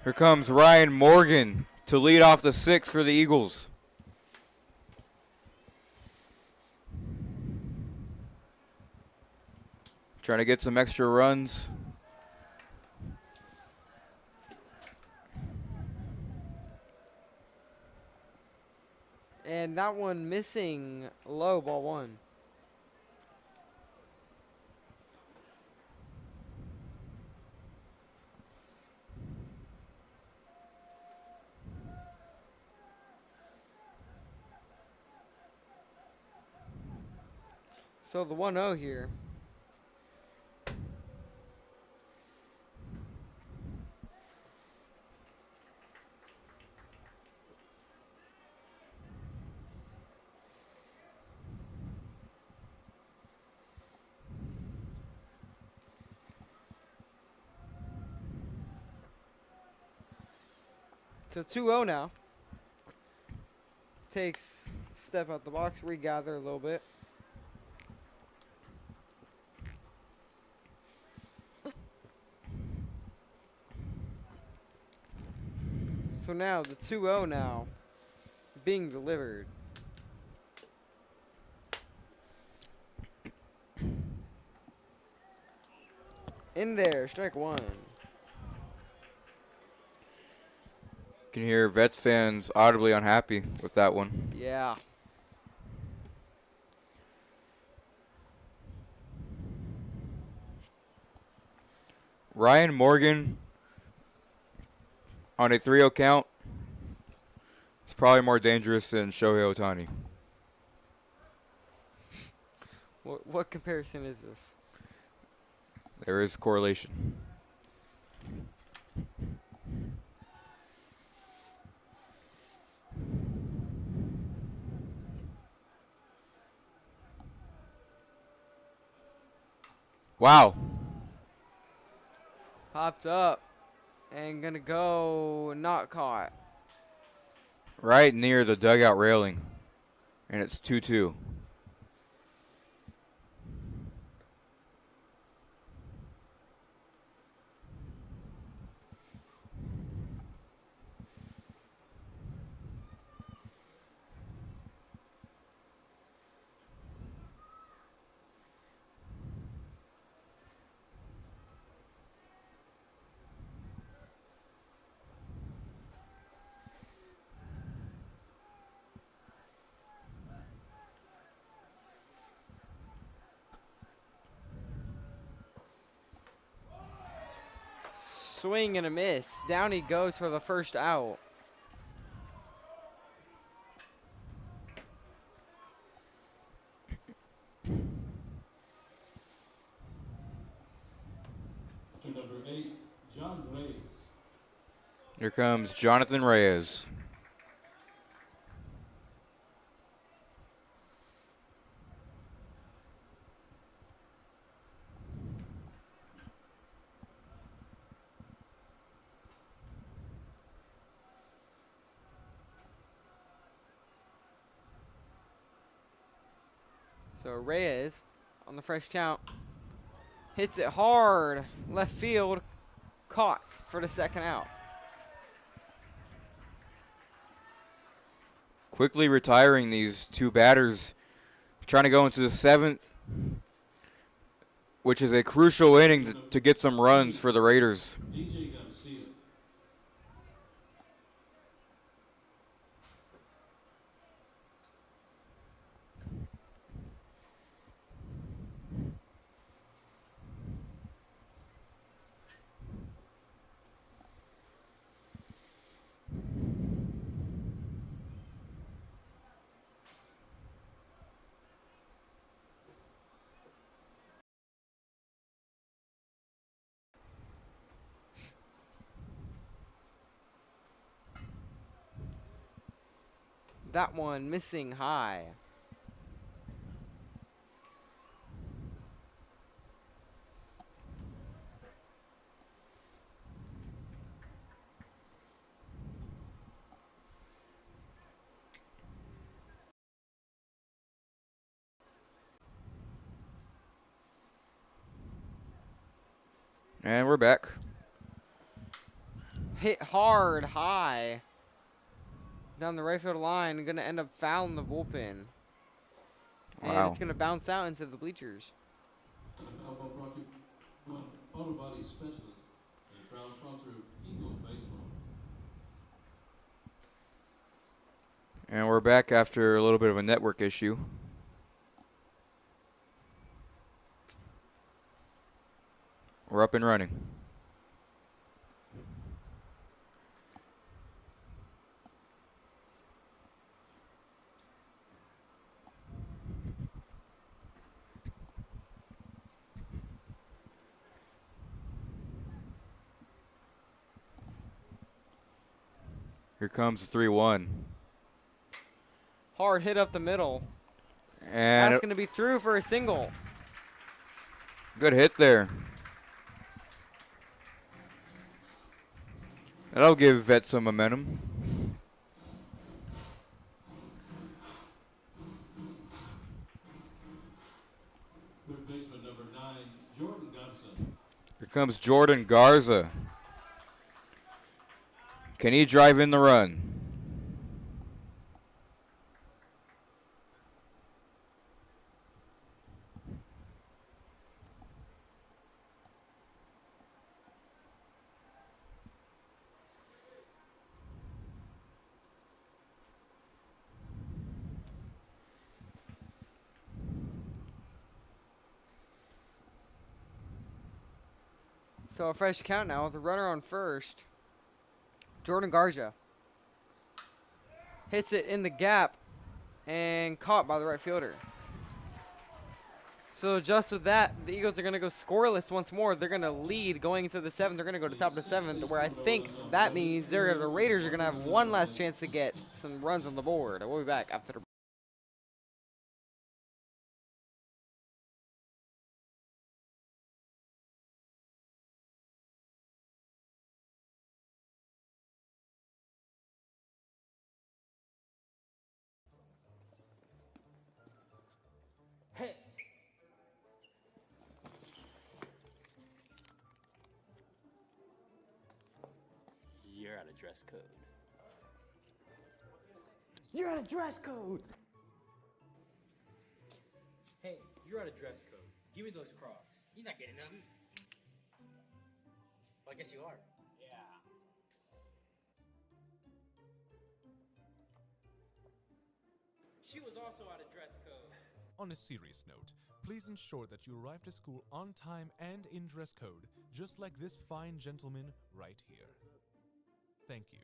[SPEAKER 1] Here comes Ryan Morgan to lead off the sixth for the Eagles. Trying to get some extra runs.
[SPEAKER 4] And that one missing low, ball one. So the 1-0 here. So 2-0 now. Takes a step out the box, regather a little bit. So now the 2-0 now being delivered. In there, strike one.
[SPEAKER 1] Can hear Vets fans audibly unhappy with that one.
[SPEAKER 4] Yeah.
[SPEAKER 1] Ryan Morgan on a 3-0 count is probably more dangerous than Shohei Ohtani.
[SPEAKER 4] What comparison is this?
[SPEAKER 1] There is correlation. Wow.
[SPEAKER 4] Popped up and gonna go not caught.
[SPEAKER 1] Right near the dugout railing. And it's 2-2.
[SPEAKER 4] Swing and a miss. Down he goes for the first out.
[SPEAKER 3] To number 8, John Reyes.
[SPEAKER 1] Here comes Jonathan Reyes.
[SPEAKER 4] So Reyes on the fresh count hits it hard left field, caught for the second out.
[SPEAKER 1] Quickly retiring these two batters, trying to go into the seventh, which is a crucial inning to get some runs for the Raiders.
[SPEAKER 3] DJ Garcia.
[SPEAKER 4] That one missing high.
[SPEAKER 1] And we're back.
[SPEAKER 4] Hit hard, high. Down the right field line. Going to end up fouling the bullpen. And
[SPEAKER 1] Wow.
[SPEAKER 4] it's going to bounce out into the bleachers.
[SPEAKER 3] The foul ball brought to one auto body specialist, a proud sponsor of Eagle Baseball.
[SPEAKER 1] And we're back after a little bit of a network issue. We're up and running. Here comes the 3-1.
[SPEAKER 4] Hard hit up the middle.
[SPEAKER 1] And
[SPEAKER 4] That's going to be through for a single.
[SPEAKER 1] good hit there. That'll give Vet some momentum.
[SPEAKER 3] Third baseman number 9, Jordan Godson.
[SPEAKER 1] Here comes Jordan Garza. Can he drive in the run?
[SPEAKER 4] So a fresh count now with a runner on first. Jordan Garza hits it in the gap and caught by the right fielder. So just with that, the Eagles are going to go scoreless once more. They're going to lead going into the 7th. They're going to go to top of the 7th, where I think that means the Raiders are going to have one last chance to get some runs on the board. We'll be back after the
[SPEAKER 5] You're out of dress code.
[SPEAKER 6] You're out of dress code. Hey, you're out of dress code. Give me those Crocs.
[SPEAKER 5] You're not getting them. Well, I guess you are.
[SPEAKER 6] Yeah. She was also out of dress code.
[SPEAKER 7] On a serious note, please ensure that you arrive to school on time and in dress code, just like this fine gentleman right here. Thank you.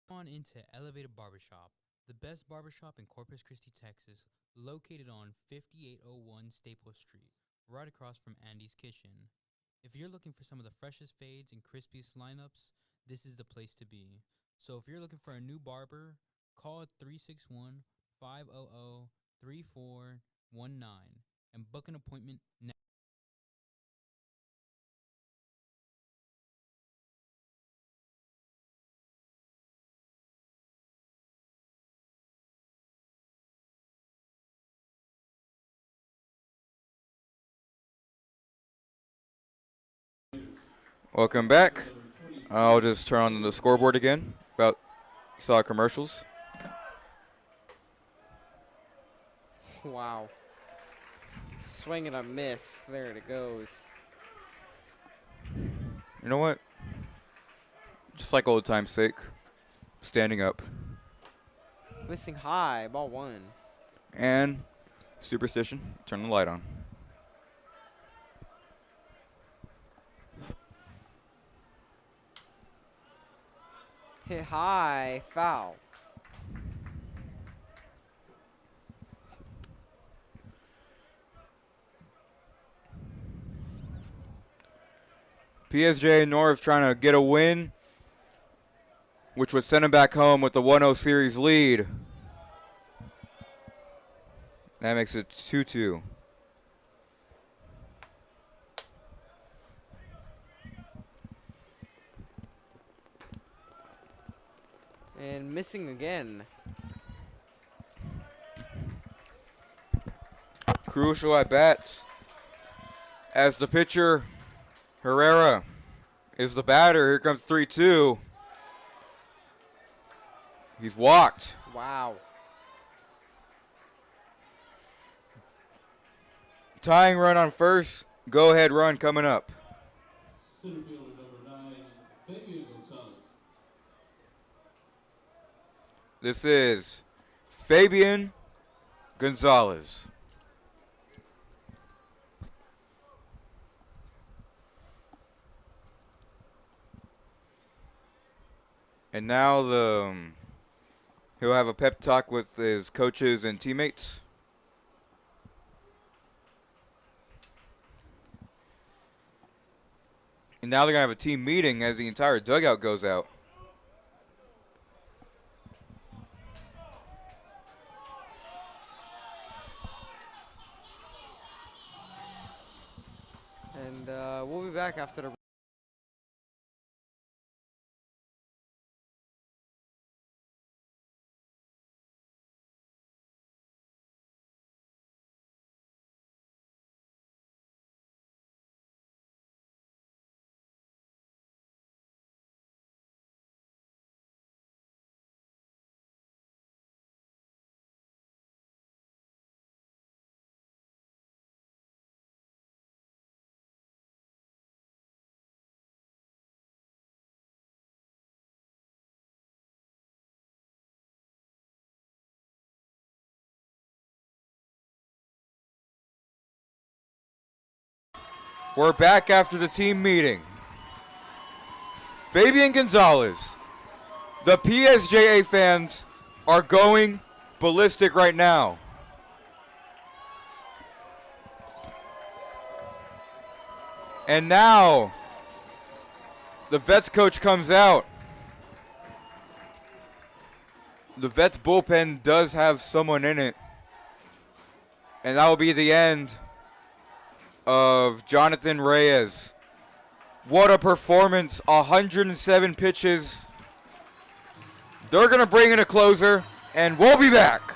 [SPEAKER 8] On into Elevated Barbershop, the best barbershop in Corpus Christi, Texas, located on 5801 Staple Street, right across from Andy's Kitchen. If you're looking for some of the freshest fades and crispiest lineups, this is the place to be. So if you're looking for a new barber, call 361-500-3419 and book an appointment now.
[SPEAKER 1] Welcome back. I'll just turn on the scoreboard again. Saw commercials.
[SPEAKER 4] wow. Swing and a miss. There it goes.
[SPEAKER 1] You know what? Just like old time's sake, standing up.
[SPEAKER 4] Missing high. Ball 1.
[SPEAKER 1] And superstition, turn the light on.
[SPEAKER 4] Hit high. Foul.
[SPEAKER 1] PSJA North trying to get a win, which would send them back home with the 1-0 series lead. That makes it 2-2.
[SPEAKER 4] And missing again.
[SPEAKER 1] Crucial at bats. As the pitcher, Herrera, is the batter. Here comes 3-2. He's walked.
[SPEAKER 4] Wow.
[SPEAKER 1] Tying run on first. Go ahead run coming up.
[SPEAKER 3] Center fielder number 9, Fabian Gonzalez.
[SPEAKER 1] This is Fabian Gonzalez. And now he'll have a pep talk with his coaches and teammates. And now they're going to have a team meeting as the entire dugout goes out.
[SPEAKER 4] And we'll be back after the
[SPEAKER 1] We're back after the team meeting. Fabian Gonzalez. The PSJA fans are going ballistic right now. And now, the Vets coach comes out. The Vets bullpen does have someone in it. And that will be the end of Jonathan Reyes. What a performance. 107 pitches. They're going to bring in a closer, and we'll be back.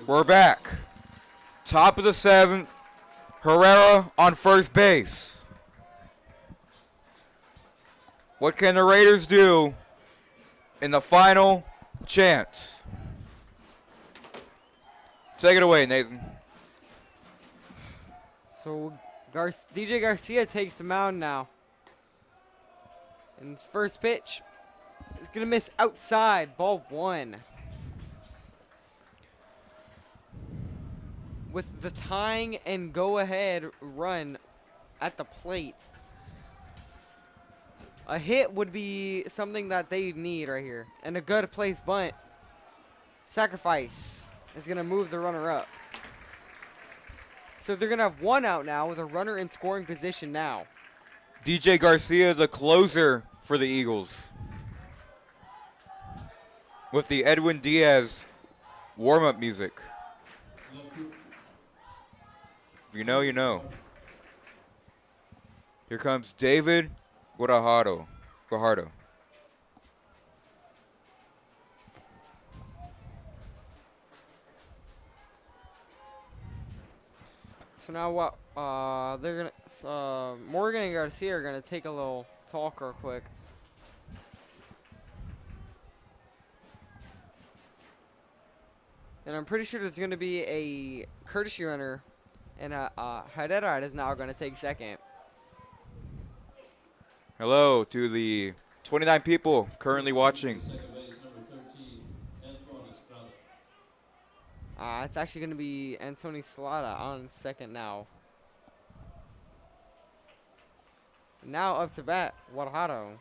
[SPEAKER 1] We're back. Top of the 7th. Herrera on first base. What can the Raiders do in the final chance? Take it away, Nathan.
[SPEAKER 4] So DJ Garcia takes the mound now. And his first pitch is going to miss outside. Ball 1. With the tying and go-ahead run at the plate. A hit would be something that they need right here. And a good place bunt. Sacrifice is going to move the runner up. So they're going to have 1 out now with a runner in scoring position now.
[SPEAKER 1] DJ Garcia, the closer for the Eagles. With the Edwin Diaz warm-up music. If you know, you know. Here comes David Guajardo.
[SPEAKER 4] So now what? They're gonna. Morgan and Garcia are gonna take a little talk real quick. And I'm pretty sure there's gonna be a courtesy runner, and Herrera is now gonna take second.
[SPEAKER 1] Hello to the 29 people currently watching.
[SPEAKER 3] Second base, number 13, Antoine Estrada.
[SPEAKER 4] It's actually gonna be Anthony Salada on second now. Now up to bat, Guajardo.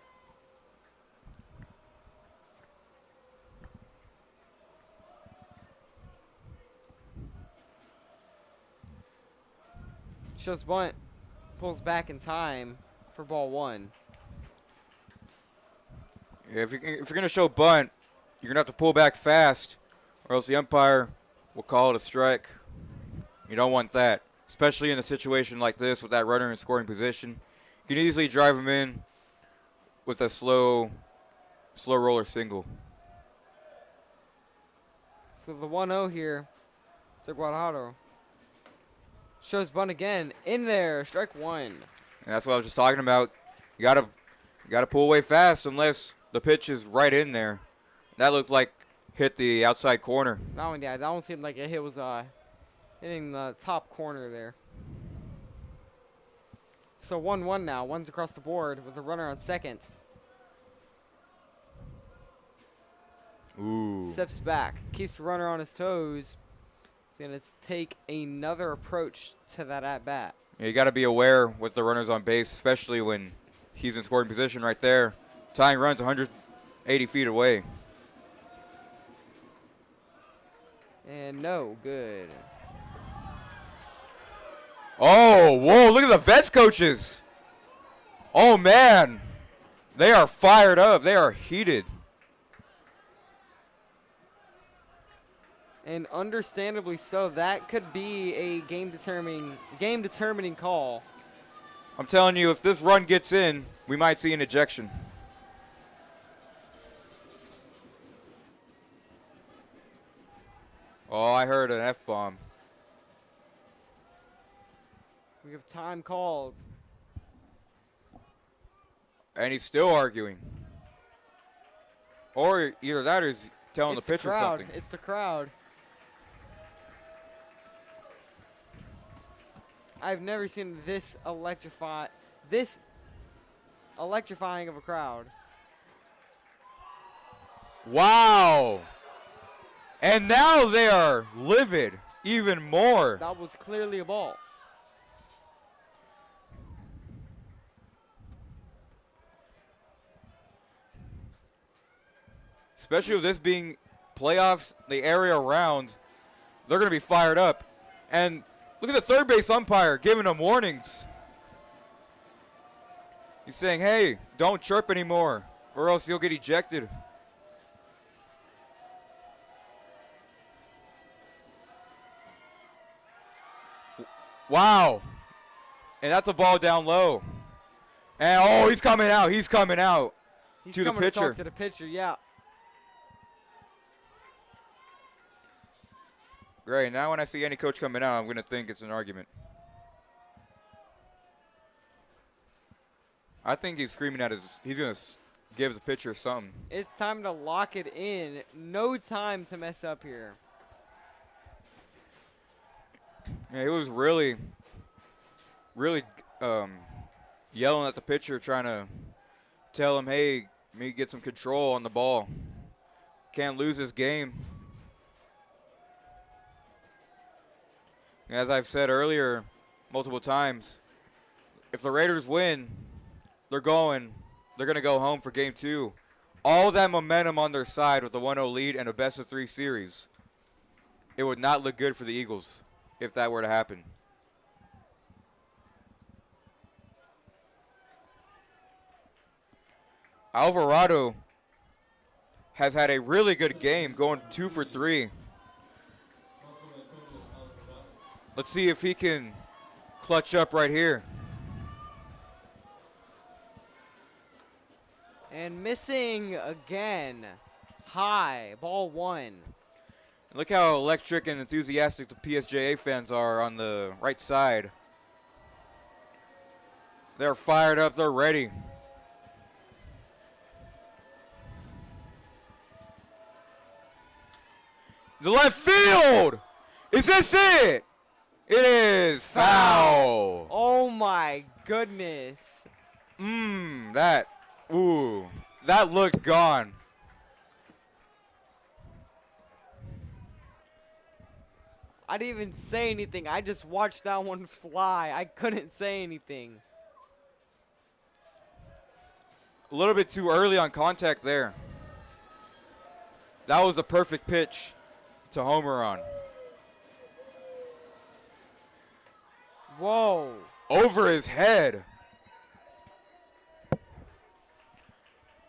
[SPEAKER 4] Shows bunt, pulls back in time for ball 1.
[SPEAKER 1] Yeah, if you're going to show bunt, you're going to have to pull back fast, or else the umpire will call it a strike. You don't want that, especially in a situation like this with that runner in scoring position. You can easily drive him in with a slow roller single.
[SPEAKER 4] So the 1-0 here to Guajardo. Shows bunt again. In there. Strike 1.
[SPEAKER 1] And that's what I was just talking about. You gotta pull away fast unless the pitch is right in there. That looked like hit the outside corner.
[SPEAKER 4] That one seemed like a hit was hitting the top corner there. So 1-1 now. 1's across the board with a runner on second.
[SPEAKER 1] Ooh.
[SPEAKER 4] Steps back. Keeps the runner on his toes. He's going to take another approach to that at-bat.
[SPEAKER 1] Yeah, you got to be aware with the runners on base, especially when he's in scoring position right there. Tying runs 180 feet away.
[SPEAKER 4] And no, good.
[SPEAKER 1] Oh, whoa, look at the vets coaches. Oh, man. They are fired up. They are heated.
[SPEAKER 4] And understandably so. That could be a game determining call.
[SPEAKER 1] I'm telling you, if this run gets in, we might see an ejection. Oh, I heard an F-bomb.
[SPEAKER 4] We have time called.
[SPEAKER 1] And he's still arguing. Or either that or he's telling the pitcher something.
[SPEAKER 4] It's the crowd. I've never seen this electrifying of a crowd.
[SPEAKER 1] Wow. And now they are livid even more.
[SPEAKER 4] That was clearly a ball.
[SPEAKER 1] Especially with this being playoffs, the area around, they're going to be fired up. And look at the third base umpire giving them warnings. He's saying, hey, don't chirp anymore or else you'll get ejected. Wow. And that's a ball down low. And, oh, he's coming out. He's coming out to the pitcher.
[SPEAKER 4] To talk to the pitcher, yeah.
[SPEAKER 1] Great. Now when I see any coach coming out, I'm going to think it's an argument. I think he's screaming at his. He's going to give the pitcher something.
[SPEAKER 4] It's time to lock it in. No time to mess up here.
[SPEAKER 1] Yeah, he was really yelling at the pitcher, trying to tell him, hey, me get some control on the ball. Can't lose this game. As I've said earlier multiple times, if the Raiders win, they're going to go home for game 2. All that momentum on their side with a 1-0 lead and a best-of-3 series. It would not look good for the Eagles if that were to happen. Alvarado has had a really good game, going 2 for 3. Let's see if he can clutch up right here.
[SPEAKER 4] And missing again. High, ball 1.
[SPEAKER 1] Look how electric and enthusiastic the PSJA fans are on the right side. They're fired up, they're ready. The left field! Is this it? It is foul.
[SPEAKER 4] Oh my goodness.
[SPEAKER 1] That looked gone.
[SPEAKER 4] I didn't even say anything. I just watched that one fly. I couldn't say anything.
[SPEAKER 1] A little bit too early on contact there. That was a perfect pitch to homer on.
[SPEAKER 4] Whoa.
[SPEAKER 1] Over his head.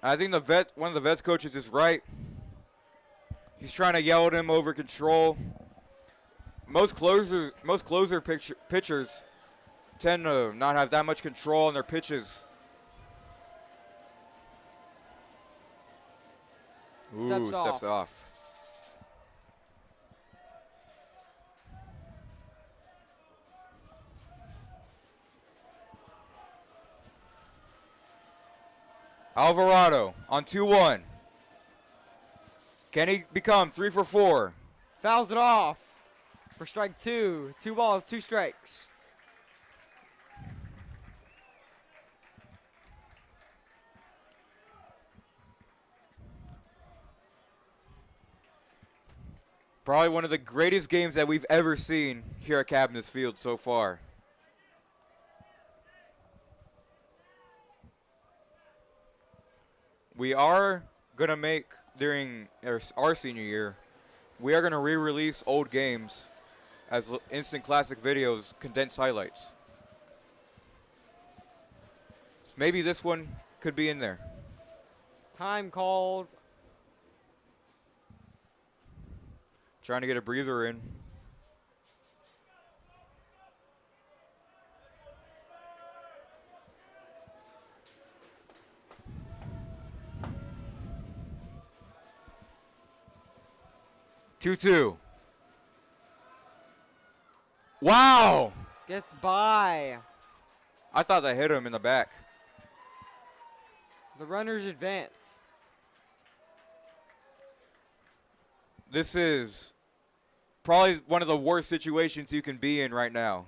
[SPEAKER 1] I think one of the vets coaches is right. He's trying to yell at him over control. Most closer pitchers tend to not have that much control on their pitches. Steps off. Alvarado on 2-1. Can he become 3 for 4?
[SPEAKER 4] Fouls it off for strike 2. 2 balls, 2 strikes.
[SPEAKER 1] Probably one of the greatest games that we've ever seen here at Cabinets Field so far. We are going to make, during our senior year, we are going to re-release old games as instant classic videos, condensed highlights. So maybe this one could be in there.
[SPEAKER 4] Time called.
[SPEAKER 1] Trying to get a breather in. Two. Wow!
[SPEAKER 4] Gets by.
[SPEAKER 1] I thought that hit him in the back.
[SPEAKER 4] The runners advance.
[SPEAKER 1] This is probably one of the worst situations you can be in right now.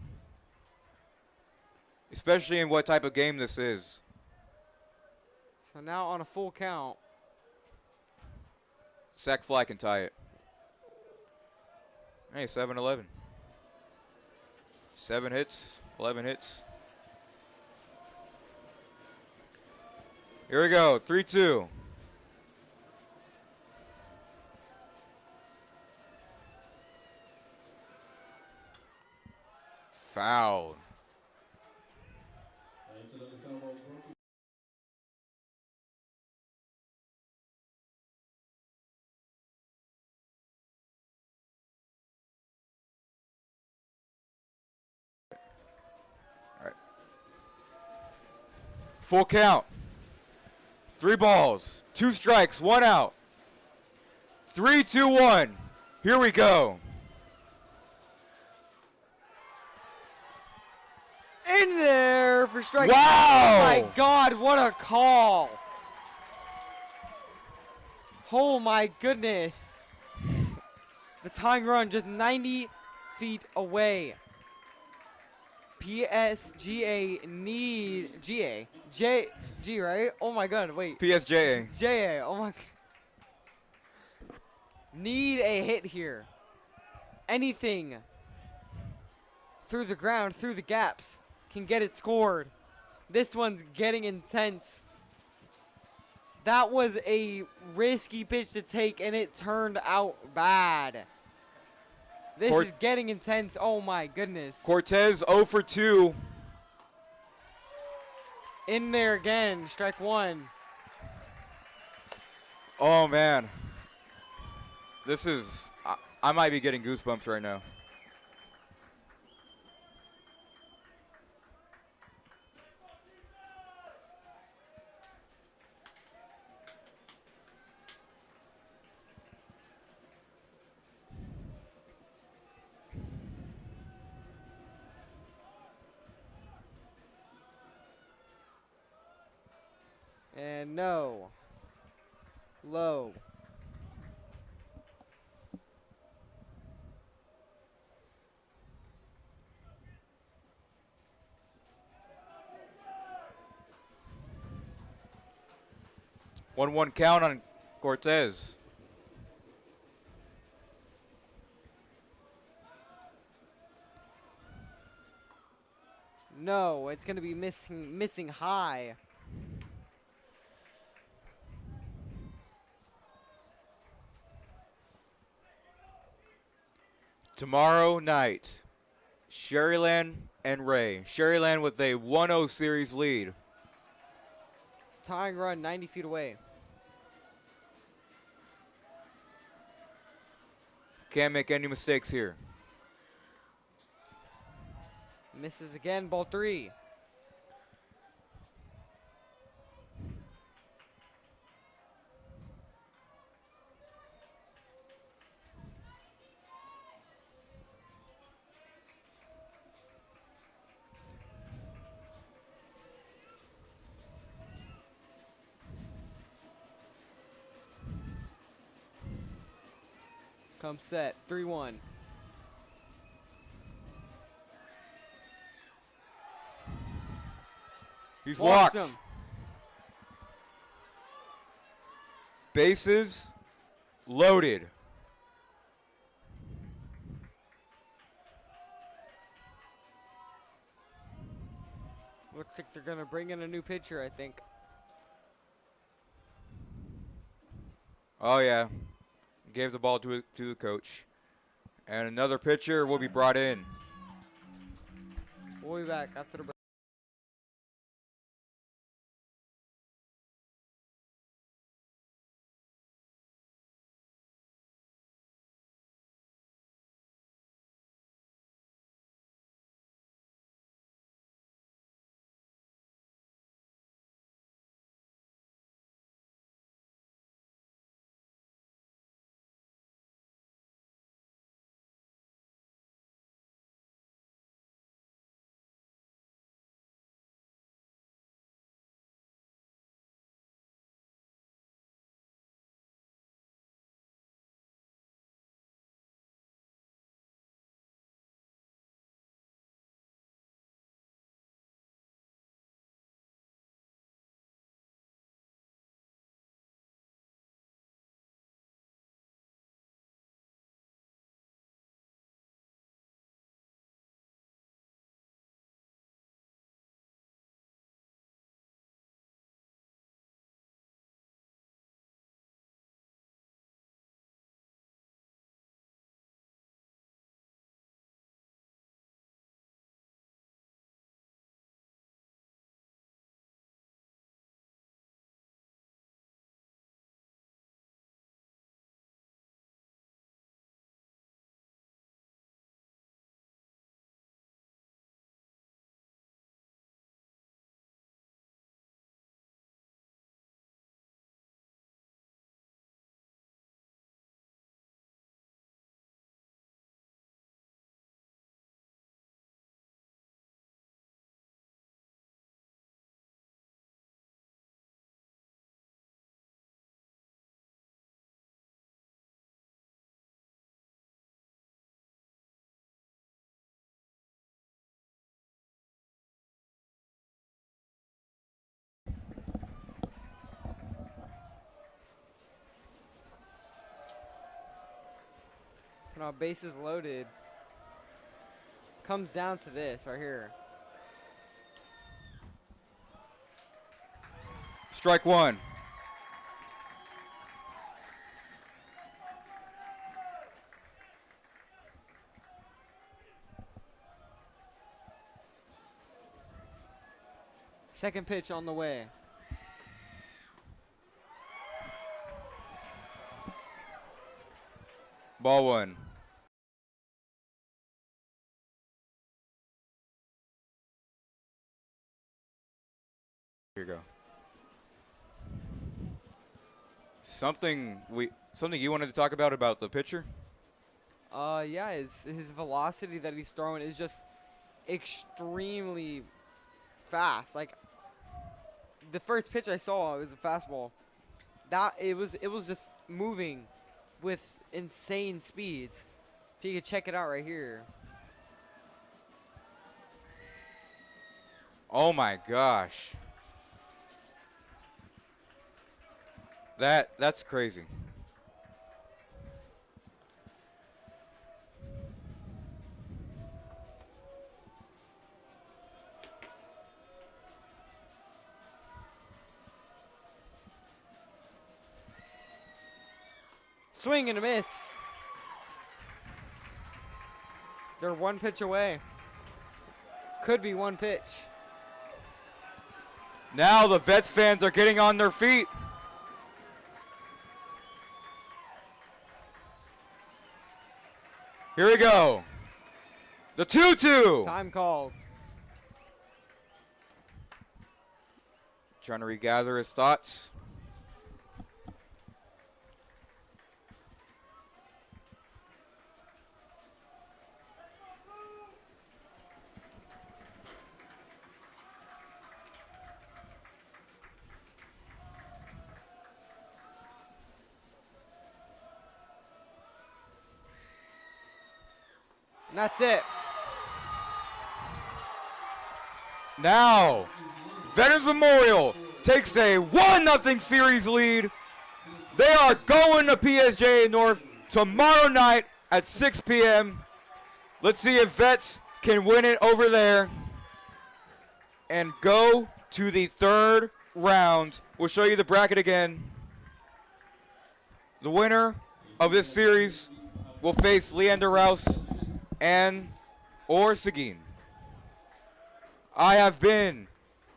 [SPEAKER 1] Especially in what type of game this is.
[SPEAKER 4] So now on a full count.
[SPEAKER 1] Sack fly can tie it. Hey, 7-11. 7 hits, 11 hits. Here we go, 3-2. Foul. Full count. 3 balls, 2 strikes, 1 out. 3-2-1. Here we go.
[SPEAKER 4] In there for strike.
[SPEAKER 1] Wow!
[SPEAKER 4] Oh my God, what a call. Oh my goodness. The tying run just 90 feet away. PSGA need G, right? Oh my God, wait.
[SPEAKER 1] PSJA.
[SPEAKER 4] JA, oh my. Need a hit here. Anything through the ground, through the gaps, can get it scored. This one's getting intense. That was a risky pitch to take, and it turned out bad. This is getting intense. Oh my goodness.
[SPEAKER 1] Cortez 0 for 2.
[SPEAKER 4] In there again, strike one.
[SPEAKER 1] Oh man. This is, I might be getting goosebumps right now.
[SPEAKER 4] And no. Low.
[SPEAKER 1] One count on Cortez.
[SPEAKER 4] No, it's gonna be missing high.
[SPEAKER 1] Tomorrow night, Sherryland and Ray. Sherryland with a 1-0 series lead.
[SPEAKER 4] Tying run 90 feet away.
[SPEAKER 1] Can't make any mistakes here.
[SPEAKER 4] Misses again, ball three. Come set, 3-1.
[SPEAKER 1] He's
[SPEAKER 4] Walks
[SPEAKER 1] walked.
[SPEAKER 4] him.
[SPEAKER 1] Bases loaded.
[SPEAKER 4] Looks like they're gonna bring in a new pitcher, I think.
[SPEAKER 1] Oh yeah, gave the ball to the coach. And another pitcher will be brought in.
[SPEAKER 4] We'll be back after the break. No, bases loaded. Comes down to this right here.
[SPEAKER 1] Strike one.
[SPEAKER 4] Second pitch on the way.
[SPEAKER 1] Ball one. Here you go. Something you wanted to talk about the pitcher?
[SPEAKER 4] Yeah, his velocity that he's throwing is just extremely fast. Like the first pitch I saw, it was a fastball. It was just moving with insane speeds. If you could check it out right here.
[SPEAKER 1] Oh my gosh. That's crazy.
[SPEAKER 4] Swing and a miss. They're one pitch away. Could be one pitch.
[SPEAKER 1] Now the Vets fans are getting on their feet. Here we go. The 2-2.
[SPEAKER 4] Time called.
[SPEAKER 1] Trying to regather his thoughts.
[SPEAKER 4] And that's it.
[SPEAKER 1] Now, Veterans Memorial takes a 1-0 series lead. They are going to PSJA North tomorrow night at 6 p.m. Let's see if Vets can win it over there and go to the third round. We'll show you the bracket again. The winner of this series will face Leander Rouse or Seguin. I have been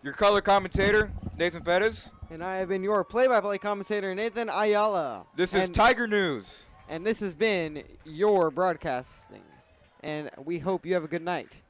[SPEAKER 1] your color commentator, Nathan Pettis.
[SPEAKER 4] And I have been your play-by-play commentator, Nathan Ayala.
[SPEAKER 1] This is Tiger News.
[SPEAKER 4] And this has been your broadcasting. And we hope you have a good night.